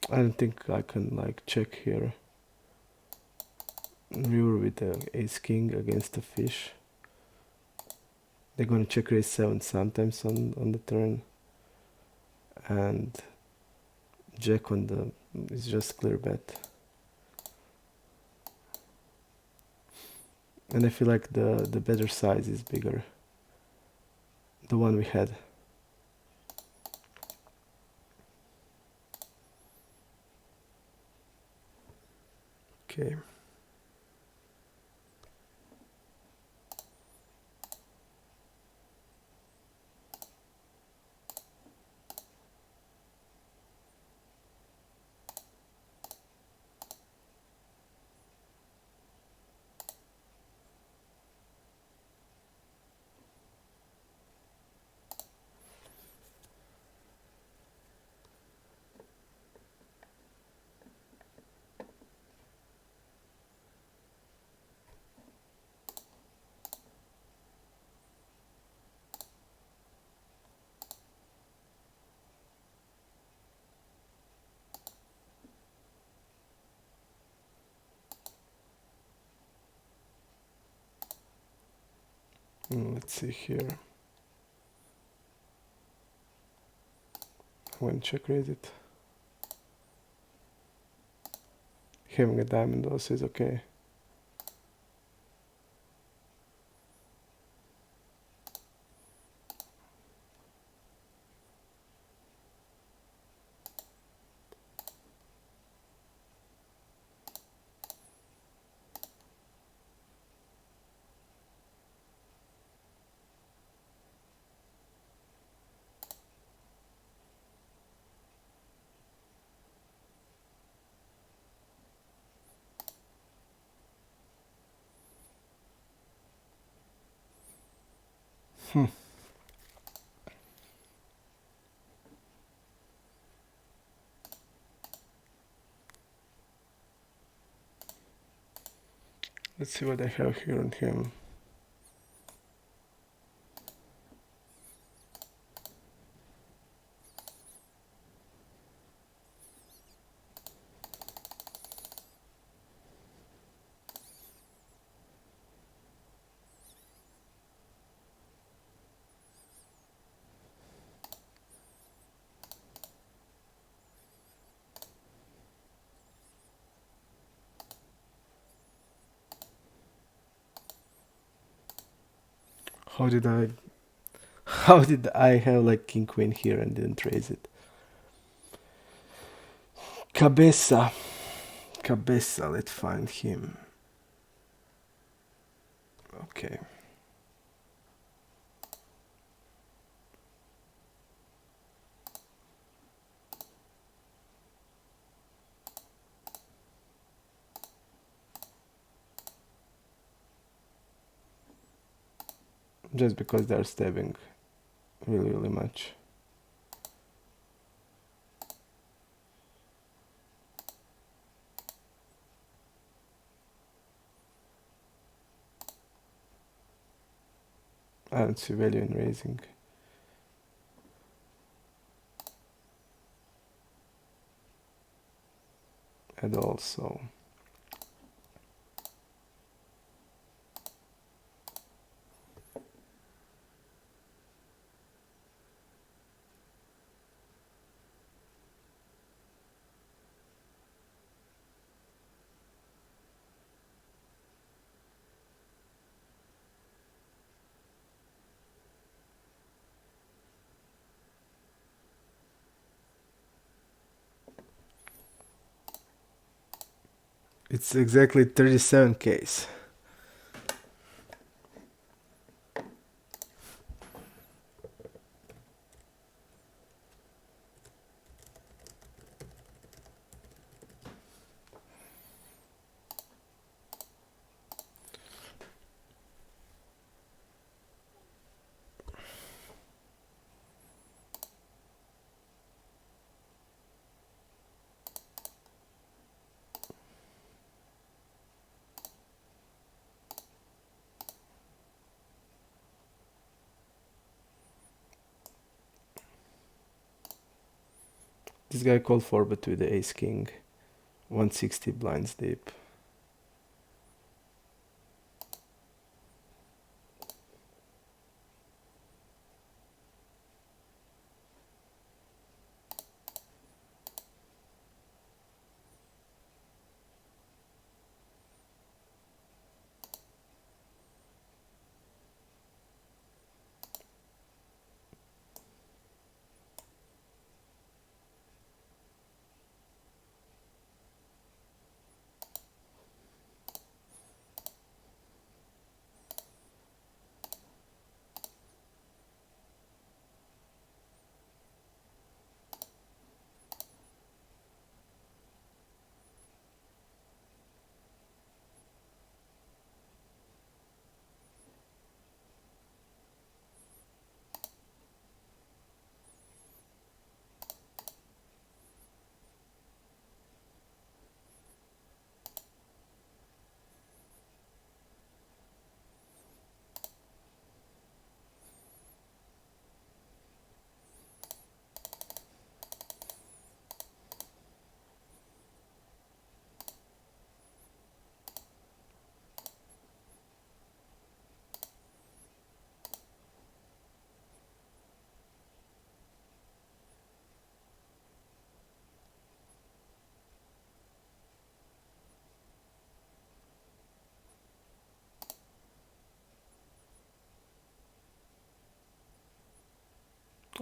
I don't think I can like check here. River with the ace king against the fish. They're gonna check raise 7 sometimes on the turn, and jack on the is just clear bet. And I feel like the better size is bigger, the one we had. Okay. Let's see here. I'm gonna check raise it. Having a diamond also is okay. Let's see what I have here on him. How did I how did I have like king queen here and didn't raise it? Cabeza. Cabeza, let's find him. Okay. Just because they're stabbing really, really much. I don't see value in raising. At all, so it's exactly 37 case. This guy called for but with the ace king. 160 blinds deep.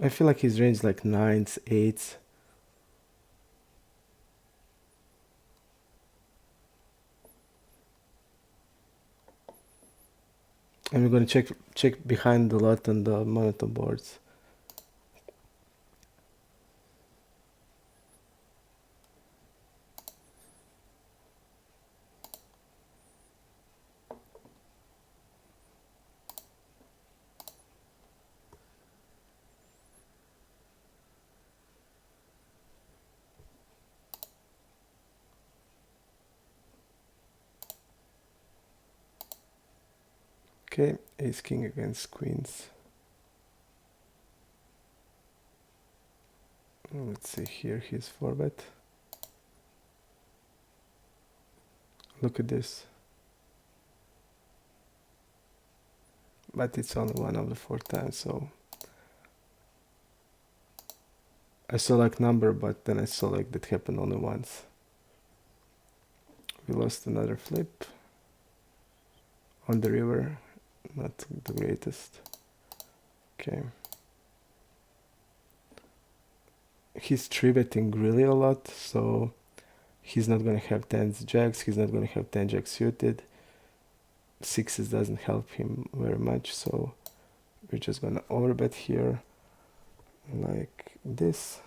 I feel like his range is like 9s, 8s. And we're gonna check behind a lot on the monitor boards. Okay, ace king against queens. Let's see here, he's 4-bet. Look at this. But it's only one of the 4 times, so I select number, but then I select that happened only once. We lost another flip on the river, not the greatest. Okay. He's 3-betting really a lot, so he's not gonna have 10s jacks, he's not gonna have 10 jacks suited. 6s doesn't help him very much, so we're just gonna overbet here like this.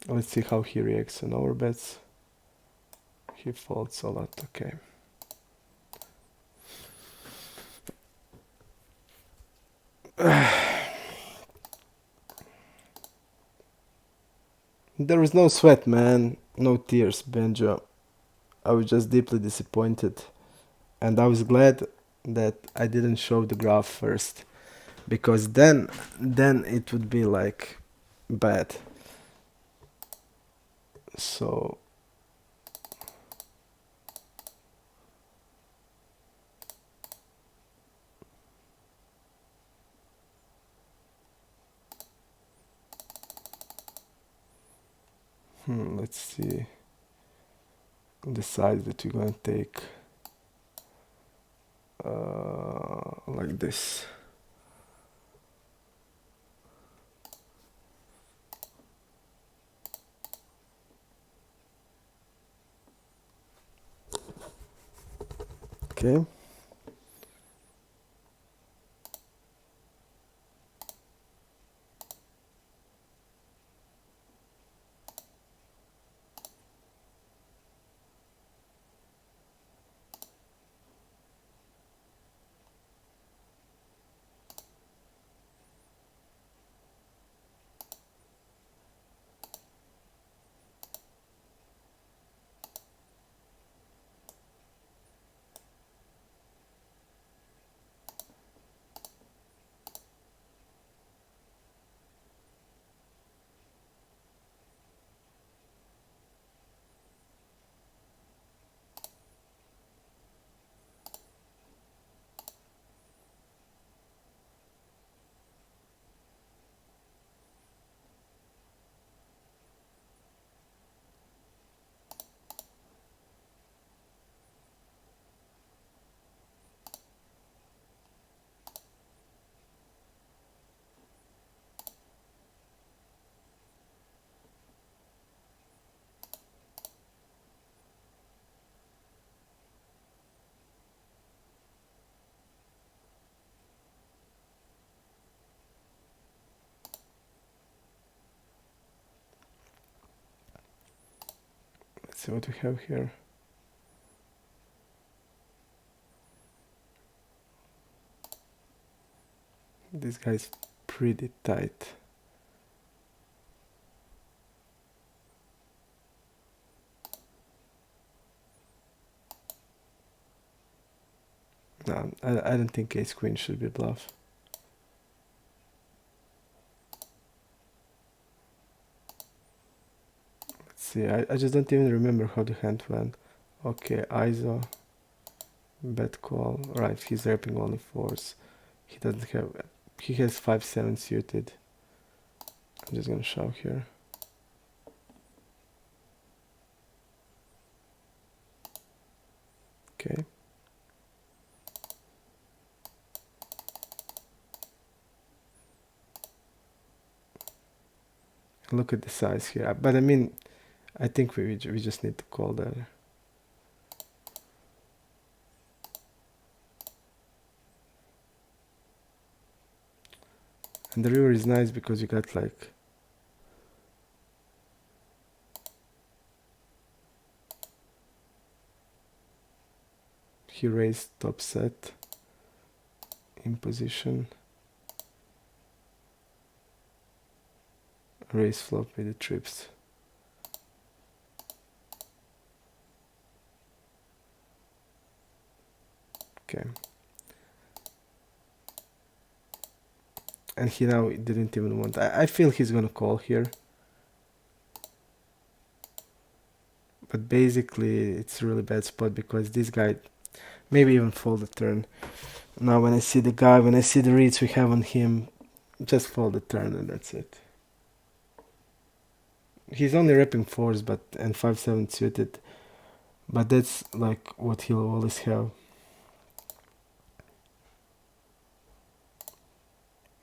Let's see how he reacts on overbets. He folds a lot, okay. There was no sweat, man, no tears, Benjo. I was just deeply disappointed, and I was glad that I didn't show the graph first, because then it would be like bad. So let's see the size that we're gonna take. Like this. Okay. Let's see what we have here. This guy's pretty tight. No, I don't think ace queen should be bluff. Let's see, I just don't even remember how the hand went. Okay, ISO, bet call. Right, he's wrapping only 4s. He doesn't have, he has 5-7 suited. I'm just gonna shove here. Okay. Look at the size here. But I mean, I think we just need to call that. And the river is nice because you got like he raised top set in position. Raise flop with the trips. Okay. And he now didn't even want... I feel he's gonna call here. But basically, it's a really bad spot because this guy maybe even fold the turn. Now when I see the guy, when I see the reads we have on him, just fold the turn and that's it. He's only repping 4s but and 5-7 suited. But that's like what he'll always have.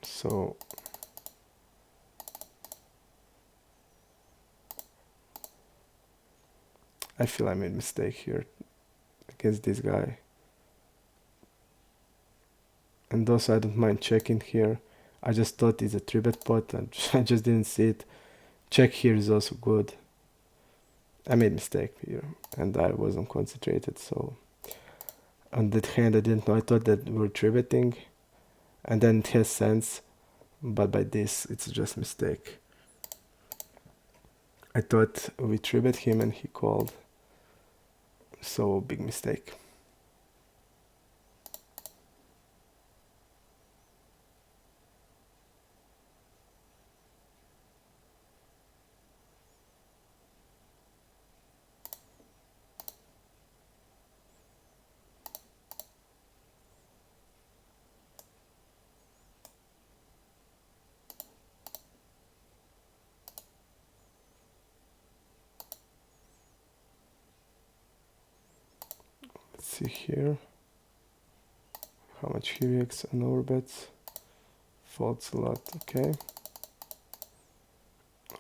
So I feel I made a mistake here against this guy. And also I don't mind checking here. I just thought it's a 3-bet pot and I just didn't see it. Check here is also good. I made a mistake here and I wasn't concentrated, so on that hand I didn't know. I thought that we were 3-betting and then it has sense, but by this it's just mistake. I thought we 3-bet him and he called, so big mistake. Let's see here how much he reacts and overbets. Folds a lot. Okay,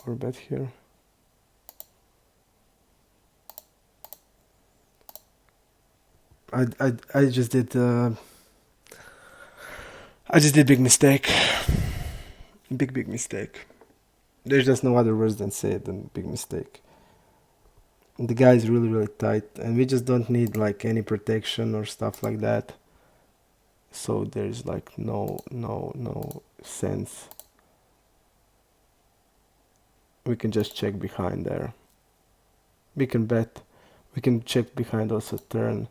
overbet here. I just did big mistake. Big mistake. There's just no other words than say it than big mistake. The guy is really tight and we just don't need like any protection or stuff like that. So there's like no sense. We can just check behind there. We can bet. We can check behind also turn.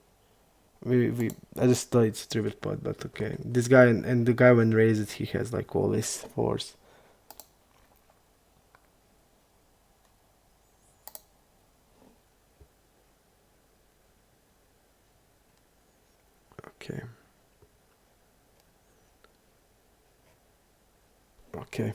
I just thought it's a 3-bet pot, but okay. This guy and the guy when raised he has like all his 4s. Okay. Okay.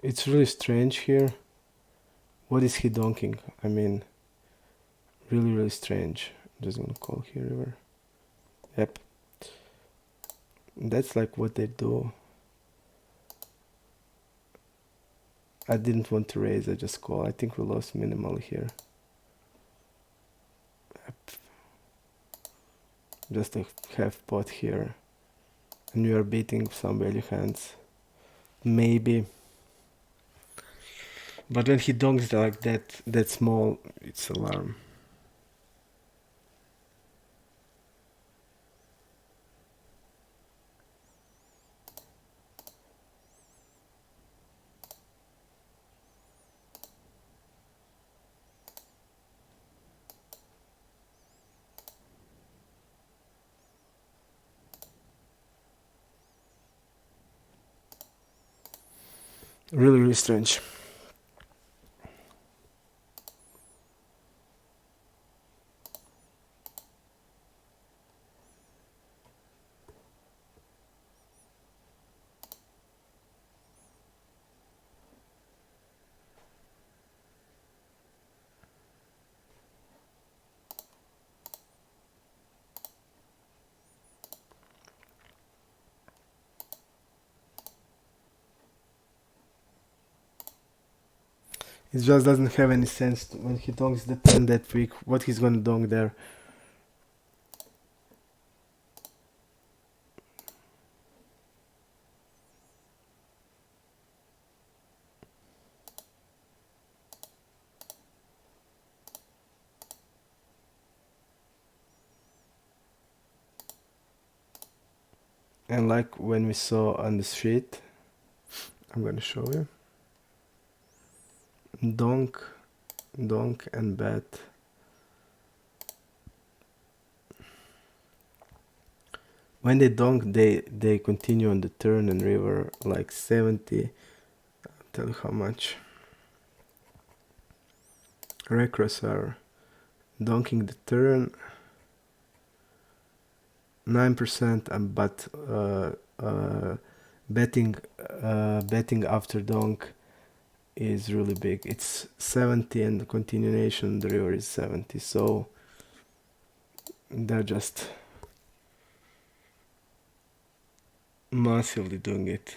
It's really strange here. What is he donking? I mean, really strange. I'm just gonna call here river. Yep. That's like what they do. I didn't want to raise, I just call. I think we lost minimally here. Yep. Just a half pot here. And we are beating some value hands. Maybe. But when he donks like that small, it's alarm. Really strange. It just doesn't have any sense when he donks the turn that weak, what he's gonna donk there. And like when we saw on the street, I'm gonna show you. Donk, donk and bet. When they donk, they continue on the turn and river like 70. I'll tell you how much. Recross are donking the turn 9%, but betting betting after donk is really big. It's 70 and the continuation the river is 70. So they're just massively doing it.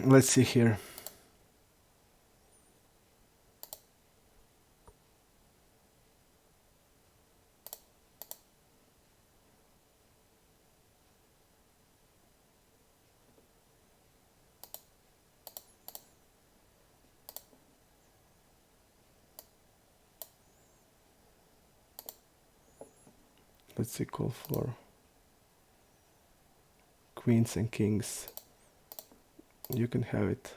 Let's see here. Let's see, call for queens and kings. You can have it.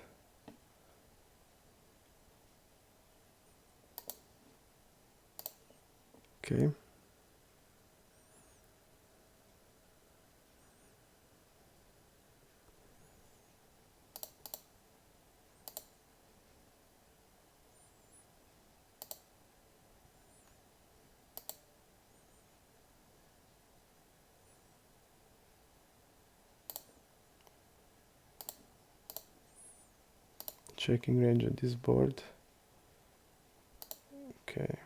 Okay. Checking range on this board. Okay.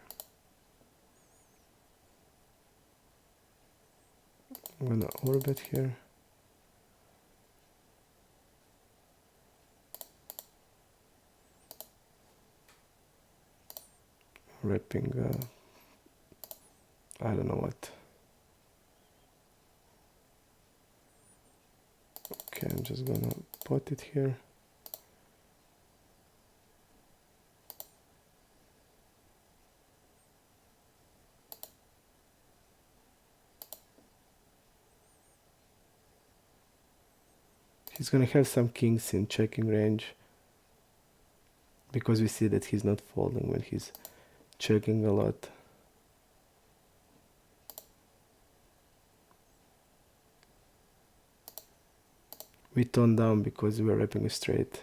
I'm gonna orbit here. Wrapping, I don't know what. Okay, I'm just gonna put it here. He's gonna have some kings in checking range because we see that he's not folding when he's checking a lot. We tone down because we're wrapping a straight.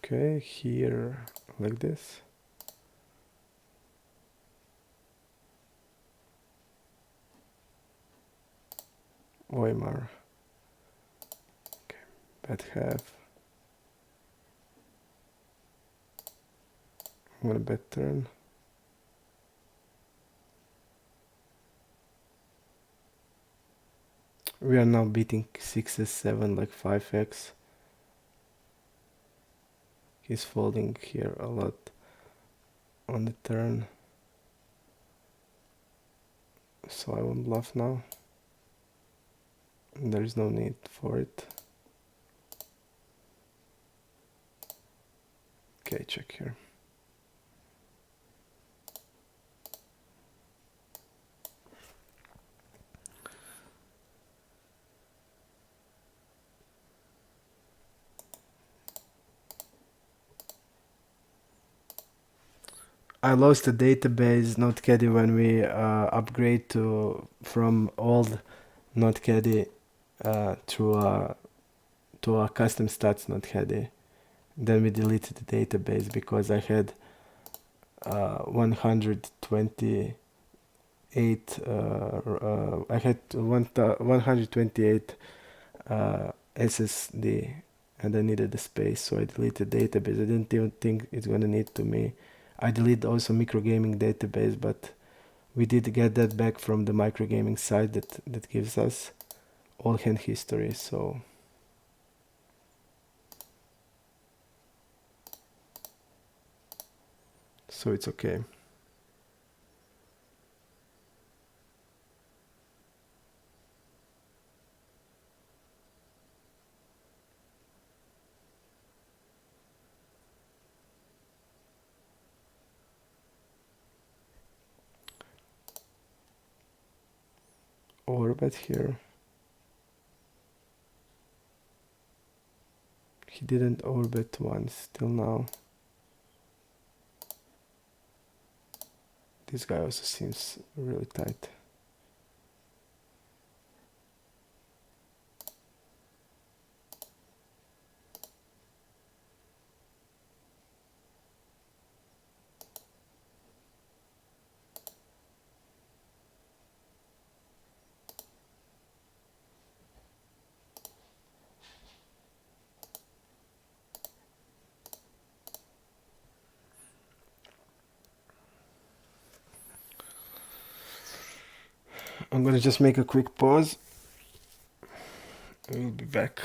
Okay, here like this. Weimar. Okay, bad have. I'm gonna bet turn. We are now beating 6s7 like 5x. He's folding here a lot on the turn. So I won't bluff now. There is no need for it. Okay, check here. I lost the database NoteCaddy when we upgrade from old NoteCaddy to a custom stats NoteCaddy. Then we deleted the database because I had 128 I had 128 SSD and I needed the space, so I deleted database. I didn't even think it's gonna need to me. I deleted also microgaming database, but we did get that back from the microgaming site that gives us all hand history, so it's okay. Overbet here. He didn't overbet once till now. This guy also seems really tight. I'm gonna just make a quick pause. We'll be back.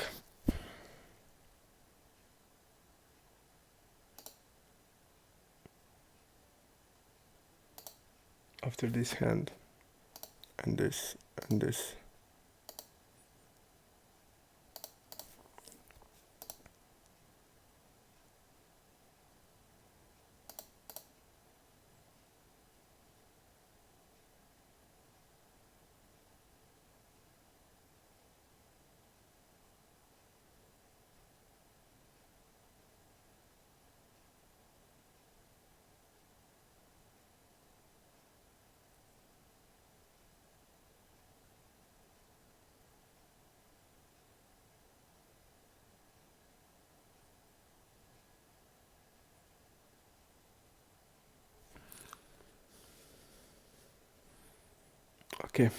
After this hand and this and this. Okay.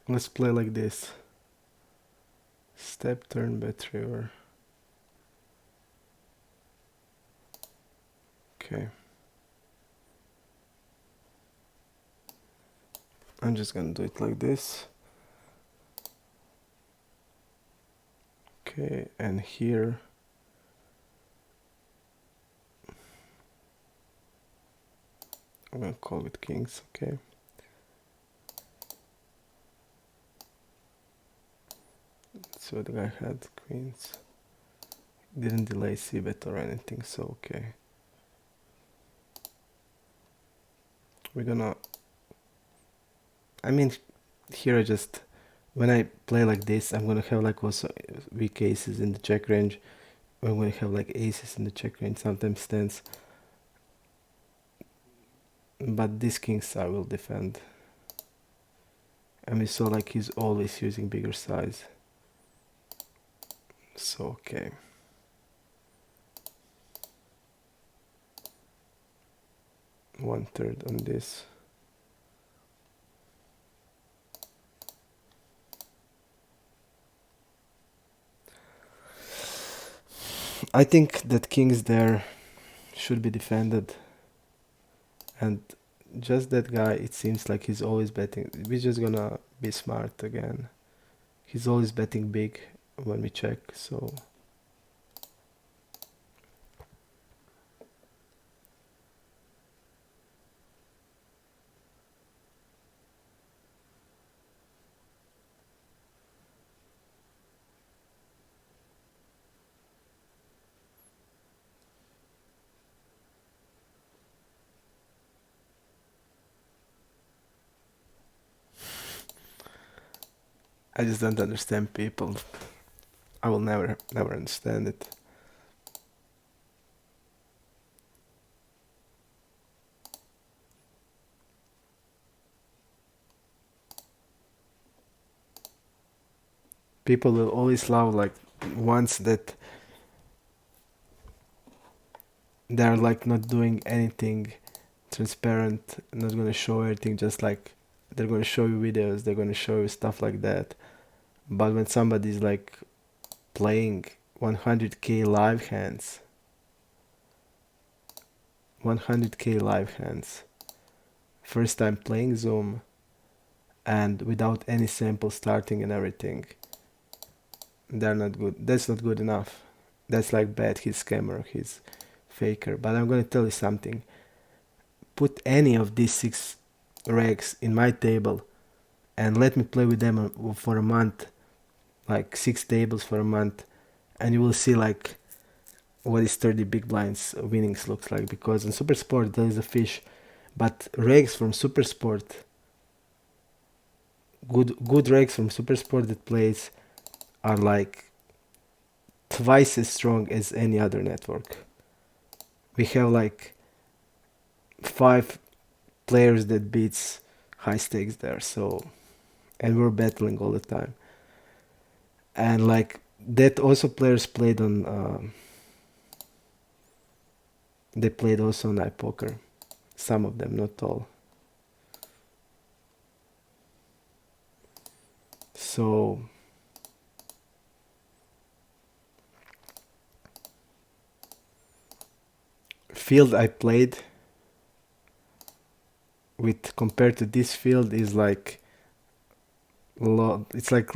Let's play like this. Step, turn, bet, river. Okay. I'm just gonna do it like this. Okay, and here I'm gonna call with kings, okay. So the guy had queens. Didn't delay c-bet or anything, so okay. We're gonna... I mean, here I just... When I play like this, I'm gonna have like also weak aces in the check range. I'm gonna have like aces in the check range, sometimes tens. But these kings I will defend. And we saw like he's always using bigger size. So okay. One third on this. I think that kings there should be defended. And just that guy, it seems like he's always betting. We're just gonna be smart again. He's always betting big when we check, so... I just don't understand people. I will never understand it. People will always love like ones that they're like not doing anything transparent, not gonna show everything, just like they're gonna show you videos, they're gonna show you stuff like that. But when somebody's like playing 100k live hands, 100k live hands, first time playing Zoom, and without any sample starting and everything, they're not good. That's not good enough. That's like bad. He's scammer, he's faker. But I'm gonna tell you something. Put any of these 6 regs in my table and let me play with them for a month, like 6 tables for a month, and you will see like what is 30 big blinds winnings looks like. Because in Super Sport there is a fish, but regs from Super Sport, good regs from Super Sport that plays are like twice as strong as any other network. We have like 5 players that beats high stakes there, so, and we're battling all the time. And like that also players played on they played also on iPoker, some of them, not all. So field I played with compared to this field is like it's like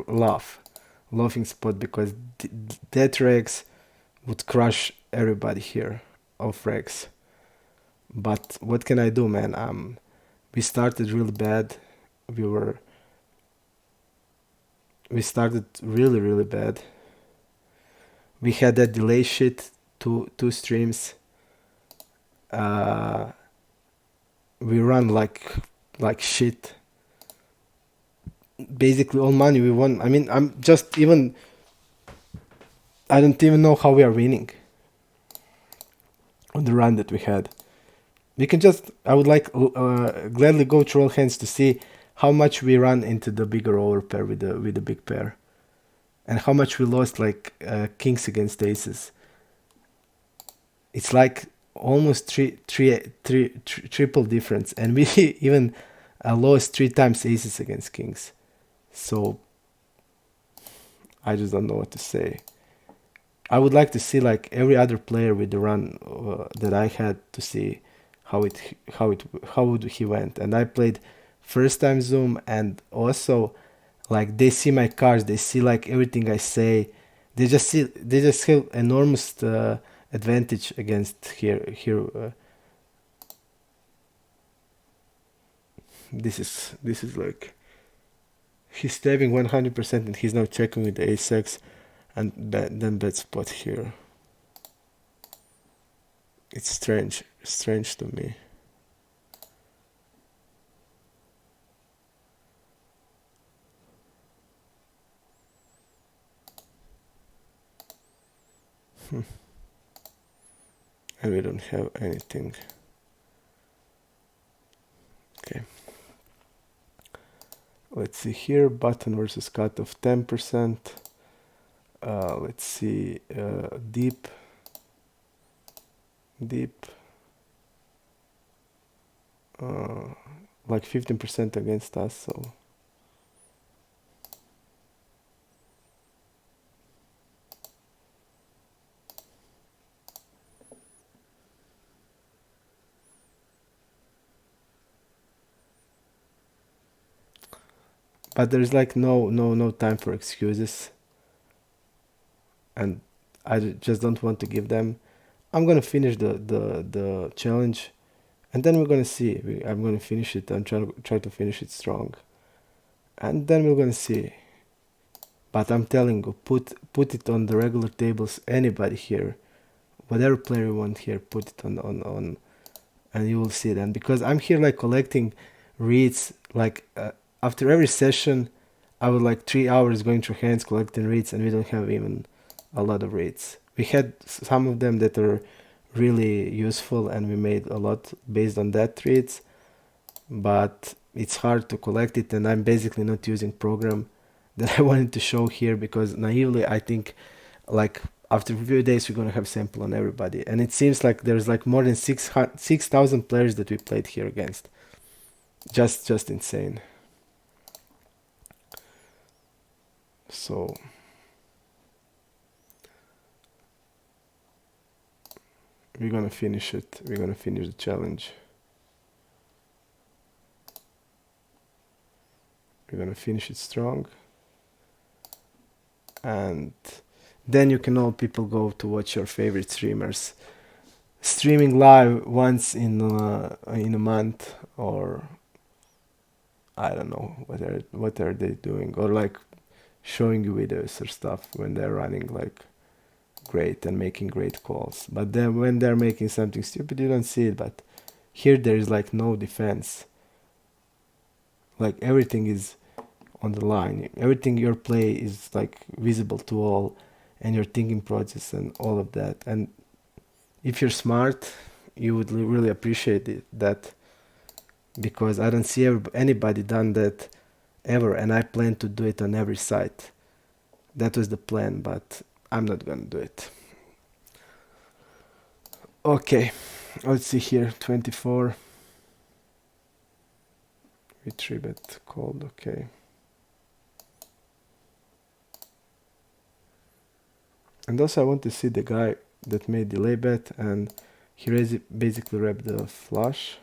laughing spot, because that Rex would crush everybody here of Rex. But what can I do, man? We started really bad. We started really bad. We had that delay shit, two streams. We run like shit. Basically all money we won. I mean, I don't even know how we are winning on the run that we had. We can just, I would like gladly go through all hands to see how much we run into the bigger overpair with the big pair, and how much we lost like kings against aces. It's like almost triple difference, and we even lost 3 times aces against kings. So I just don't know what to say. I would like to see like every other player with the run that I had to see how how would he went. And I played first time Zoom, and also like they see my cards, they see like everything I say. They just have enormous advantage against here. This is like he's stabbing 100% and he's now checking with the ace-x and then bet spot here. It's strange to me. And we don't have anything. Okay. Let's see here, button versus cut of 10%. Let's see, deep, like 15% against us, so. But there's like no time for excuses. And I just don't want to give them. I'm gonna finish the challenge, and then we're gonna see. I'm gonna finish it. I'm try to finish it strong, and then we're gonna see. But I'm telling you, put it on the regular tables. Anybody here, whatever player you want here, put it on, and you will see it. And because I'm here like collecting reads, like after every session, I would like 3 hours going through hands collecting reads, and we don't have even a lot of reads. We had some of them that are really useful, and we made a lot based on that reads, but it's hard to collect it, and I'm basically not using program that I wanted to show here because naively I think like after a few days we're gonna have sample on everybody, and it seems like there's like more than 6,000 players that we played here against. Just insane. So we're gonna finish it. We're gonna finish the challenge. We're gonna finish it strong, and then you can all people go to watch your favorite streamers streaming live once in a month, or I don't know what are they doing, or like showing you videos or stuff when they're running like great and making great calls. But then when they're making something stupid, you don't see it. But here there is like no defense. Like everything is on the line. Everything your play is like visible to all, and your thinking process and all of that. And if you're smart, you would really appreciate that, because I don't see anybody done that ever, and I plan to do it on every site. That was the plan, but I'm not gonna do it. Okay, let's see here. 24. We 3-bet called. Okay. And also I want to see the guy that made delay bet, and he basically wrapped the flush.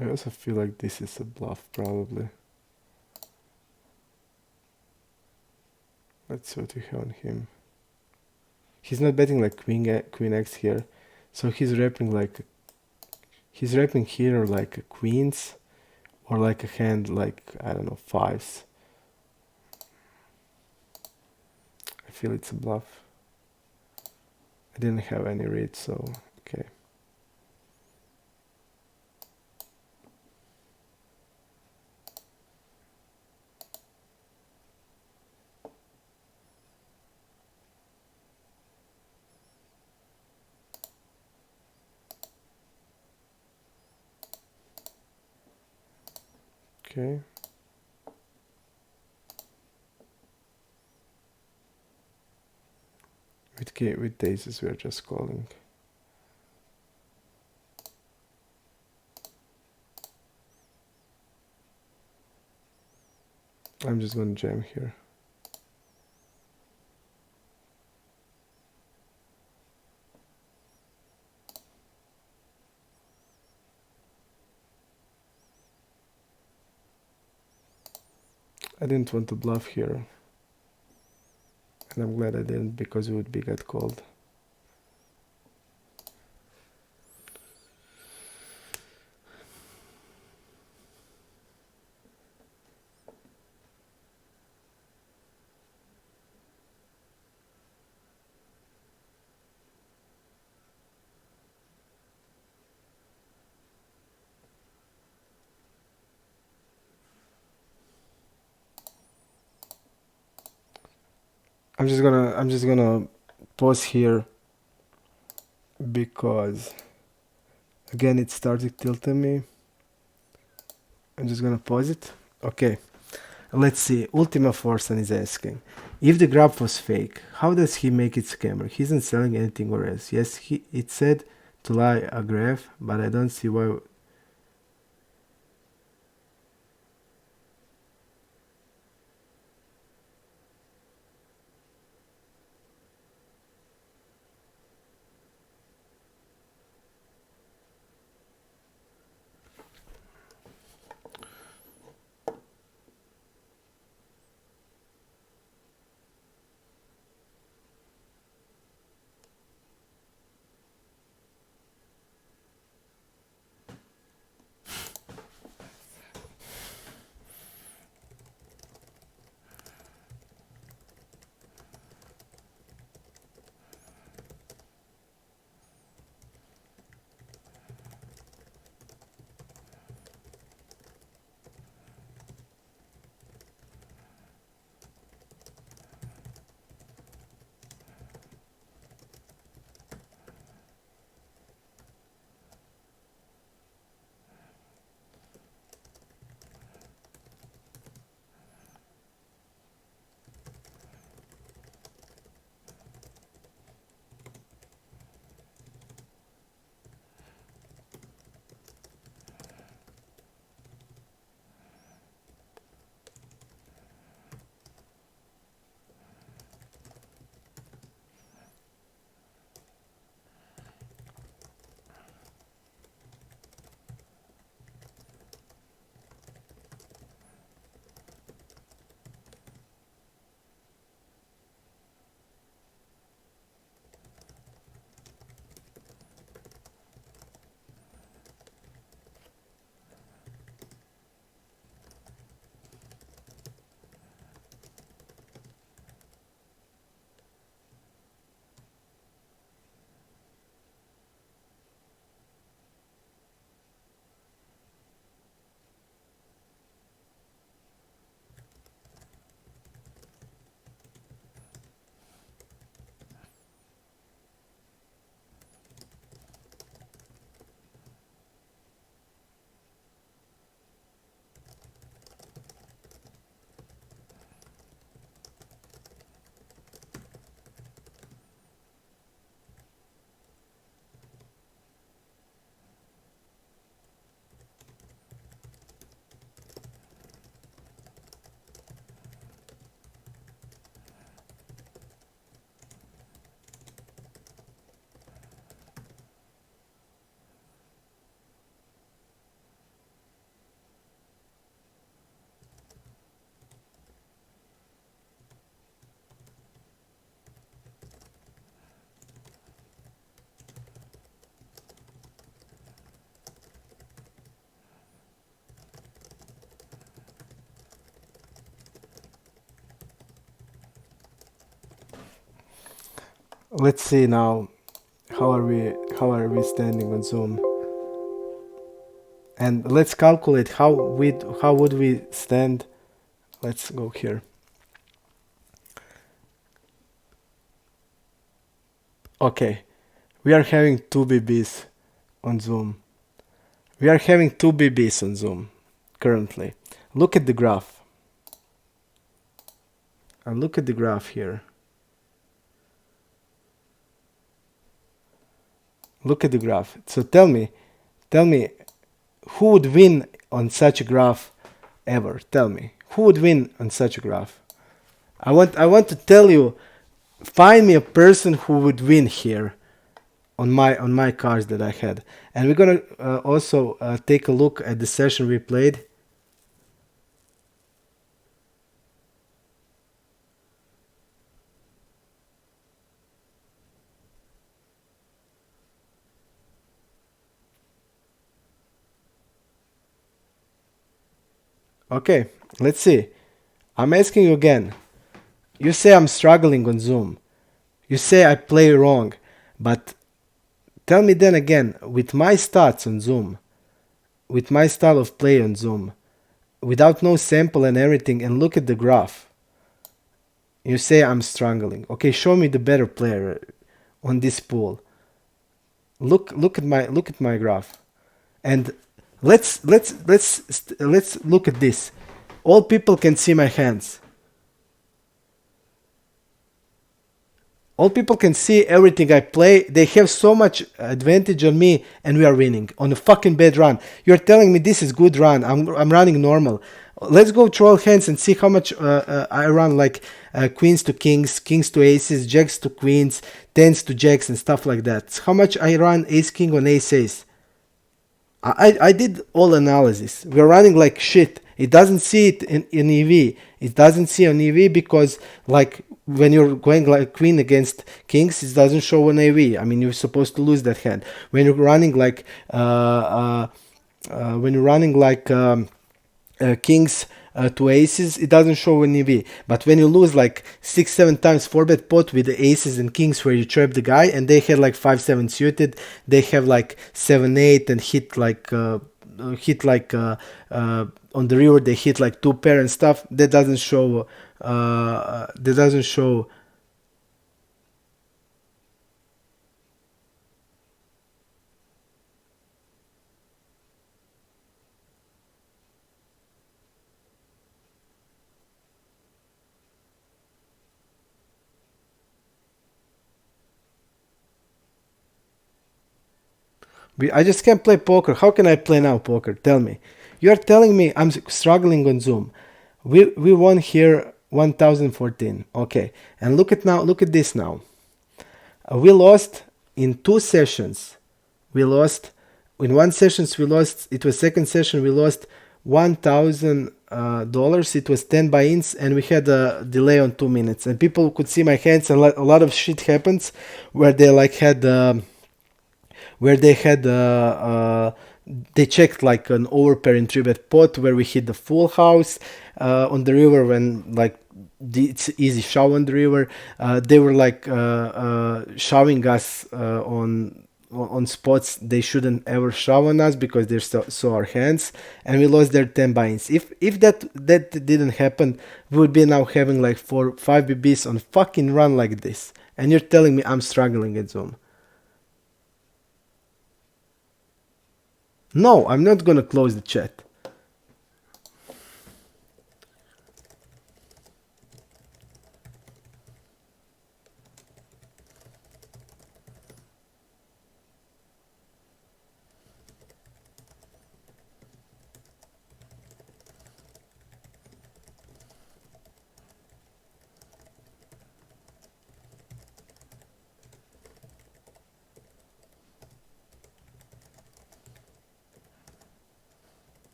I also feel like this is a bluff, probably. Let's see what we have on him. He's not betting like queen X here, so he's wrapping here like a queens, or like a hand like, I don't know, fives. I feel it's a bluff. I didn't have any read, so okay. Okay. With daisies we're just calling. I'm just gonna jam here. I didn't want to bluff here, and I'm glad I didn't, because it would be get called. I'm just gonna pause here, because again it started tilting me. I'm just gonna pause it. Okay, let's see. Ultima Forsan is asking, if the graph was fake, how does he make it scammer? He isn't selling anything or else. Yes, it said to lie a graph, but I don't see why. Let's see now. How are we standing on Zoom? And let's calculate how would we stand. Let's go here. Okay, we are having 2 BBs on Zoom. We are having 2 BBs on Zoom currently. Look at the graph. And look at the graph here. Look at the graph. So tell me, who would win on such a graph ever? Tell me, who would win on such a graph? I want to tell you, find me a person who would win here on my cards that I had. And we're gonna also take a look at the session we played. Okay, let's see. I'm asking you again. You say I'm struggling on Zoom. You say I play wrong. But tell me then again, with my stats on Zoom, with my style of play on Zoom, without no sample and everything, and look at the graph. You say I'm struggling. Okay, show me the better player on this pool. Look at my graph. And let's look at this. All people can see my hands. All people can see everything I play. They have so much advantage on me, and we are winning on a fucking bad run. You're telling me this is good run. I'm running normal. Let's go through all hands and see how much I run, like queens to kings, kings to aces, jacks to queens, tens to jacks, and stuff like that. How much I run ace king on ace ace. I did all analysis. We're running like shit. It doesn't see it in EV. It doesn't see on EV because like when you're going like queen against kings, it doesn't show on AV. I mean, you're supposed to lose that hand. When you're running like kings to aces, it doesn't show in EV. But when you lose like 6-7 times 4-bet pot with the aces and kings where you trap the guy, and they had like 5-7 suited, they have like 7-8 and hit like on the river they hit like 2 pair and stuff. That doesn't show. That doesn't show. I just can't play poker. How can I play now poker? Tell me. You're telling me I'm struggling on Zoom. We won here 1014. Okay. And look at now. Look at this now. We lost in 2 sessions. We lost in 1 session. We lost. It was second session. We lost $1,000. It was 10 buy-ins, and we had a delay on 2 minutes. And people could see my hands, and a lot of shit happens where they like had. Where they had they checked like an overpair in 3-bet pot where we hit the full house on the river when like it's easy shove on the river. They were like shoving us on spots they shouldn't ever shove on us because they saw our hands, and we lost their 10 buy-ins. If that didn't happen, we would be now having like 4-5 BBs on fucking run like this. And you're telling me I'm struggling at Zoom. No, I'm not gonna close the chat.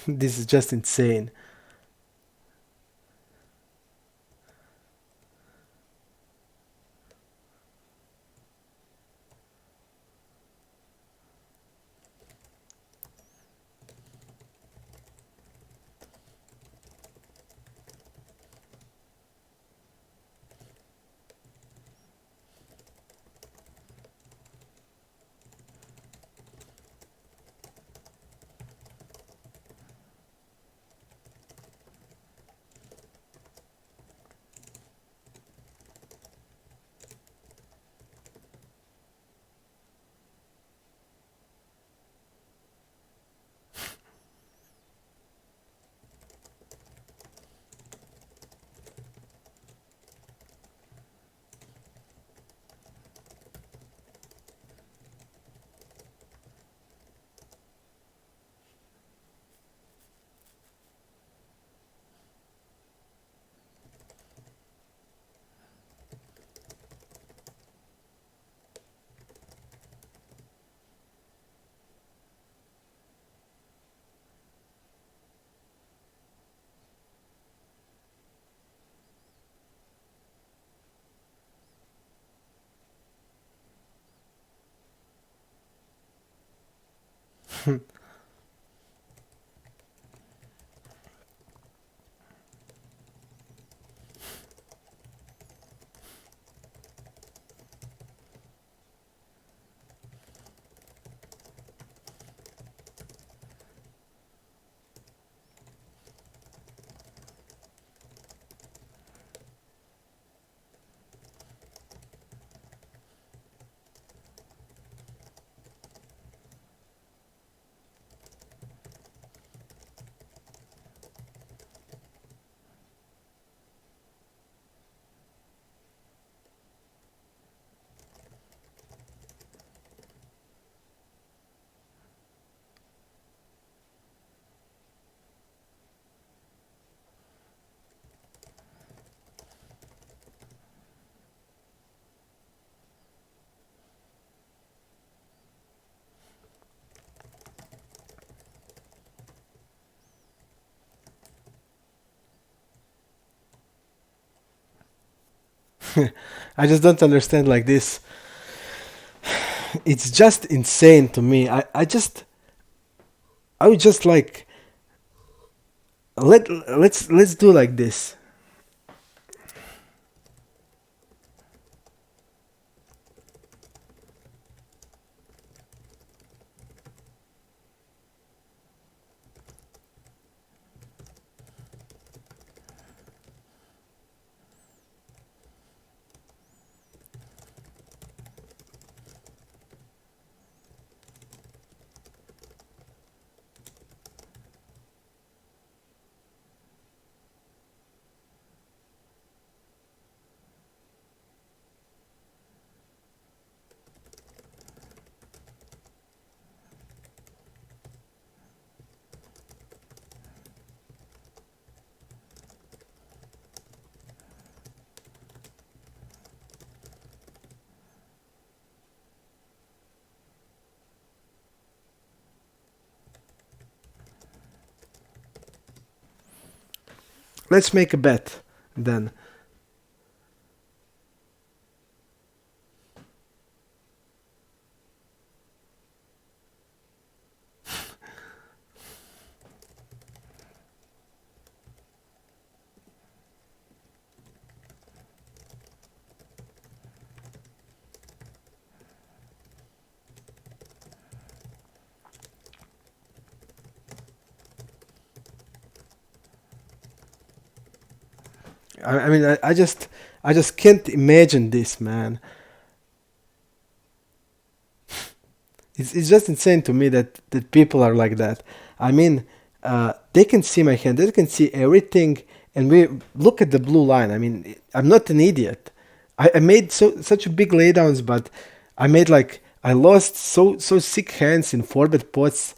This is just insane. I just don't understand like this. It's just insane to me. I would just like let's do like this. Let's make a bet then. I mean, I just can't imagine this, man. It's just insane to me that people are like that. I mean, they can see my hand, they can see everything, and we look at the blue line. I mean, I'm not an idiot. I made such big laydowns, but I made like I lost so sick hands in four-bet pots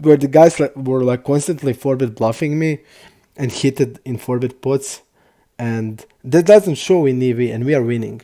where the guys were like constantly four-bet bluffing me and hit it in four-bet pots, and that doesn't show in EV, and we are winning.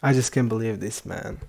I just can't believe this, man.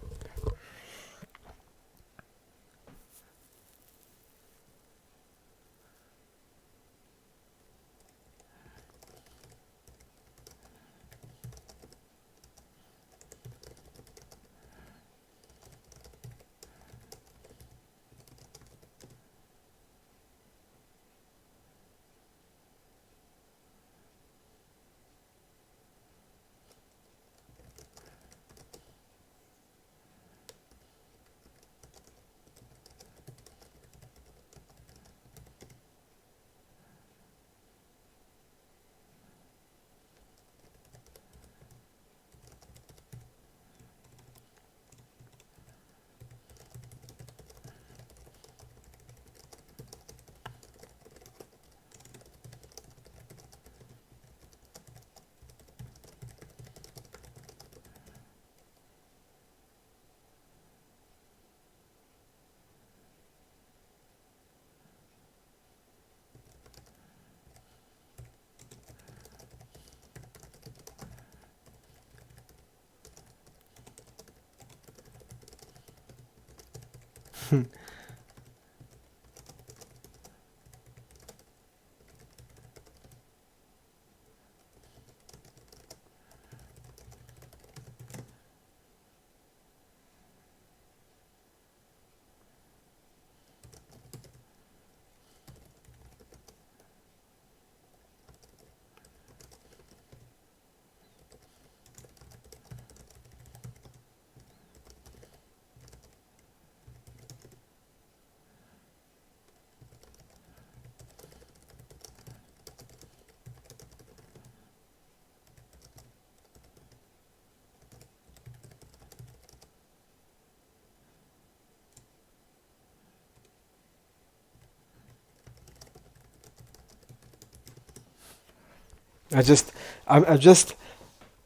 I just, I just,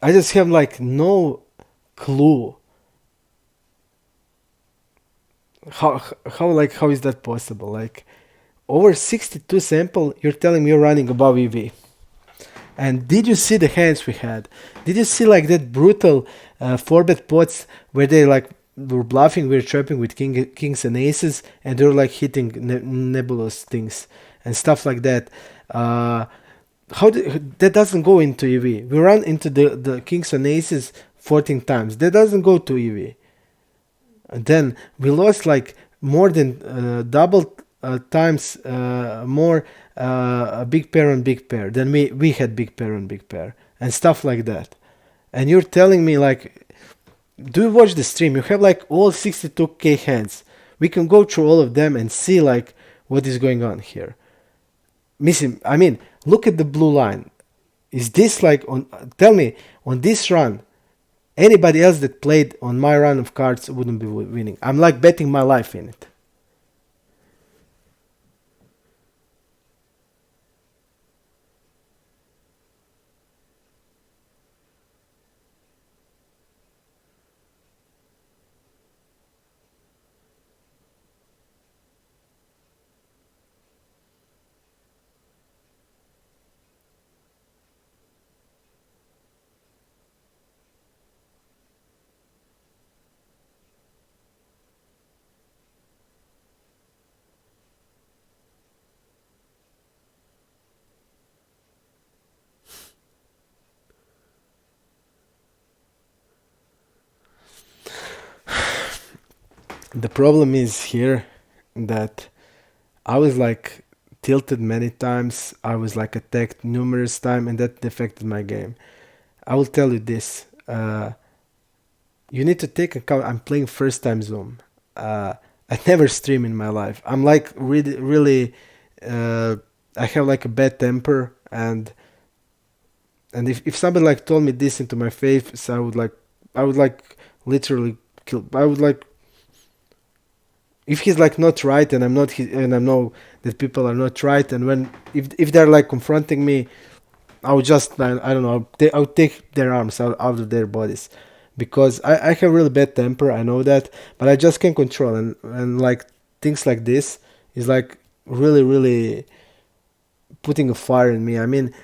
I just have like no clue how is that possible? Like over 62 sample, you're telling me you're running above EV. And did you see the hands we had? Did you see like that brutal 4-bet pots where they like were bluffing, we were trapping with kings and aces, and they were like hitting nebulous things and stuff like that. That doesn't go into EV? We run into the kings and aces 14 times. That doesn't go to EV. And then we lost like more than double times more a big pair on big pair than we had big pair on big pair and stuff like that. And you're telling me like, do you watch the stream? You have like all 62k hands. We can go through all of them and see like what is going on here. Missing. I mean, look at the blue line. Is this like on? Tell me on this run. Anybody else that played on my run of cards wouldn't be winning. I'm like betting my life in it. The problem is here that I was like tilted many times. I was like attacked numerous times, and that affected my game. I will tell you this. You need to take account. I'm playing first time Zoom. I never stream in my life. I'm like really, really. I have like a bad temper, and if somebody like told me this into my face, I would like literally kill. I would like if he's like not right, and I'm not, and I know that people are not right, and when if they're like confronting me, I would just I don't know. I would take their arms out of their bodies, because I have really bad temper. I know that, but I just can't control, and like things like this is like really really putting a fire in me. I mean,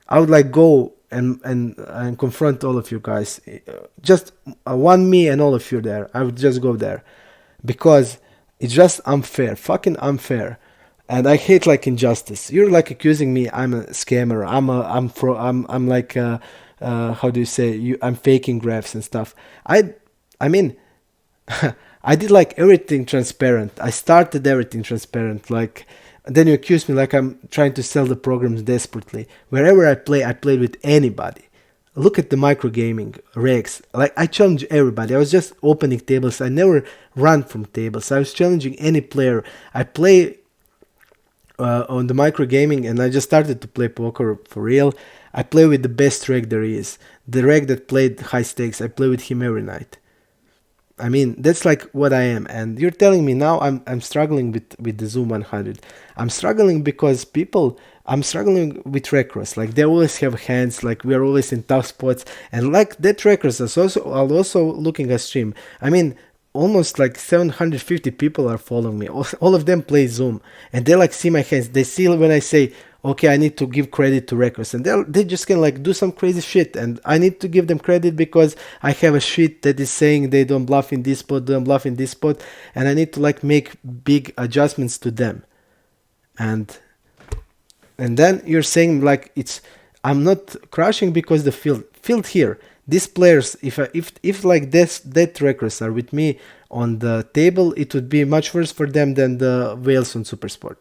I would like go and confront all of you guys, just one me and all of you there. I would just go there, because it's just unfair, fucking unfair. And I hate like injustice. You're like accusing me I'm a scammer. I'm like how do you say, I'm faking graphs and stuff. I mean I did like everything transparent. I started everything transparent. Like then you accuse me like I'm trying to sell the programs desperately. Wherever I played with anybody. Look at the micro gaming regs. Like I challenge everybody. I was just opening tables. I never ran from tables. I was challenging any player. I play on the micro gaming, and I just started to play poker for real. I play with the best reg there is. The reg that played high stakes. I play with him every night. I mean, that's like what I am. And you're telling me now I'm struggling with the Zoom 100. I'm struggling because I'm struggling with records. Like they always have hands, like we are always in tough spots. And like that records are also looking at stream. I mean, almost like 750 people are following me. All of them play Zoom. And they like see my hands. They see when I say, okay, I need to give credit to records, and they just can like do some crazy shit, and I need to give them credit because I have a sheet that is saying they don't bluff in this spot, don't bluff in this spot, and I need to like make big adjustments to them. And then you're saying like it's, I'm not crushing because the field here, these players, if like this that records are with me on the table, it would be much worse for them than the whales on Supersport,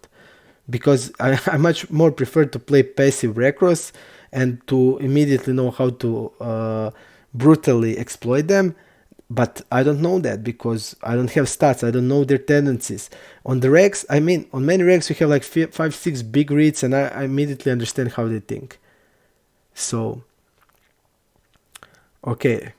because I much more prefer to play passive recross and to immediately know how to brutally exploit them. But I don't know that because I don't have stats. I don't know their tendencies. On the regs, I mean, on many regs, we have like 5, 6 big reads, and I immediately understand how they think. So, okay.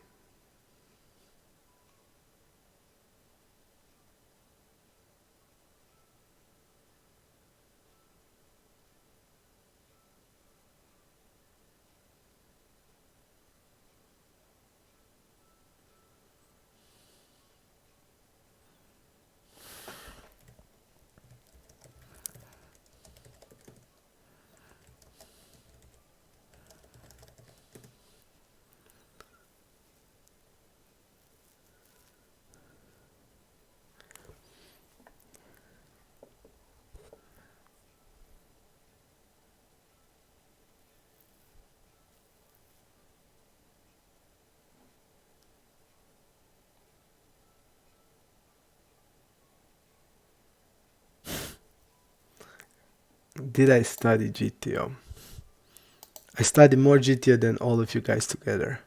Did I study GTO? I study more GTO than all of you guys together.